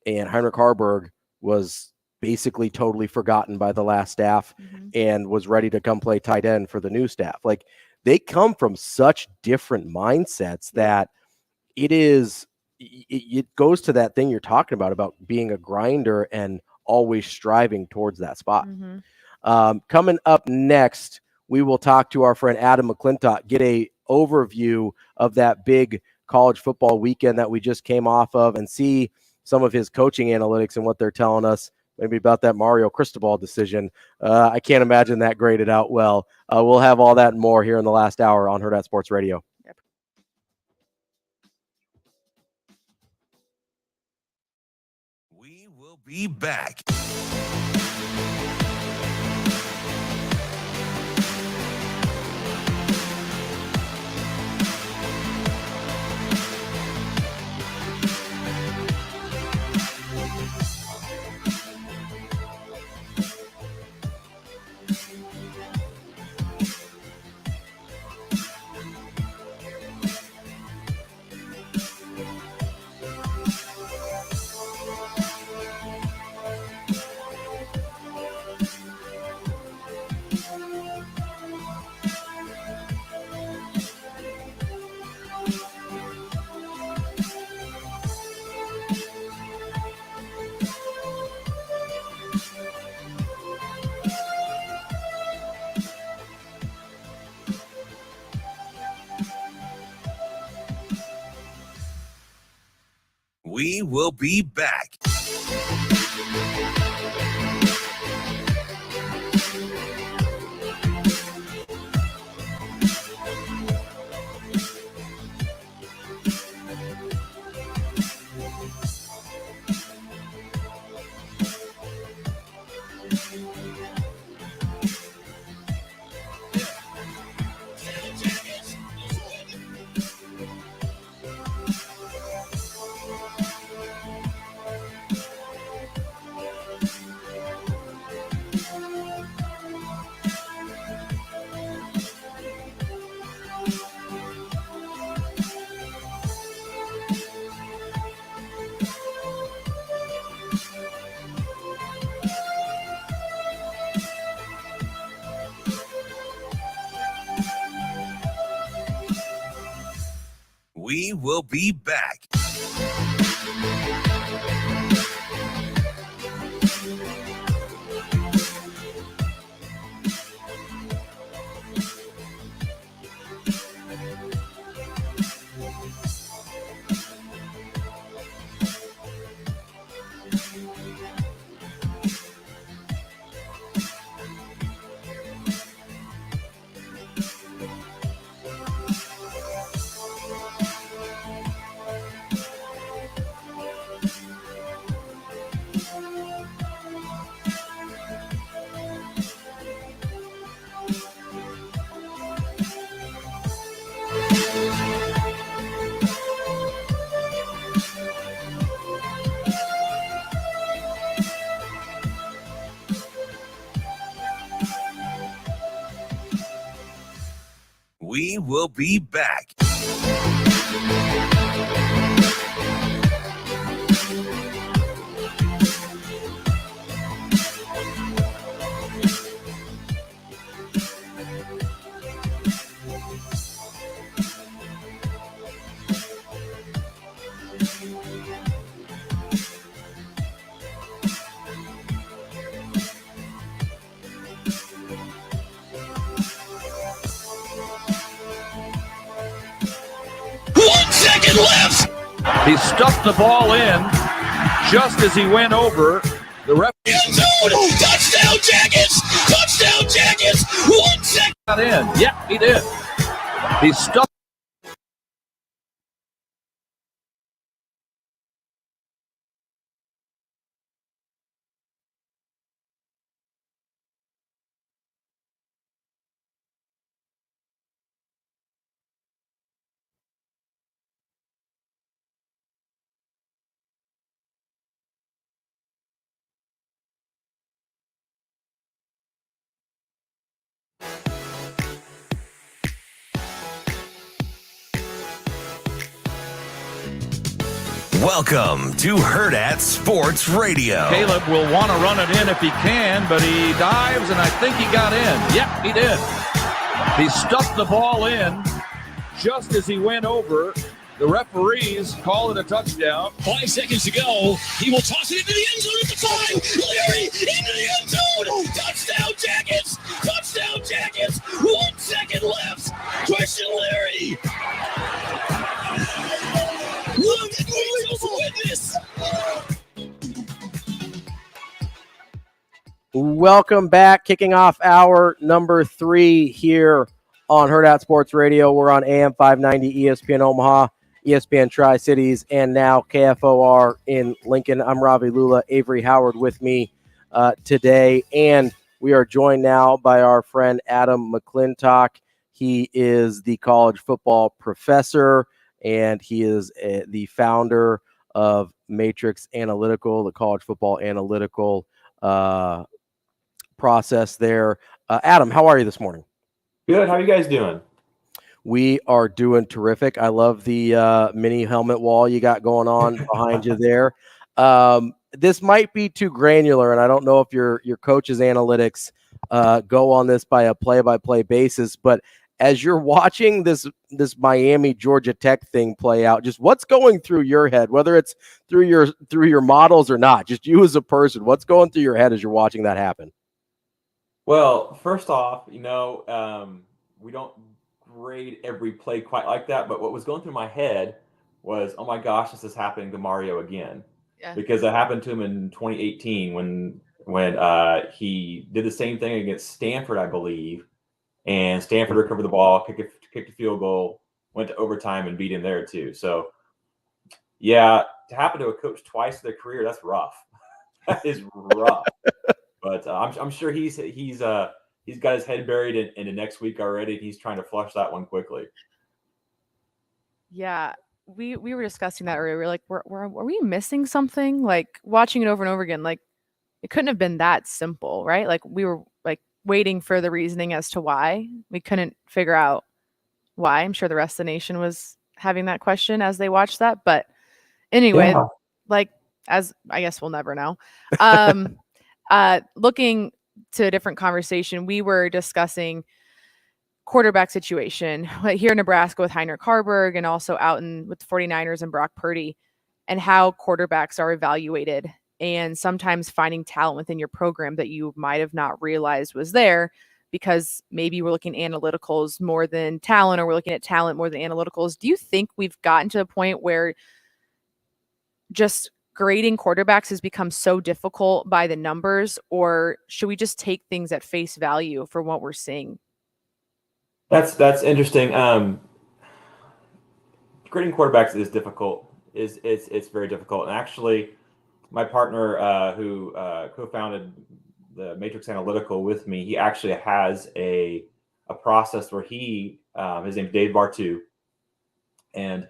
And Heinrich Harburg was basically totally forgotten by the last staff and was ready to come play tight end for the new staff. They come from such different mindsets that it goes to that thing you're talking about being a grinder and always striving towards that spot. Coming up next, we will talk to our friend Adam McClintock, get a overview of that big college football weekend that we just came off of, and see some of his coaching analytics and what they're telling us. Maybe about that Mario Cristobal decision. I can't imagine that graded out well. We'll have all that and more here in the last hour on Hurrdat Sports Radio. Be back. We will be back. We will be back. We will be back. Left. He stuffed the ball in just as he went over. The ref. Touchdown Jackets! Touchdown Jackets! 1 second. Got in. Yeah, he did. He stuffed. Welcome to Hurrdat Sports Radio. Caleb will want to run it in if he can, but he dives, and I think he got in. Yep, he did. He stuffed the ball in just as he went over. The referees call it a touchdown. 5 seconds to go. He will toss it into the end zone at the 5. Leary into the end zone. Touchdown Jackets. Touchdown Jackets. 1 second left. Christian Leary. Look at witness. Welcome back. Kicking off hour number 3 here on Hurrdat Sports Radio. We're on AM 590 ESPN Omaha, ESPN Tri-Cities, and now KFOR in Lincoln. I'm Ravi Lulla, Avery Howard with me today, and we are joined now by our friend Adam McClintock. He is the college football professor, and he is the founder of Matrix Analytical, the college football analytical process there. Adam, how are you this morning? Good. How are you guys doing? We are doing terrific. I love the mini helmet wall you got going on behind you there. This might be too granular, and I don't know if your coach's analytics go on this by a play-by-play basis, but as you're watching this Miami Georgia Tech thing play out, just what's going through your head, whether it's through your models or not, just you as a person, what's going through your head as you're watching that happen? Well, first off, we don't grade every play quite like that, but what was going through my head was, oh my gosh, this is happening to Mario again. Yeah. Because it happened to him in 2018 when he did the same thing against Stanford, I believe. And Stanford recovered the ball, kicked a field goal, went to overtime, and beat him there too. So, yeah, to happen to a coach twice in their career, that's rough. That is rough. But I'm sure he's got his head buried in the next week already. He's trying to flush that one quickly. Yeah, we were discussing that earlier. We were like, were we missing something? Like watching it over and over again, like it couldn't have been that simple, right? Like we were like waiting for the reasoning as to why. We couldn't figure out why. I'm sure the rest of the nation was having that question as they watched that. But anyway, like, as I guess we'll never know. Looking to a different conversation, we were discussing quarterback situation here in Nebraska with Heinrich Harburg, and also out with the 49ers and Brock Purdy, and how quarterbacks are evaluated, and sometimes finding talent within your program that you might have not realized was there, because maybe we're looking at analyticals more than talent, or we're looking at talent more than analyticals. Do you think we've gotten to a point where just grading quarterbacks has become so difficult by the numbers, or should we just take things at face value for what we're seeing? That's interesting. Grading quarterbacks is difficult. It's very difficult. And actually, my partner who co-founded the Matrix Analytical with me, he actually has a process where his name's Dave Bartu, and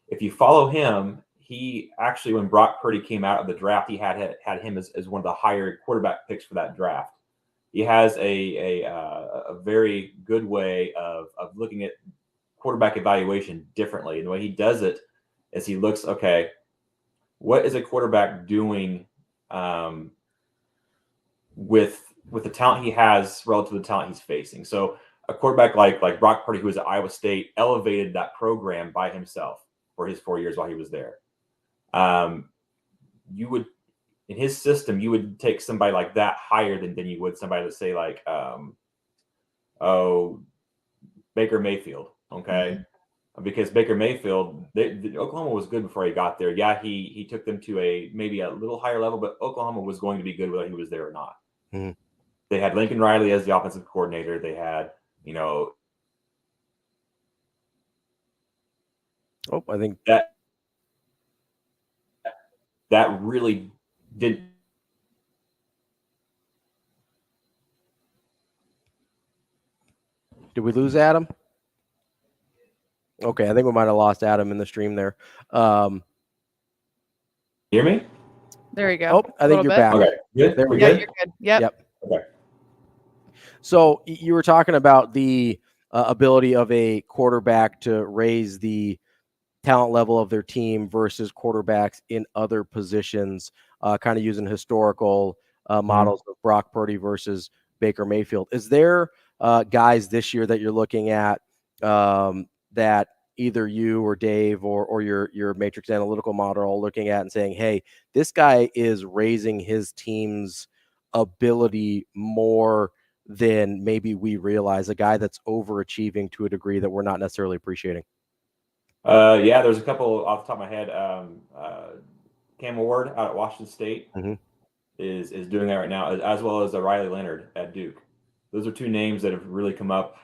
if you follow him, he actually, when Brock Purdy came out of the draft, he had him as one of the higher quarterback picks for that draft. He has a very good way of looking at quarterback evaluation differently. And the way he does it is he looks, okay, what is a quarterback doing with the talent he has relative to the talent he's facing? So a quarterback like Brock Purdy, who was at Iowa State, elevated that program by himself for his 4 years while he was there. You would, in his system, you would take somebody like that higher than you would somebody that say like, Baker Mayfield. Okay. Mm-hmm. Because Baker Mayfield, Oklahoma was good before he got there. Yeah. He took them to maybe a little higher level, but Oklahoma was going to be good whether he was there or not. Mm-hmm. They had Lincoln Riley as the offensive coordinator. They had, I think that really didn't. Did we lose Adam? Okay, I think we might have lost Adam in the stream there. Hear me? There you go. Oh, I think you're back. Okay, good. There we go. go. You're good. Yep. Okay. So you were talking about the ability of a quarterback to raise the talent level of their team versus quarterbacks in other positions, kind of using historical models of Brock Purdy versus Baker Mayfield. Is there guys this year that you're looking at that either you or Dave or your Matrix Analytical model are looking at and saying, hey, this guy is raising his team's ability more than maybe we realize, a guy that's overachieving to a degree that we're not necessarily appreciating? Yeah, there's a couple off the top of my head. Cam Ward out at Washington State is doing that right now, as well as Riley Leonard at Duke. Those are two names that have really come up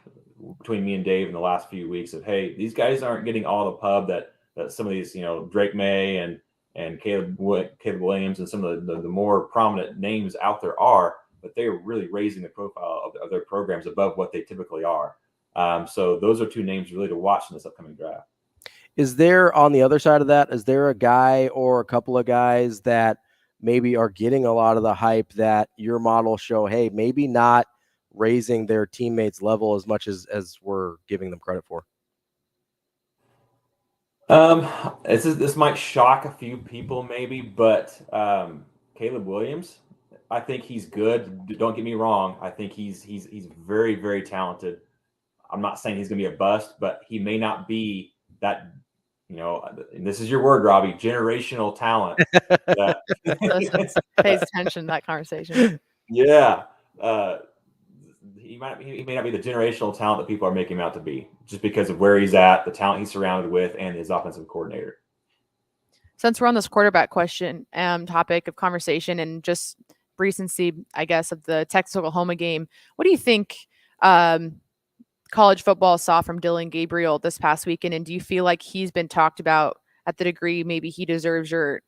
between me and Dave in the last few weeks of, hey, these guys aren't getting all the pub that some of these, Drake May and Caleb Williams and some of the more prominent names out there are, but they are really raising the profile of their programs above what they typically are. So those are two names really to watch in this upcoming draft. Is there, on the other side of that, is there a guy or a couple of guys that maybe are getting a lot of the hype that your models show, hey, maybe not raising their teammates' level as much as we're giving them credit for? This might shock a few people maybe, but Caleb Williams, I think he's good. Don't get me wrong. I think he's very, very talented. I'm not saying he's going to be a bust, but he may not be that, and this is your word, Robbie, generational talent. Pays attention to that conversation. Yeah. He may not be the generational talent that people are making him out to be, just because of where he's at, the talent he's surrounded with, and his offensive coordinator. Since we're on this quarterback question topic of conversation and just recency, I guess, of the Texas-Oklahoma game, what do you think college football saw from Dillon Gabriel this past weekend? And do you feel like he's been talked about at the degree maybe he deserves, or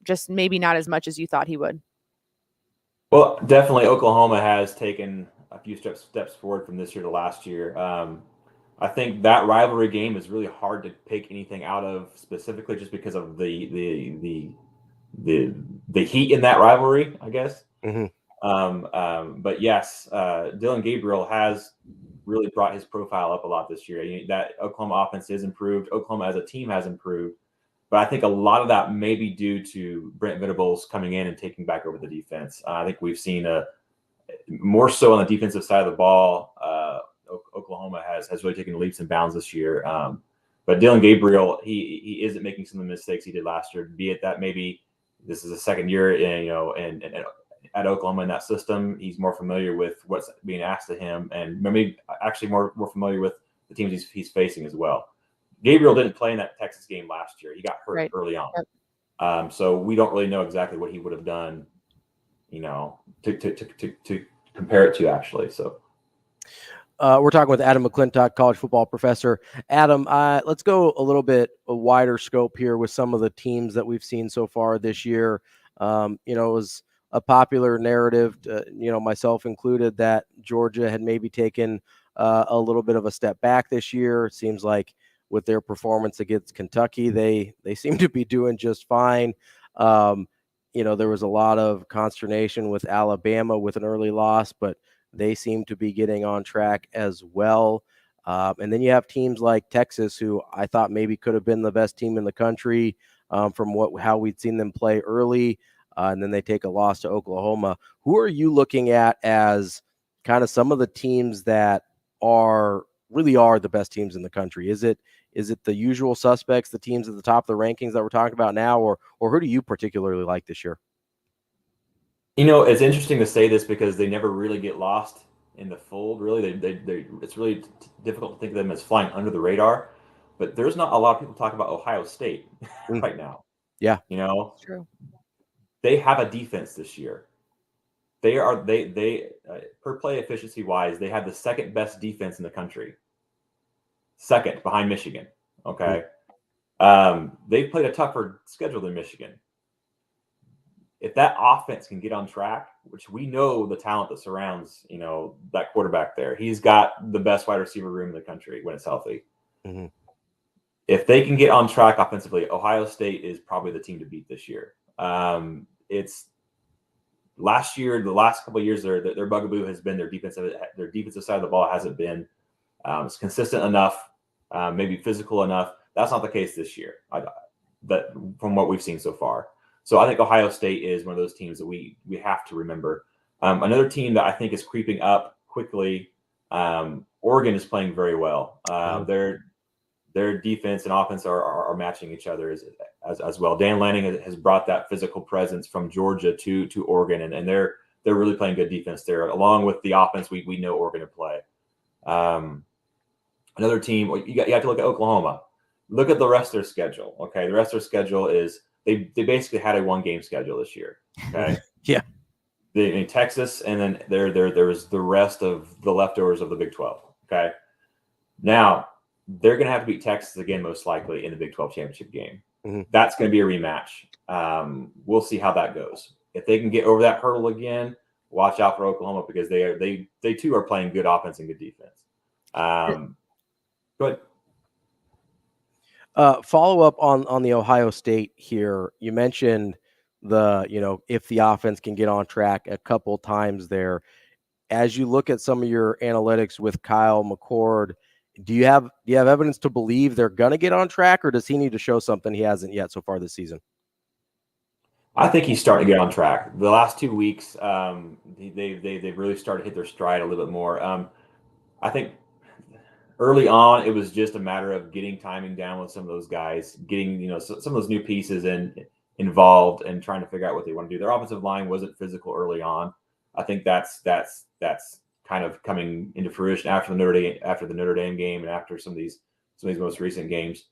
just maybe not as much as you thought he would? Well, definitely Oklahoma has taken a few steps forward from this year to last year. I think that rivalry game is really hard to pick anything out of specifically, just because of the heat in that rivalry, I guess. Mm-hmm. But yes, Dillon Gabriel has really brought his profile up a lot this year. That Oklahoma offense is improved. Oklahoma as a team has improved. But I think a lot of that may be due to Brent Venables coming in and taking back over the defense. I think we've seen more so on the defensive side of the ball. Oklahoma has really taken leaps and bounds this year. But Dillon Gabriel, he isn't making some of the mistakes he did last year. Be it that maybe this is a second year, and at Oklahoma in that system, he's more familiar with what's being asked of him, and maybe actually more familiar with the teams he's facing as well. Gabriel didn't play in that Texas game last year. He got hurt early on. So we don't really know exactly what he would have done, to compare it to actually. So we're talking with Adam McClintock, college football professor. Adam, let's go a little bit a wider scope here with some of the teams that we've seen so far this year. It was a popular narrative, myself included, that Georgia had maybe taken a little bit of a step back this year. It seems like with their performance against Kentucky, they seem to be doing just fine. There was a lot of consternation with Alabama with an early loss, but they seem to be getting on track as well. And then you have teams like Texas, who I thought maybe could have been the best team in the country from how we'd seen them play early. And then they take a loss to Oklahoma. Who are you looking at as kind of some of the teams that really are the best teams in the country? Is it the usual suspects, the teams at the top of the rankings that we're talking about now, or who do you particularly like this year? It's interesting to say this because they never really get lost in the fold. Really, it's really difficult to think of them as flying under the radar. But there's not a lot of people talk about Ohio State right now. Yeah, true. They have a defense this year. They per play efficiency wise, they have the second best defense in the country. Second behind Michigan. Okay. They've played a tougher schedule than Michigan. If that offense can get on track, which we know the talent that surrounds, that quarterback there, he's got the best wide receiver room in the country when it's healthy. Mm-hmm. If they can get on track offensively, Ohio State is probably the team to beat this year. It's last year, the last couple of years, their bugaboo has been their defensive side of the ball hasn't been it's consistent enough, maybe physical enough. That's not the case this year. But from what we've seen so far. So I think Ohio State is one of those teams that we have to remember. Another team that I think is creeping up quickly, Oregon is playing very well. Their defense and offense are matching each other as well. Dan Lanning has brought that physical presence from Georgia to Oregon, and they're really playing good defense there, along with the offense we know Oregon to play. Another team, you have to look at Oklahoma. Look at the rest of their schedule. Okay, the rest of their schedule is they basically had a 1-game schedule this year. Okay, yeah. In Texas, and then there was the rest of the leftovers of the Big 12. Okay, now they're going to have to beat Texas again, most likely in the Big 12 championship game. Mm-hmm. That's going to be a rematch. We'll see how that goes. If they can get over that hurdle again, watch out for Oklahoma because they too are playing good offense and good defense. But follow up on the Ohio State here. You mentioned if the offense can get on track a couple times there. As you look at some of your analytics with Kyle McCord, do you have evidence to believe they're going to get on track, or does he need to show something he hasn't yet so far this season? I think he's starting to get on track. The last 2 weeks, they've really started to hit their stride a little bit more. I think early on, it was just a matter of getting timing down with some of those guys, getting some of those new pieces involved and trying to figure out what they want to do. Their offensive line wasn't physical early on. I think that's kind of coming into fruition after the Notre Dame game and after some of these most recent games.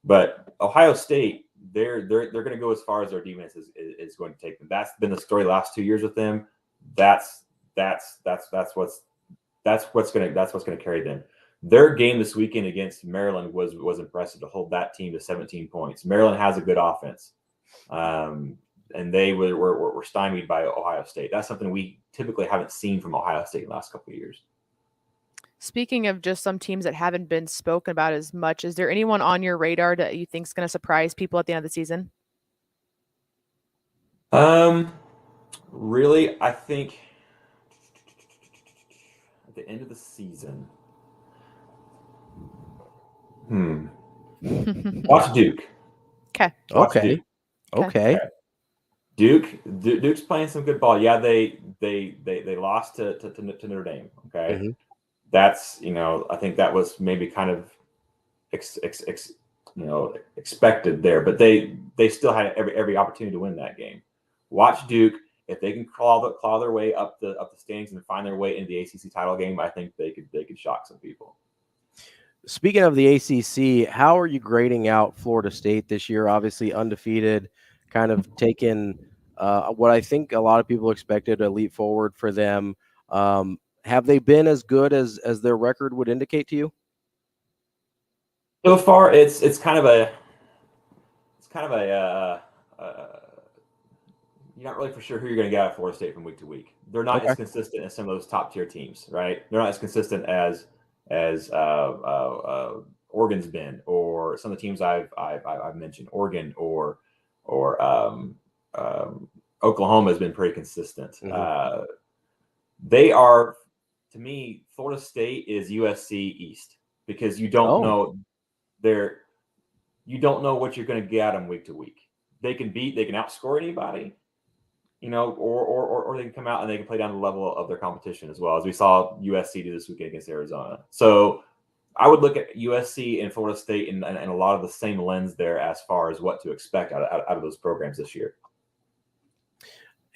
But Ohio State, they're going to go as far as their defense is going to take them. That's been the story the last 2 years with them. That's what's going to carry them. Their game this weekend against Maryland was impressive to hold that team to 17 points. Maryland has a good offense. And they were stymied by Ohio State. That's something we typically haven't seen from Ohio State in the last couple of years. Speaking of just some teams that haven't been spoken about as much, is there anyone on your radar that you think is going to surprise people at the end of the season? Really, I think at the end of the season, watch Duke. Okay. Okay. Duke's playing some good ball. Yeah, they lost to Notre Dame. Okay, Mm-hmm. That's I think that was maybe kind of expected there, but they still had every opportunity to win that game. Watch Duke. If they can claw their way up the standings and find their way into the ACC title game, I think they could shock some people. Speaking of the ACC, how are you grading out Florida State this year? Obviously undefeated, kind of taken what I think a lot of people expected, a leap forward for them. Have they been as good as their record would indicate to you? So far, it's kind of a you're not really for sure who you're going to get out of Florida State from week to week. They're not as consistent as some of those top tier teams, right? They're not as consistent as Oregon's been, or some of the teams I've mentioned. Oregon or Oklahoma has been pretty consistent. Mm-hmm. They are, to me, Florida State is USC East, because you don't know what you're going to get them week to week. They can outscore anybody, or they can come out and they can play down the level of their competition as well, as we saw USC do this weekend against Arizona. So I would look at USC and Florida State in a lot of the same lens there as far as what to expect out of those programs this year.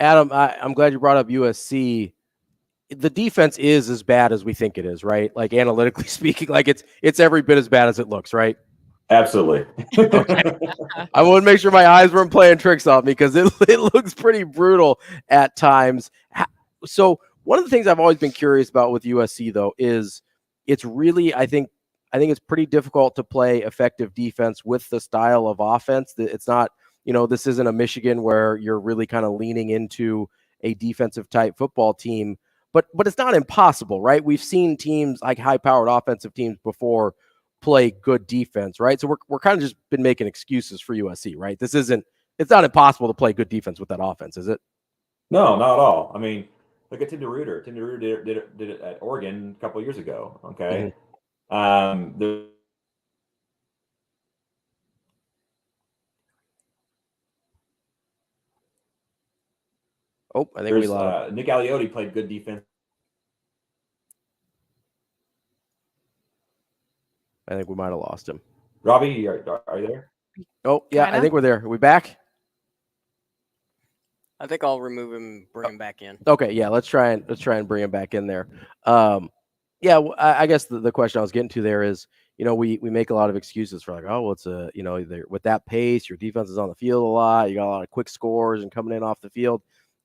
Adam, I'm glad you brought up USC. The defense is as bad as we think it is, right? Like, analytically speaking, like it's every bit as bad as it looks, right? Absolutely. Okay. I want to make sure my eyes weren't playing tricks on me, because it looks pretty brutal at times. So one of the things I've always been curious about with USC, though, is it's really, I think it's pretty difficult to play effective defense with the style of offense. It's not, this isn't a Michigan where you're really kind of leaning into a defensive type football team, but it's not impossible, right? We've seen teams like high-powered offensive teams before play good defense, right? So we're kind of just been making excuses for USC, right? It's not impossible to play good defense with that offense, is it? No, not at all. I mean, look at Tim DeRuyter. Tim DeRuyter did it at Oregon a couple of years ago. Okay. Mm-hmm. I think we lost. Nick Aliotti played good defense. I think we might have lost him. Ravi, are you there? Oh, yeah, kinda? I think we're there. Are we back? I think I'll remove him, bring him back in. Okay, yeah, let's try and bring him back in there. I guess the question I was getting to there is, we make a lot of excuses for like, it's with that pace, your defense is on the field a lot, you got a lot of quick scores and coming in off the field.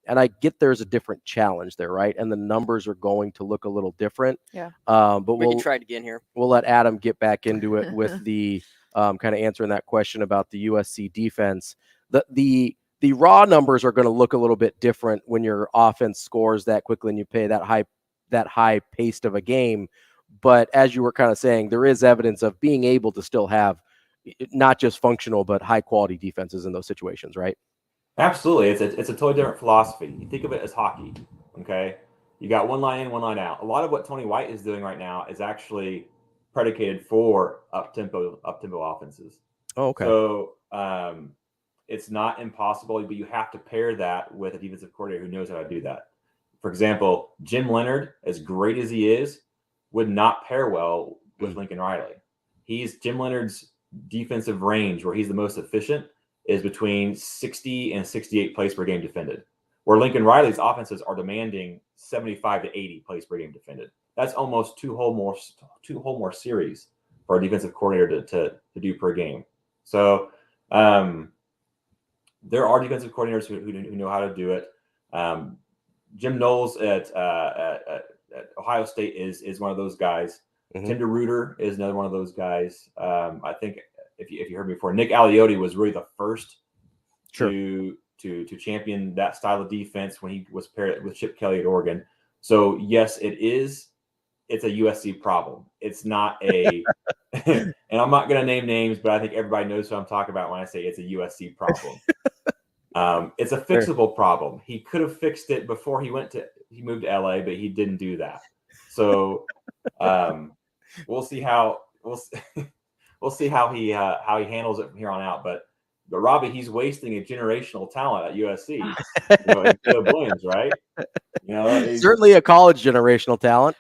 And I get there's a different challenge there, right? And the numbers are going to look a little different. Yeah. But we can try it again here. We'll let Adam get back into it with the kind of answering that question about the USC defense. The raw numbers are going to look a little bit different when your offense scores that quickly and you play that high paced of a game. But as you were kind of saying, there is evidence of being able to still have not just functional, but high quality defenses in those situations, right? Absolutely. It's a totally different philosophy. You think of it as hockey. Okay. You got one line in, one line out. A lot of what Tony White is doing right now is actually predicated for up-tempo offenses. Oh, okay. So it's not impossible, but you have to pair that with a defensive coordinator who knows how to do that. For example, Jim Leonard, as great as he is, would not pair well with Lincoln Riley. Jim Leonard's defensive range, where he's the most efficient, is between 60 and 68 plays per game defended, where Lincoln Riley's offenses are demanding 75 to 80 plays per game defended. That's almost two whole more series for a defensive coordinator to do per game. So there are defensive coordinators who know how to do it. Jim Knowles at Ohio State is one of those guys. Mm-hmm. Tim DeRuyter is another one of those guys. I think if you heard me before, Nick Aliotti was really the first to champion that style of defense when he was paired with Chip Kelly at Oregon. So yes, it's a USC problem. It's not a, and I'm not going to name names, but I think everybody knows who I'm talking about when I say it's a USC problem. It's a fixable problem. He could have fixed it before he moved to LA, but he didn't do that. So we'll see how he handles it from here on out. But Robbie, he's wasting a generational talent at USC. Caleb Williams, right? Certainly a college generational talent.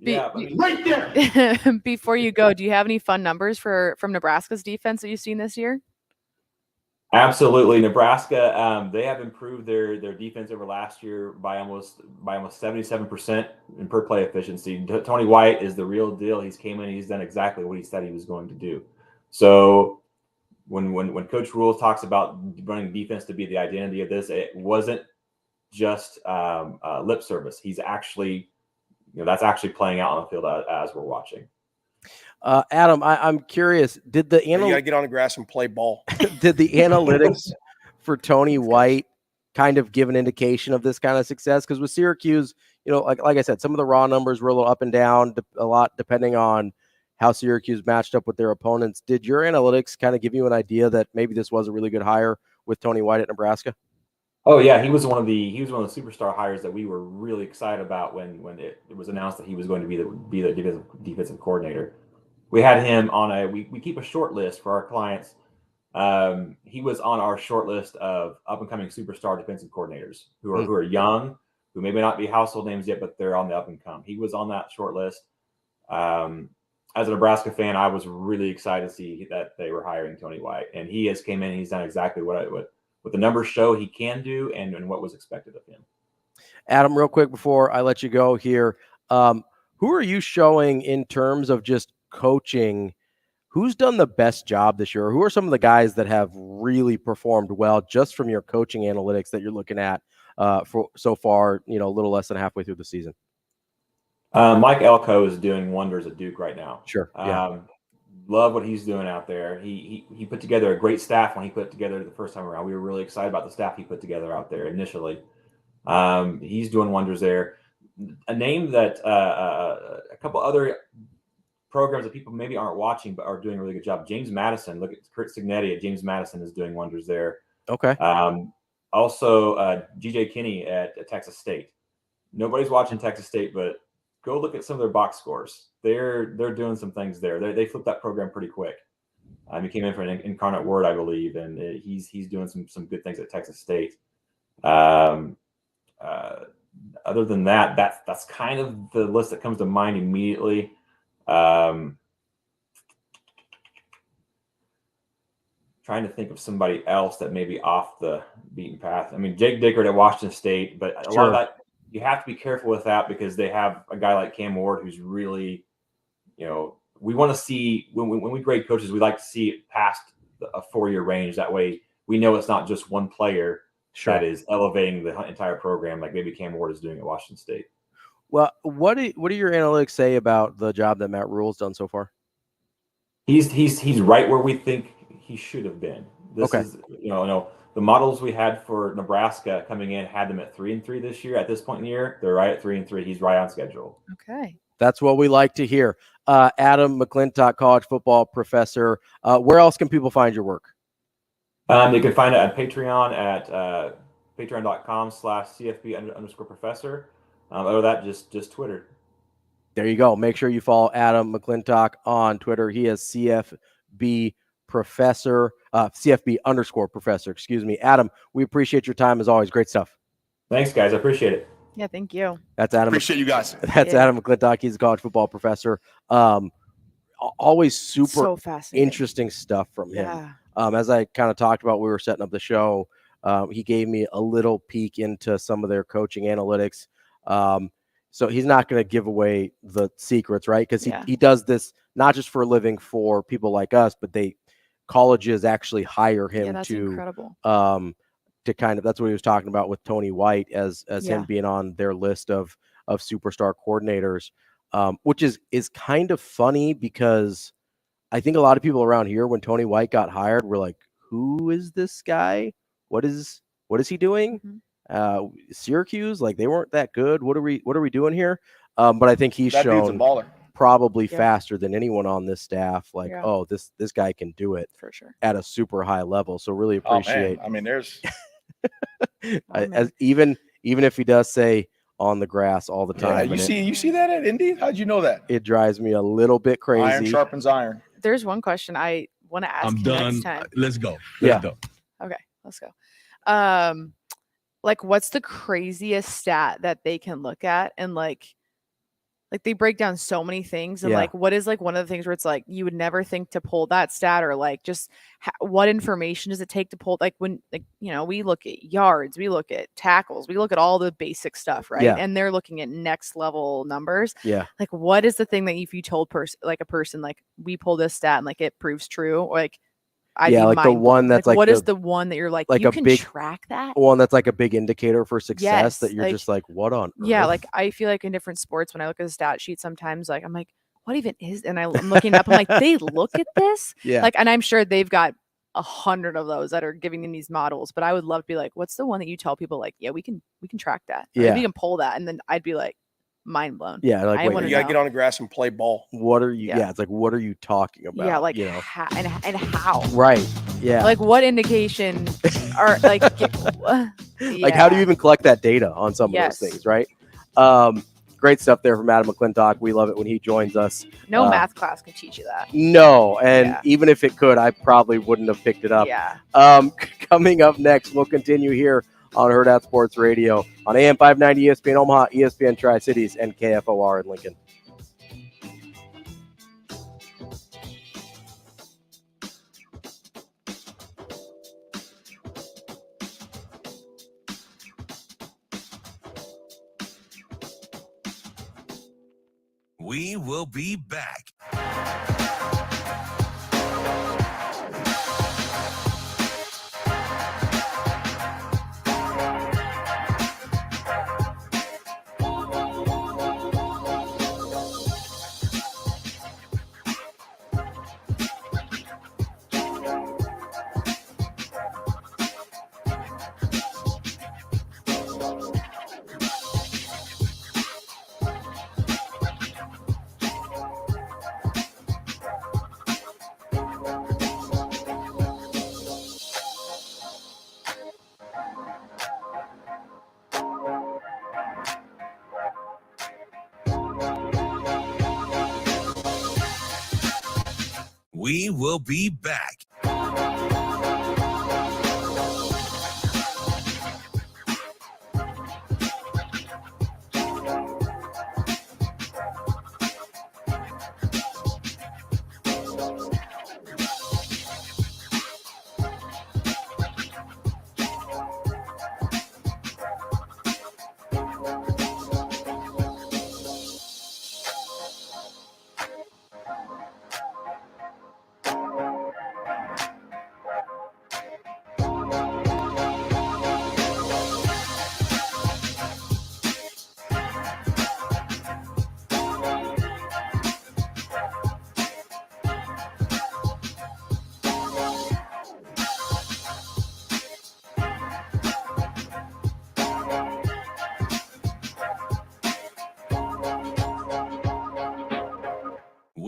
Right there. Before you go, do you have any fun numbers from Nebraska's defense that you've seen this year? Absolutely. Nebraska, they have improved their defense over last year by almost 77% in per play efficiency. Tony White is the real deal. He's came in, he's done exactly what he said he was going to do. So when Coach Rhule talks about running defense to be the identity of this, it wasn't just lip service. He's actually, that's actually playing out on the field as we're watching. Adam, I'm curious. Did the you gotta get on the grass and play ball? Did the analytics for Tony White kind of give an indication of this kind of success? Because with Syracuse, like I said, some of the raw numbers were a little up and down, a lot depending on how Syracuse matched up with their opponents. Did your analytics kind of give you an idea that maybe this was a really good hire with Tony White at Nebraska? Oh yeah, he was one of the superstar hires that we were really excited about when it was announced that he was going to be the defensive coordinator. We had him on we keep a short list for our clients. He was on our short list of up and coming superstar defensive coordinators who are young, who maybe not be household names yet, but they're on the up and come. He was on that short list. As a Nebraska fan, I was really excited to see that they were hiring Tony White, and he has came in and he's done exactly what the numbers show he can do and what was expected of him. Adam, real quick before I let you go here, who are you showing in terms of just coaching? Who's done the best job this year? Who are some of the guys that have really performed well just from your coaching analytics that you're looking at for so far, a little less than halfway through the season? Mike Elko is doing wonders at Duke right now. Sure. Yeah. Love what he's doing out there. He put together a great staff when he put it together the first time around. We were really excited about the staff he put together out there initially. He's doing wonders there. A name that a couple other programs that people maybe aren't watching but are doing a really good job. James Madison. Look at Kurt Signetti at James Madison is doing wonders there. Okay. Also, G.J. Kinney at Texas State. Nobody's watching Texas State, but go look at some of their box scores. They're doing some things there. They flipped that program pretty quick. He came in for an incarnate word, I believe, and he's doing some good things at Texas State. Other than that, that's kind of the list that comes to mind immediately. Trying to think of somebody else that may be off the beaten path. I mean, Jake Dickert at Washington State, but a lot of that, you have to be careful with that because they have a guy like Cam Ward who's really, we want to see when we grade coaches, we like to see it past a 4-year range. That way we know it's not just one player that is elevating the entire program, like maybe Cam Ward is doing at Washington State. Well, what do your analytics say about the job that Matt Rhule's done so far? He's right where we think he should have been. This Okay. is the models we had for Nebraska coming in had them at 3-3 this year. At this point in the year, they're right at 3-3. He's right on schedule. Okay. That's what we like to hear. Adam McClintock, college football professor. Where else can people find your work? You can find it on Patreon at patreon.com/CFB_professor. Other than that, just Twitter. There you go. Make sure you follow Adam McClintock on Twitter. He is CFB professor, CFB_professor. Excuse me, Adam. We appreciate your time as always. Great stuff. Thanks, guys. I appreciate it. Yeah, thank you. That's Adam. Appreciate you guys. That's Adam McClintock. He's a college football professor. Always super interesting stuff from him. As I kind of talked about, we were setting up the show. He gave me a little peek into some of their coaching analytics. So he's not going to give away the secrets, right? Because he does this not just for a living for people like us, but colleges actually hire him incredible. To kind of, that's what he was talking about with Tony White as him being on their list of superstar coordinators, which is kind of funny because I think a lot of people around here, when Tony White got hired, were like, who is this guy? What is he doing? Mm-hmm. Syracuse, like they weren't that good. What are we doing here? But I think he's shown probably faster than anyone on this staff. Like, oh, this guy can do it for sure at a super high level. So really appreciate. I mean, there's even if he does say on the grass all the time. You see that at Indy? How'd you know that? It drives me a little bit crazy. Iron sharpens iron. There's one question I want to ask. I'm done. Next time. Let's go. Let's go. Okay, let's go. Like, what's the craziest stat that they can look at and like they break down so many things and like what is like one of the things where it's like you would never think to pull that stat, or like just what information does it take to pull, like when we look at yards, we look at tackles, we look at all the basic stuff, right? And they're looking at next level numbers. Like, what is the thing that if you told a person like we pull this stat and like it proves true, or like like the one that's like what is the one that you're like you can track that one that's like a big indicator for success that you're just like, what on earth? Like I feel like in different sports when I look at the stat sheet sometimes, like I'm like, what even is, and I'm looking up, I'm like, they look at this like, and I'm sure they've got 100 of those that are giving them these models, but I would love to be like, what's the one that you tell people like, we can track that, we can pull that, and then I'd be like mind blown. Like you gotta get on the grass and play ball. What are you it's like, what are you talking about? Like and how, right? Like what indication are like like how do you even collect that data on some of those things, right? Great stuff there from Adam McClintock. We love it when he joins us. No math class can teach you that. No, and even if it could, I probably wouldn't have picked it up. Coming up next, we'll continue here on Hurrdat Sports Radio on AM 590 ESPN Omaha, ESPN Tri-Cities, and KFOR in Lincoln. We will be back. We will be back.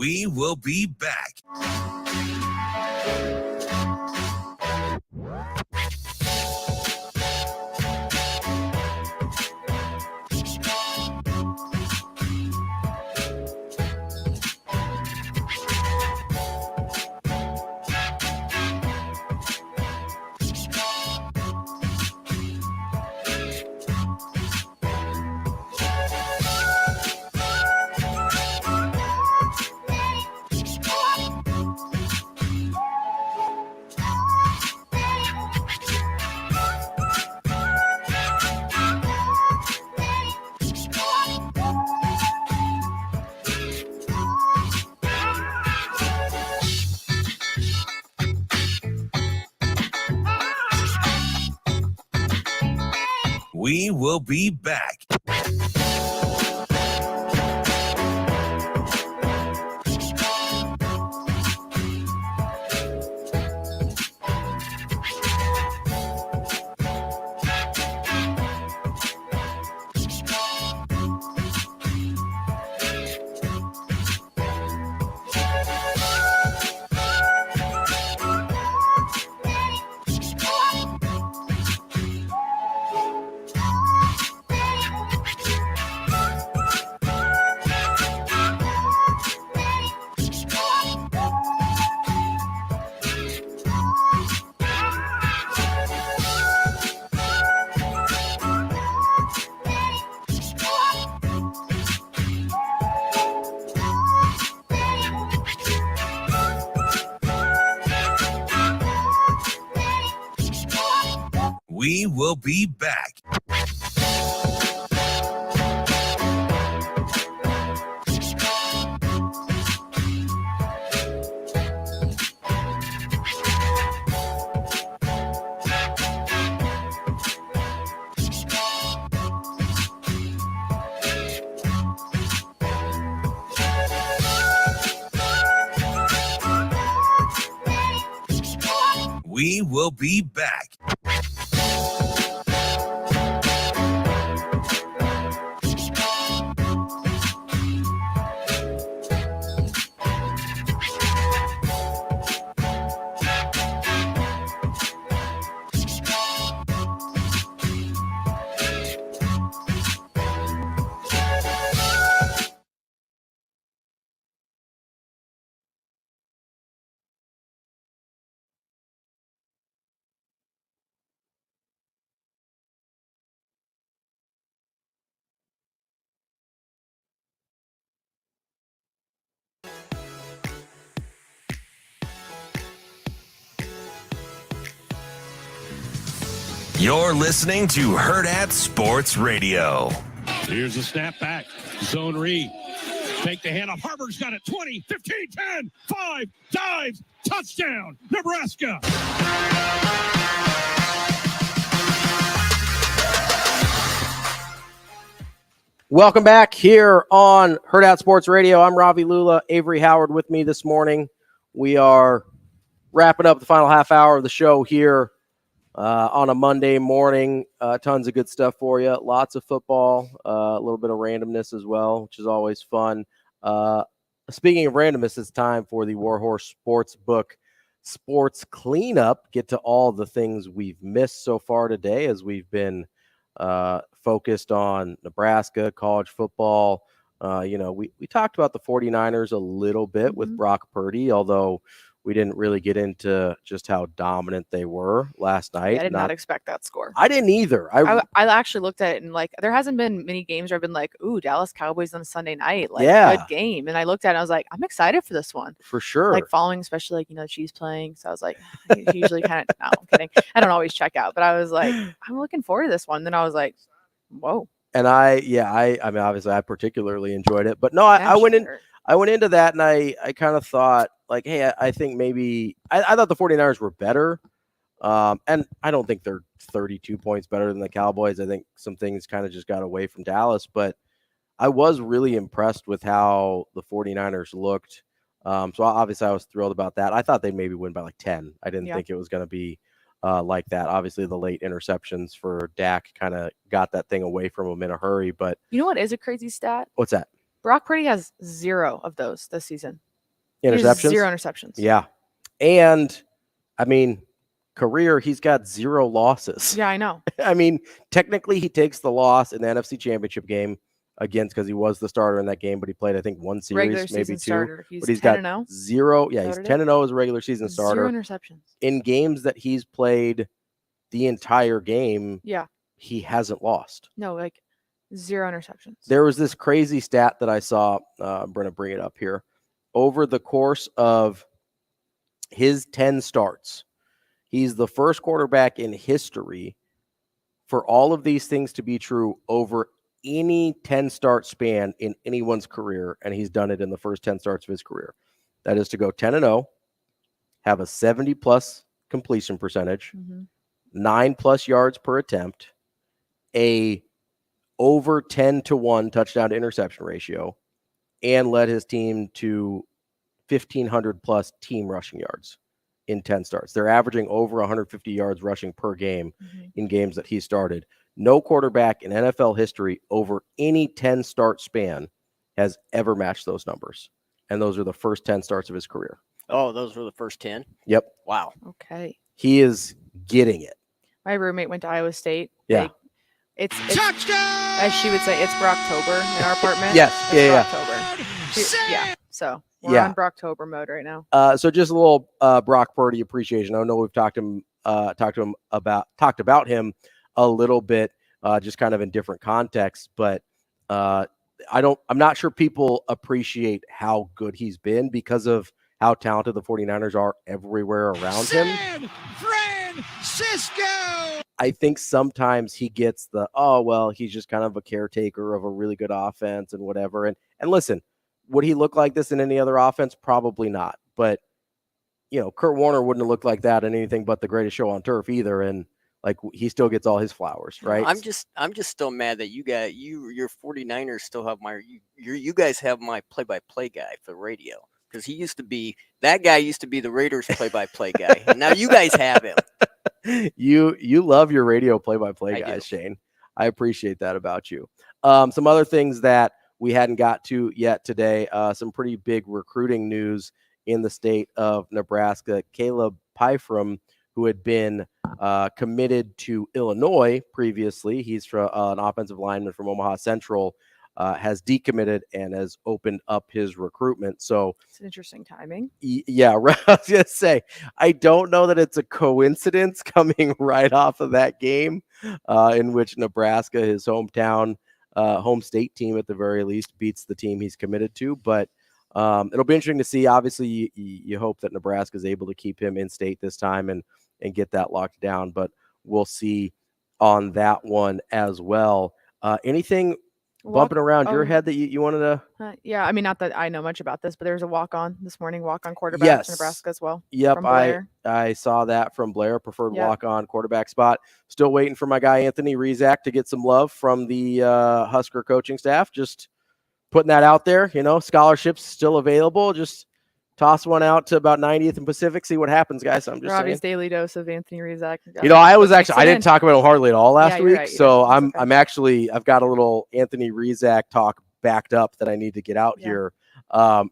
We will be back. We will be back. We will be back. We will be back. You're listening to Hurrdat Sports Radio. Here's a snap back. Zone read. Take the handoff. Harvard's got it. 20, 15, 10, 5, dives, touchdown, Nebraska. Welcome back here on Hurrdat Sports Radio. I'm Ravi Lulla. Avery Howard with me this morning. We are wrapping up the final half hour of the show here on a Monday morning. Tons of good stuff for you. Lots of football, a little bit of randomness as well, which is always fun. Speaking of randomness, it's time for the Warhorse Sportsbook Sports Cleanup. Get to all the things we've missed so far today as we've been focused on Nebraska, college football. We talked about the 49ers a little bit with Brock Purdy, although we didn't really get into just how dominant they were last night. I did not expect that score. I didn't either. I actually looked at it and there hasn't been many games where I've been like, ooh, Dallas Cowboys on a Sunday night. Good game. And I looked at it and I was like, I'm excited for this one. For sure. Following, especially the Chiefs playing. So I was like, usually kind of, no, I'm kidding. I don't always check out, but I was like, I'm looking forward to this one. Then I was like, whoa. And I mean, obviously I particularly enjoyed it, but no, I went into that and I kind of thought hey, I think maybe I thought the 49ers were better. And I don't think they're 32 points better than the Cowboys. I think some things kind of just got away from Dallas, but I was really impressed with how the 49ers looked. So obviously I was thrilled about that. I thought they'd maybe win by 10. I didn't think it was going to be like that. Obviously the late interceptions for Dak kind of got that thing away from him in a hurry, but you know what is a crazy stat? What's that? Brock Purdy has 0 of those this season. interceptions. 0 interceptions. Yeah. And, I mean, career, he's got 0 losses. Yeah, I know. I mean, technically he takes the loss in the NFC Championship game because he was the starter in that game, but he played, I think, 1 series, regular maybe season 2. Starter. He's but he's 10-0. got 0. Yeah, he's 10-0 as a regular season starter. 0 interceptions. In games that he's played the entire game, yeah, he hasn't lost. No, like 0 interceptions. There was this crazy stat that I saw. I'm going to bring it up here. Over the course of his 10 starts, he's the first quarterback in history for all of these things to be true over any 10-start span in anyone's career, and he's done it in the first 10 starts of his career. That is to go 10-0, have a 70-plus completion percentage, 9+ yards per attempt, a over 10-to-1 touchdown to interception ratio, and led his team to 1,500-plus team rushing yards in 10 starts. They're averaging over 150 yards rushing per game in games that he started. No quarterback in NFL history over any 10-start span has ever matched those numbers. And those are the first 10 starts of his career. Oh, those were the first 10? Yep. Wow. Okay. He is getting it. My roommate went to Iowa State. Yeah. It's touchdown! As she would say, it's Brocktober in our apartment. Yes. It's Brocktober. Yeah. So we're on Brocktober mode right now. So just a little Brock Purdy appreciation. I know we've talked about him a little bit, just kind of in different contexts, but I'm not sure people appreciate how good he's been because of how talented the 49ers are everywhere around him. San Francisco! I think sometimes he gets he's just kind of a caretaker of a really good offense and whatever. And listen, would he look like this in any other offense? Probably not. But, Kurt Warner wouldn't have looked like that in anything but The Greatest Show on Turf either. And he still gets all his flowers, right? I'm just still mad that your 49ers still have you guys have my play-by-play guy for the radio. Because that guy used to be the Raiders play-by-play guy. And now you guys have him. You love your radio play-by-play guys, Shane. I appreciate that about you. Some other things that we hadn't got to yet today, some pretty big recruiting news in the state of Nebraska. Caleb Pyfrom, who had been committed to Illinois previously, he's an offensive lineman from Omaha Central, has decommitted and has opened up his recruitment. So it's an interesting timing. Yeah, I was going to say, I don't know that it's a coincidence coming right off of that game in which Nebraska, his hometown, home state team at the very least, beats the team he's committed to. But it'll be interesting to see. Obviously, you hope that Nebraska is able to keep him in state this time and get that locked down. But we'll see on that one as well. Anything bumping around your head that you wanted to? Yeah, I mean, not that I know much about this, but there's a walk-on this morning, walk-on quarterback in Nebraska as well. Yep, I saw that from Blair, preferred walk-on quarterback spot. Still waiting for my guy Anthony Rizak to get some love from the Husker coaching staff. Just putting that out there. Scholarships still available. Just toss one out to about 90th and Pacific. See what happens, guys. I'm just Robbie's daily dose of Anthony Rizak. I didn't talk about him hardly at all last week. Right, so I've got a little Anthony Rizak talk backed up that I need to get out here.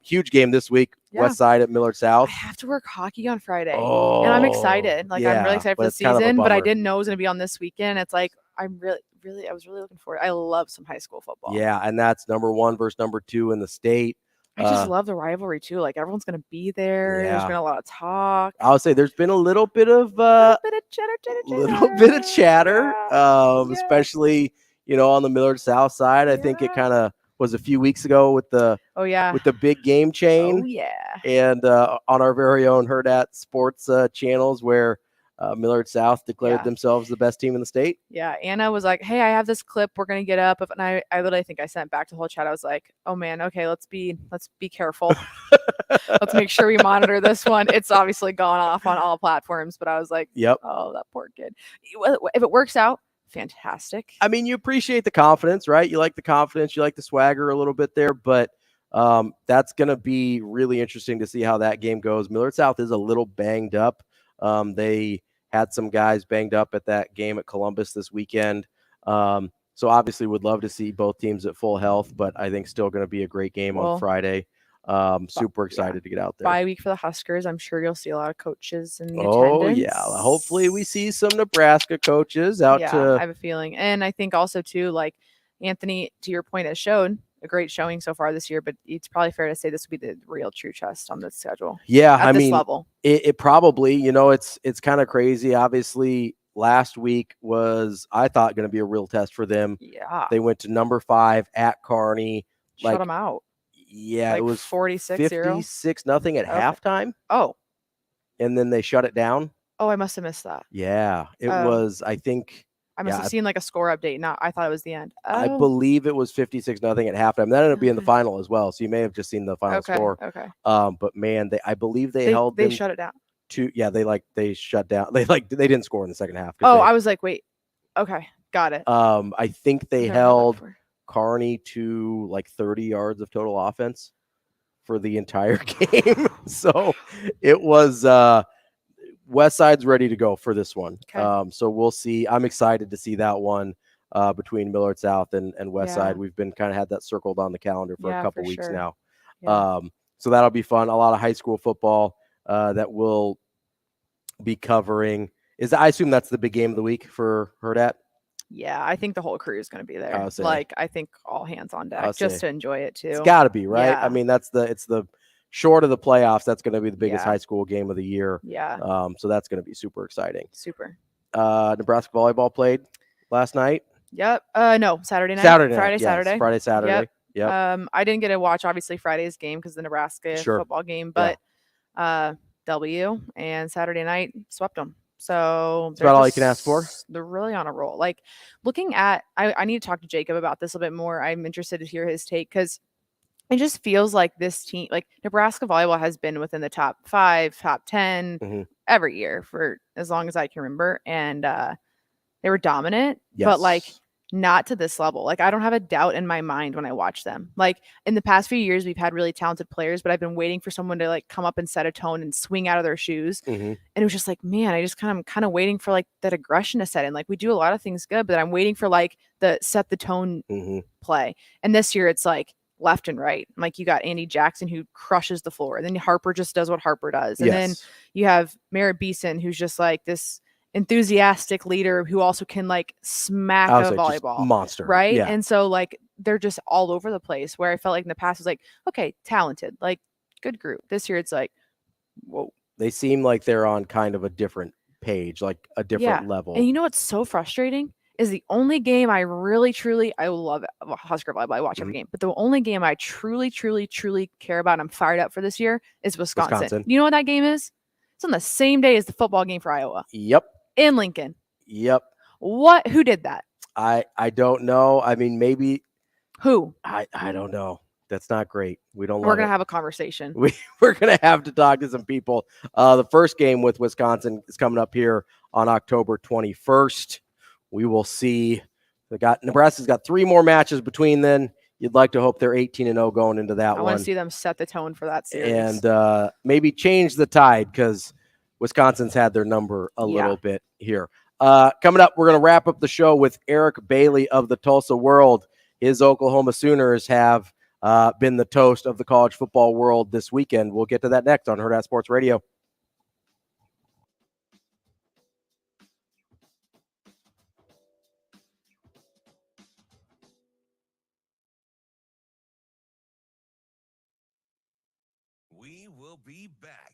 Huge game this week. West Side at Millard South. I have to work hockey on Friday. And I'm excited. I'm really excited for the season, but I didn't know it was going to be on this weekend. It's like, I was really looking forward. I love some high school football. Yeah. And that's number 1 versus number 2 in the state. I just love the rivalry too. Like everyone's going to be there. There's been a lot of talk. I would say there's been a little bit of chatter, especially on the Millard South side. I think it kind of was a few weeks ago with the big game chain. Oh yeah, and on our very own Hurrdat Sports channels where Millard South declared themselves the best team in the state. Yeah, Anna was like, "Hey, I have this clip. We're gonna get up." And I literally think I sent back to the whole chat. I was like, "Oh man, okay, let's be careful. Let's make sure we monitor this one." It's obviously gone off on all platforms, but I was like, "Yep, oh, that poor kid." If it works out, fantastic. I mean, you appreciate the confidence, right? You like the confidence, you like the swagger a little bit there, but that's gonna be really interesting to see how that game goes. Millard South is a little banged up. They had some guys banged up at that game at Columbus this weekend. So obviously would love to see both teams at full health, but I think still going to be a great game on Friday. Super excited to get out there. Bye week for the Huskers. I'm sure you'll see a lot of coaches in the attendance. attendance. Yeah. Hopefully we see some Nebraska coaches out to. I have a feeling. And I think also too, like Anthony, to your point, has showed a great showing so far this year, but it's probably fair to say this would be the real true test on the schedule. Yeah. At this level. It probably, it's kind of crazy. Obviously last week was, I thought, going to be a real test for them. Yeah. They went to number 5 at Kearney. Shut them out. Yeah, like it was 56-0 at halftime. Oh. And then they shut it down. Oh, I must have missed that. Yeah, it was, I think. I must have seen like a score update. I thought it was the end. Oh. I believe it was 56-0 at halftime. That ended up being the final as well. So you may have just seen the final score. Okay. But man, I believe they held. They shut it down. They shut down. They didn't score in the second half. I was like, wait. Okay, got it. I think they held Kearney to like 30 yards of total offense for the entire game. So it was West Side's ready to go for this one. Okay. So we'll see. I'm excited to see that one between Millard South and West Side. We've been kind of had that circled on the calendar for a couple weeks now. Yeah. So that'll be fun. A lot of high school football that we'll be covering. I assume that's the big game of the week for Hurrdat? Yeah, I think the whole crew is going to be there. I think all hands on deck just to enjoy it too. It's got to be, right? Yeah. I mean, it's the short of the playoffs. That's going to be the biggest high school game of the year. Yeah. So that's going to be super exciting. Super. Nebraska volleyball played last night. Yep. No, Saturday night. Friday, Saturday. Yep. I didn't get to watch obviously Friday's game because the Nebraska football game, but W and Saturday night swept them. So that's about all you can ask for. They're really on a roll. Like looking at, I need to talk to Jacob about this a bit more. I'm interested to hear his take because it just feels like this team, like Nebraska volleyball has been within the top 5, top 10 every year for as long as I can remember. And they were dominant, but like not to this level. Like I don't have a doubt in my mind when I watch them. Like in the past few years, we've had really talented players, but I've been waiting for someone to like come up and set a tone and swing out of their shoes. And it was just like, man, I'm kind of waiting for like that aggression to set in. Like we do a lot of things good, but I'm waiting for like the set the tone play. And this year it's like left and right. Like you got Andy Jackson who crushes the floor. And then Harper just does what Harper does. And then you have Merritt Beeson who's just like this enthusiastic leader who also can like smack a volleyball monster, right? And so like they're just all over the place, where I felt like in the past it was like, okay, talented, like good group. This year it's like, whoa, they seem like they're on kind of a different page, like a different level. And you know what's so frustrating is the only game I really truly, I love Husker volleyball, I watch every game, but the only game I truly care about and I'm fired up for this year is Wisconsin. You know what that game is? It's on the same day as the football game for Iowa. Yep. In Lincoln. Yep. Who did that? I don't know. I mean, maybe who? I don't know. That's not great. We're gonna have a conversation. We're gonna have to talk to some people. The first game with Wisconsin is coming up here on October 21st. We will see. Nebraska's got 3 more matches between then. You'd like to hope they're 18-0 going into that one. I want to see them set the tone for that series. And maybe change the tide because Wisconsin's had their number a little bit here. Coming up, we're going to wrap up the show with Eric Bailey of the Tulsa World. His Oklahoma Sooners have been the toast of the college football world this weekend. We'll get to that next on Hurrdat Sports Radio. We will be back.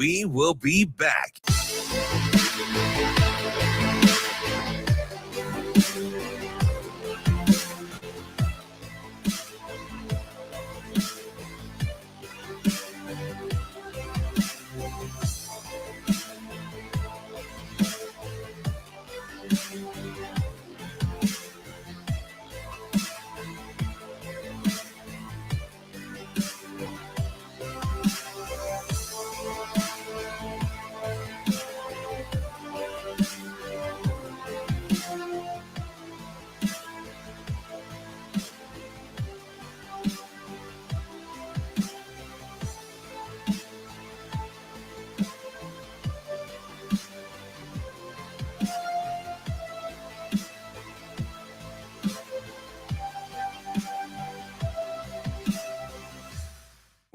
We will be back.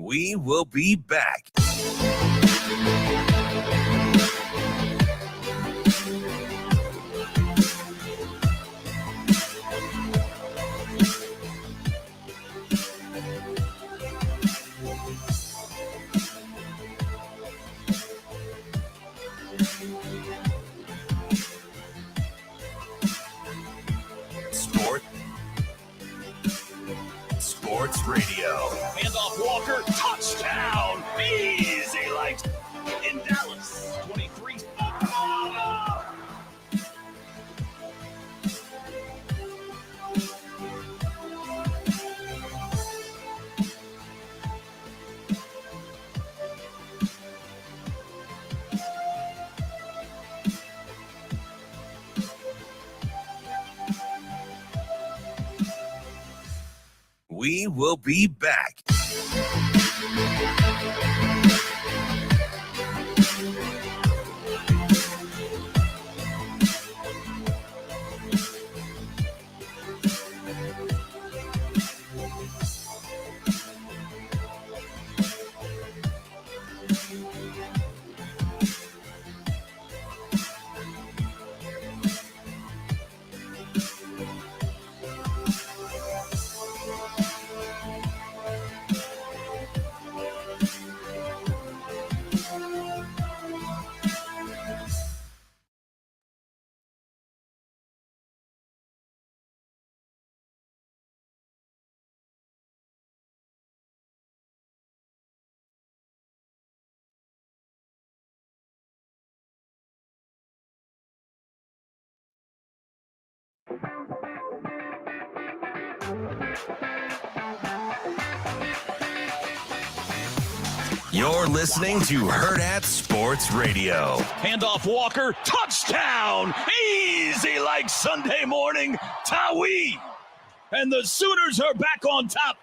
We will be back. Sports Radio. Handoff Walker, touchdown. Easy like in Dallas. 23. We will be back. You're listening to Hurrdat Sports Radio. Handoff Walker, touchdown! Easy like Sunday morning, Tawi. And the Sooners are back on top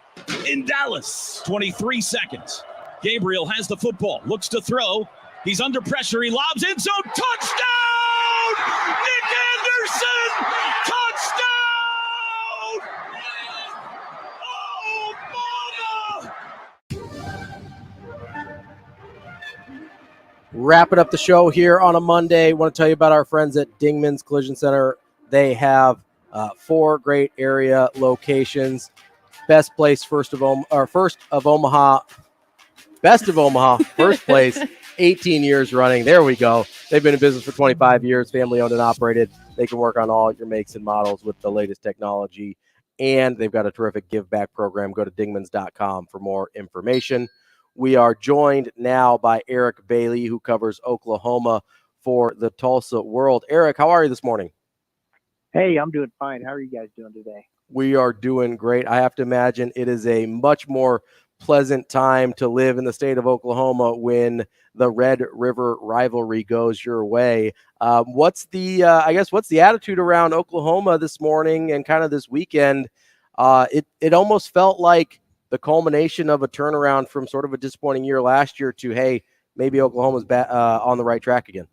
in Dallas. 23 seconds. Gabriel has the football, looks to throw. He's under pressure, he lobs in zone, touchdown! Nick Anderson, touchdown! Oh, mama! Wrapping up the show here on a Monday. Want to tell you about our friends at Dingman's Collision Center. They have 4 great area locations. Best place, first of Omaha, best of Omaha, first place, 18 years running. There we go. They've been in business for 25 years, family owned and operated. They can work on all your makes and models with the latest technology, and they've got a terrific give back program. Go to dingmans.com for more information. We are joined now by Eric Bailey, who covers Oklahoma for the Tulsa World. Eric, how are you this morning? Hey, I'm doing fine. How are you guys doing today? We are doing great. I have to imagine it is a much more pleasant time to live in the state of Oklahoma when the Red River rivalry goes your way. What's the attitude around Oklahoma this morning and kind of this weekend? It almost felt like the culmination of a turnaround from sort of a disappointing year last year to, hey, maybe Oklahoma's on the right track again.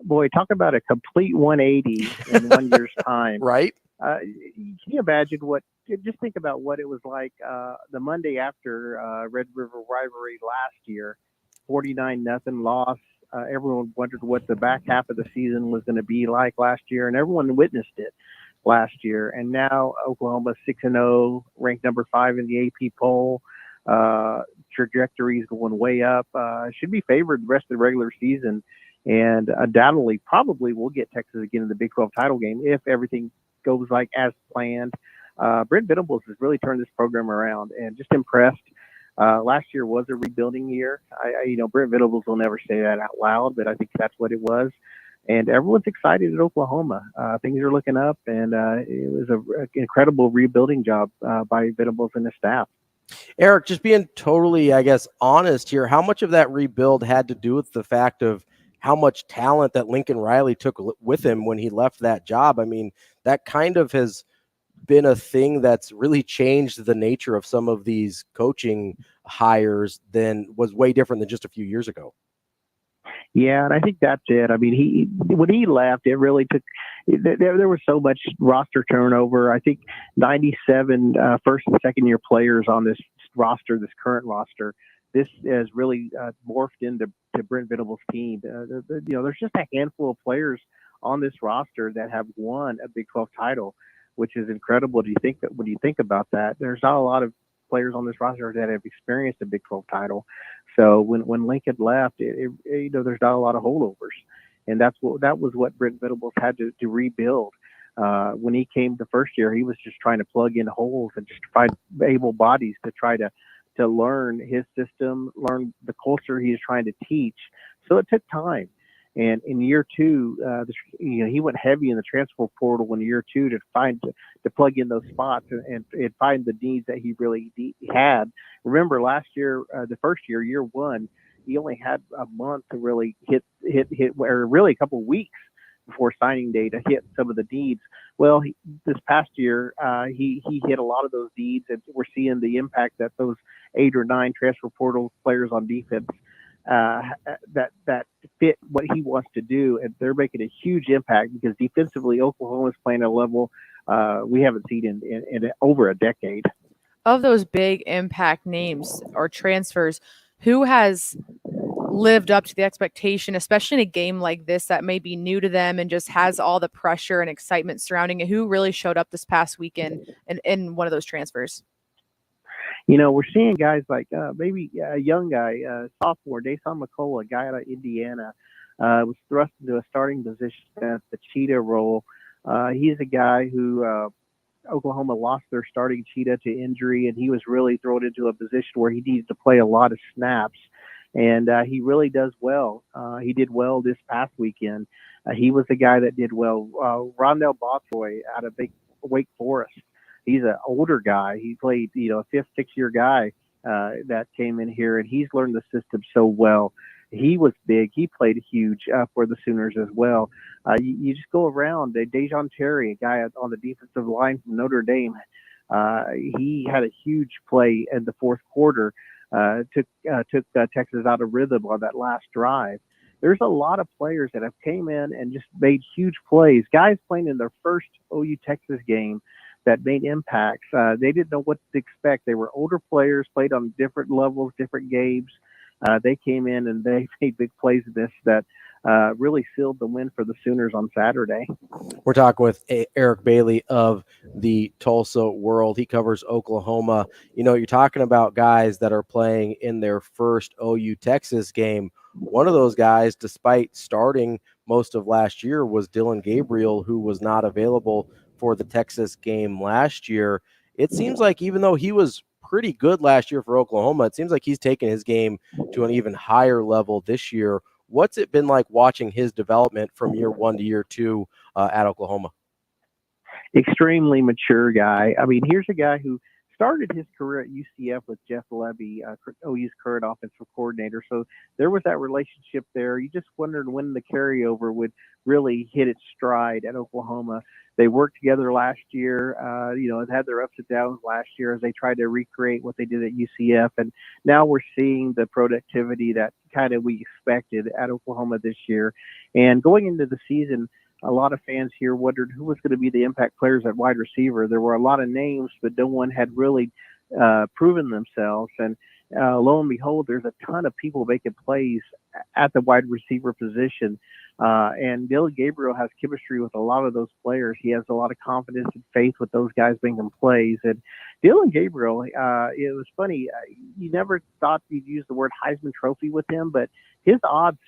Boy, talk about a complete 180 in 1 year's time. Right? Can you imagine just think about what it was like the Monday after Red River rivalry last year, 49-0 loss. Everyone wondered what the back half of the season was going to be like last year, and everyone witnessed it last year. And now Oklahoma 6-0, ranked number 5 in the AP poll, trajectory is going way up. Should be favored the rest of the regular season, and undoubtedly probably will get Texas again in the Big 12 title game if everything goes like as planned. Brent Venables has really turned this program around and just impressed. Last year was a rebuilding year. Brent Venables will never say that out loud, but I think that's what it was. And everyone's excited at Oklahoma. Things are looking up, and it was an incredible rebuilding job by Venables and his staff. Eric, just being totally, I guess, honest here, how much of that rebuild had to do with the fact of how much talent that Lincoln Riley took with him when he left that job? I mean, that kind of has been a thing that's really changed the nature of some of these coaching hires than was way different than just a few years ago. Yeah, and I think that's it. I mean, when he left, it really took there was so much roster turnover. I think 97 first and second year players on this roster, this current roster. This has really morphed into Brent Venables' team. There's just a handful of players on this roster that have won a Big 12 title, which is incredible. When you think about that, there's not a lot of players on this roster that have experienced a Big 12 title. So when Lincoln left, there's not a lot of holdovers, and that was what Brent Venables had to rebuild. When he came the first year, he was just trying to plug in holes and just find able bodies to try to learn his system, learn the culture he was trying to teach. So it took time. And in year two, he went heavy in the transfer portal in year two to plug in those spots and find the needs that he really had. Remember last year, the first year, year one, he only had a month to really hit, or really a couple of weeks before signing day to hit some of the needs. Well, this past year, he hit a lot of those needs, and we're seeing the impact that those 8 or 9 transfer portal players on defense that fit what he wants to do, and they're making a huge impact because defensively Oklahoma is playing at a level we haven't seen in over a decade. Of those big impact names or transfers, who has lived up to the expectation, especially in a game like this that may be new to them and just has all the pressure and excitement surrounding it? Who really showed up this past weekend in one of those transfers? We're seeing guys like maybe a young guy, sophomore, Dason McCullough, a guy out of Indiana, was thrust into a starting position at the Cheetah role. He's a guy who Oklahoma lost their starting Cheetah to injury, and he was really thrown into a position where he needs to play a lot of snaps. And he really does well. He did well this past weekend. He was the guy that did well. Rondell Bothroyd out of Wake Forest. He's an older guy. He played, a 5th, 6th-year guy that came in here, and he's learned the system so well. He was big. He played huge for the Sooners as well. You just go around. Dejon Terry, a guy on the defensive line from Notre Dame, he had a huge play in the fourth quarter. Took Texas out of rhythm on that last drive. There's a lot of players that have came in and just made huge plays. Guys playing in their first OU Texas game that made impacts. They didn't know what to expect. They were older players, played on different levels, different games. They came in and they made big plays in this that really sealed the win for the Sooners on Saturday. We're talking with Eric Bailey of the Tulsa World. He covers Oklahoma. You're talking about guys that are playing in their first OU Texas game. One of those guys, despite starting most of last year, was Dylan Gabriel, who was not available for the Texas game last year. It seems like even though he was pretty good last year for Oklahoma, it seems like he's taken his game to an even higher level this year. What's it been like watching his development from year 1 to year 2 at Oklahoma? Extremely mature guy. I mean, here's a guy who started his career at UCF with Jeff Levy, OU's current offensive coordinator. So there was that relationship there. You just wondered when the carryover would really hit its stride at Oklahoma. They worked together last year, and had their ups and downs last year as they tried to recreate what they did at UCF. And now we're seeing the productivity that kind of we expected at Oklahoma this year. And going into the season, a lot of fans here wondered who was going to be the impact players at wide receiver. There were a lot of names, but no one had really proven themselves. And lo and behold, there's a ton of people making plays at the wide receiver position. And Dylan Gabriel has chemistry with a lot of those players. He has a lot of confidence and faith with those guys making plays. And Dylan Gabriel, it was funny. You never thought you'd use the word Heisman Trophy with him, but his odds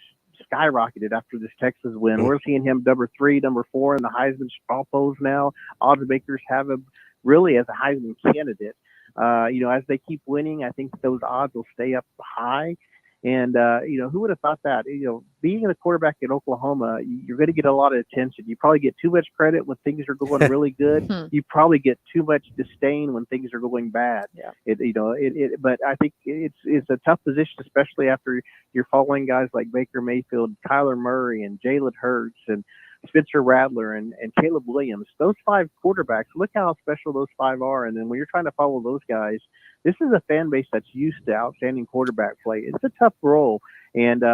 skyrocketed after this Texas win. We're seeing him number 3, number 4 in the Heisman straw polls now. Odds makers have him really as a Heisman candidate. As they keep winning, I think those odds will stay up high. And, who would have thought that? Being a quarterback in Oklahoma, you're going to get a lot of attention. You probably get too much credit when things are going really good. You probably get too much disdain when things are going bad. Yeah. But I think it's a tough position, especially after you're following guys like Baker Mayfield, Kyler Murray, and Jalen Hurts, and Spencer Rattler and Caleb Williams. Those 5 quarterbacks, look how special those 5 are. And then when you're trying to follow those guys, this is a fan base that's used to outstanding quarterback play. It's a tough role. And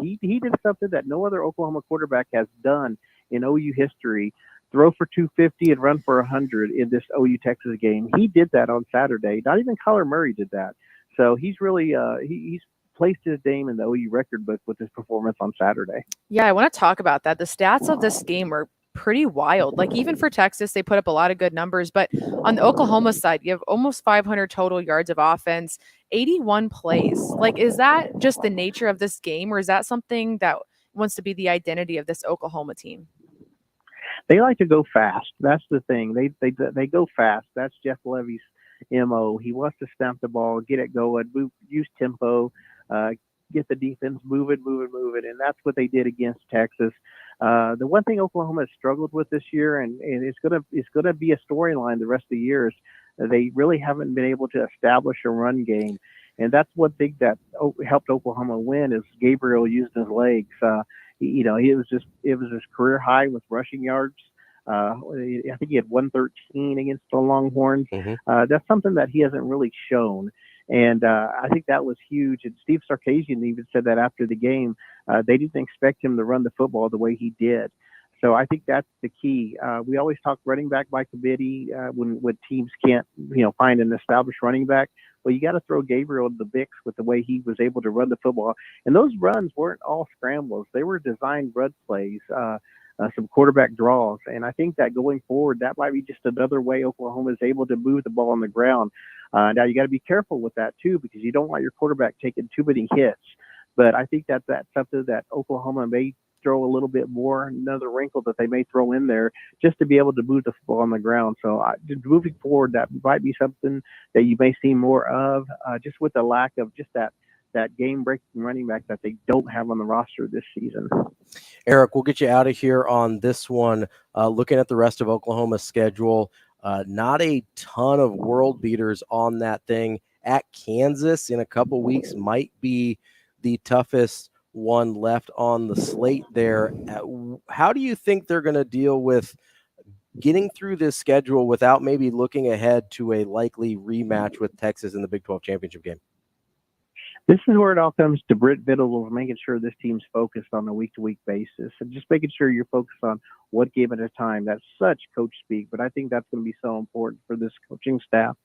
he did something that no other Oklahoma quarterback has done in OU history, throw for 250 and run for 100 in this OU Texas game. He did that on Saturday. Not even Kyler Murray did that. So he's really he's placed his name in the OU record book with his performance on Saturday. Yeah, I want to talk about that. The stats of this game were pretty wild. Like, even for Texas, they put up a lot of good numbers, but on the Oklahoma side, you have almost 500 total yards of offense, 81 plays. Like, is that just the nature of this game, or is that something that wants to be the identity of this Oklahoma team? They like to go fast. That's the thing. They go fast. That's Jeff Levy's MO. He wants to stamp the ball, get it going, use tempo, get the defense moving, and that's what they did against Texas. The one thing Oklahoma has struggled with this year, and it's gonna be a storyline the rest of the year, is they really haven't been able to establish a run game, and that's one thing that helped Oklahoma win, is Gabriel used his legs. It was his career high with rushing yards. I think he had 113 against the Longhorns. That's something that he hasn't really shown. And I think that was huge. And Steve Sarkisian even said that after the game. They didn't expect him to run the football the way he did. So I think that's the key. We always talk running back by committee when teams can't, find an established running back. Well, you got to throw Gabriel in the mix with the way he was able to run the football. And those runs weren't all scrambles. They were designed run plays, some quarterback draws. And I think that going forward, that might be just another way Oklahoma is able to move the ball on the ground. Now, you got to be careful with that, too, because you don't want your quarterback taking too many hits. But I think that's something that Oklahoma may throw a little bit more, another wrinkle that they may throw in there just to be able to move the football on the ground. So moving forward, that might be something that you may see more of, just with the lack of just that game-breaking running back that they don't have on the roster this season. Eric, we'll get you out of here on this one. Looking at the rest of Oklahoma's schedule, not a ton of world beaters on that thing. At Kansas in a couple weeks might be the toughest one left on the slate there. How do you think they're going to deal with getting through this schedule without maybe looking ahead to a likely rematch with Texas in the Big 12 championship game? This is where it all comes to Britt Biddle, making sure this team's focused on a week-to-week basis and just making sure you're focused on one game at a time. That's such coach speak, but I think that's going to be so important for this coaching staff.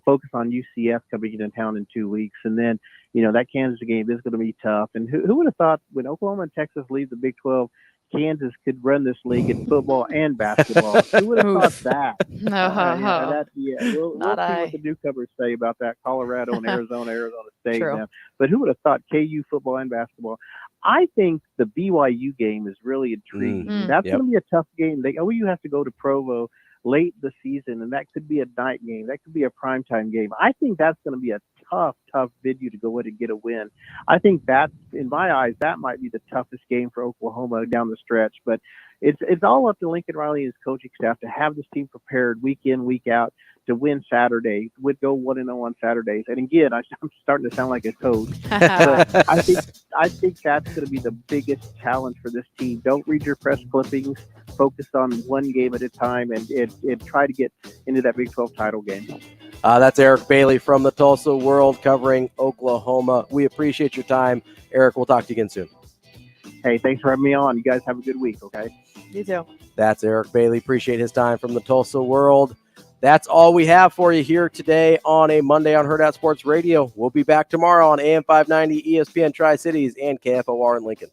Focus on UCF coming into town in 2 weeks. And then, that Kansas game is going to be tough. And who would have thought when Oklahoma and Texas leave the Big 12, Kansas could run this league in football and basketball? Who would have thought that? We'll see what the newcomers say about that. Colorado and Arizona State. Now. But who would have thought KU football and basketball? I think the BYU game is really intriguing. That's going to be a tough game. OU has to go to Provo late in the season, and that could be a night game. That could be a primetime game. I think that's going to be a tough venue to go in and get a win. I think that, in my eyes, that might be the toughest game for Oklahoma down the stretch. But it's all up to Lincoln Riley and his coaching staff to have this team prepared week in, week out to win Saturday, would go 1-0 on Saturdays. And again, I'm starting to sound like a coach. But I think that's going to be the biggest challenge for this team. Don't read your press clippings. Focus on one game at a time and try to get into that Big 12 title game. That's Eric Bailey from the Tulsa World covering Oklahoma. We appreciate your time. Eric, we'll talk to you again soon. Hey, thanks for having me on. You guys have a good week, okay? You too. That's Eric Bailey. Appreciate his time from the Tulsa World. That's all we have for you here today on a Monday on Hurrdat Sports Radio. We'll be back tomorrow on AM 590 ESPN Tri-Cities and KFOR in Lincoln.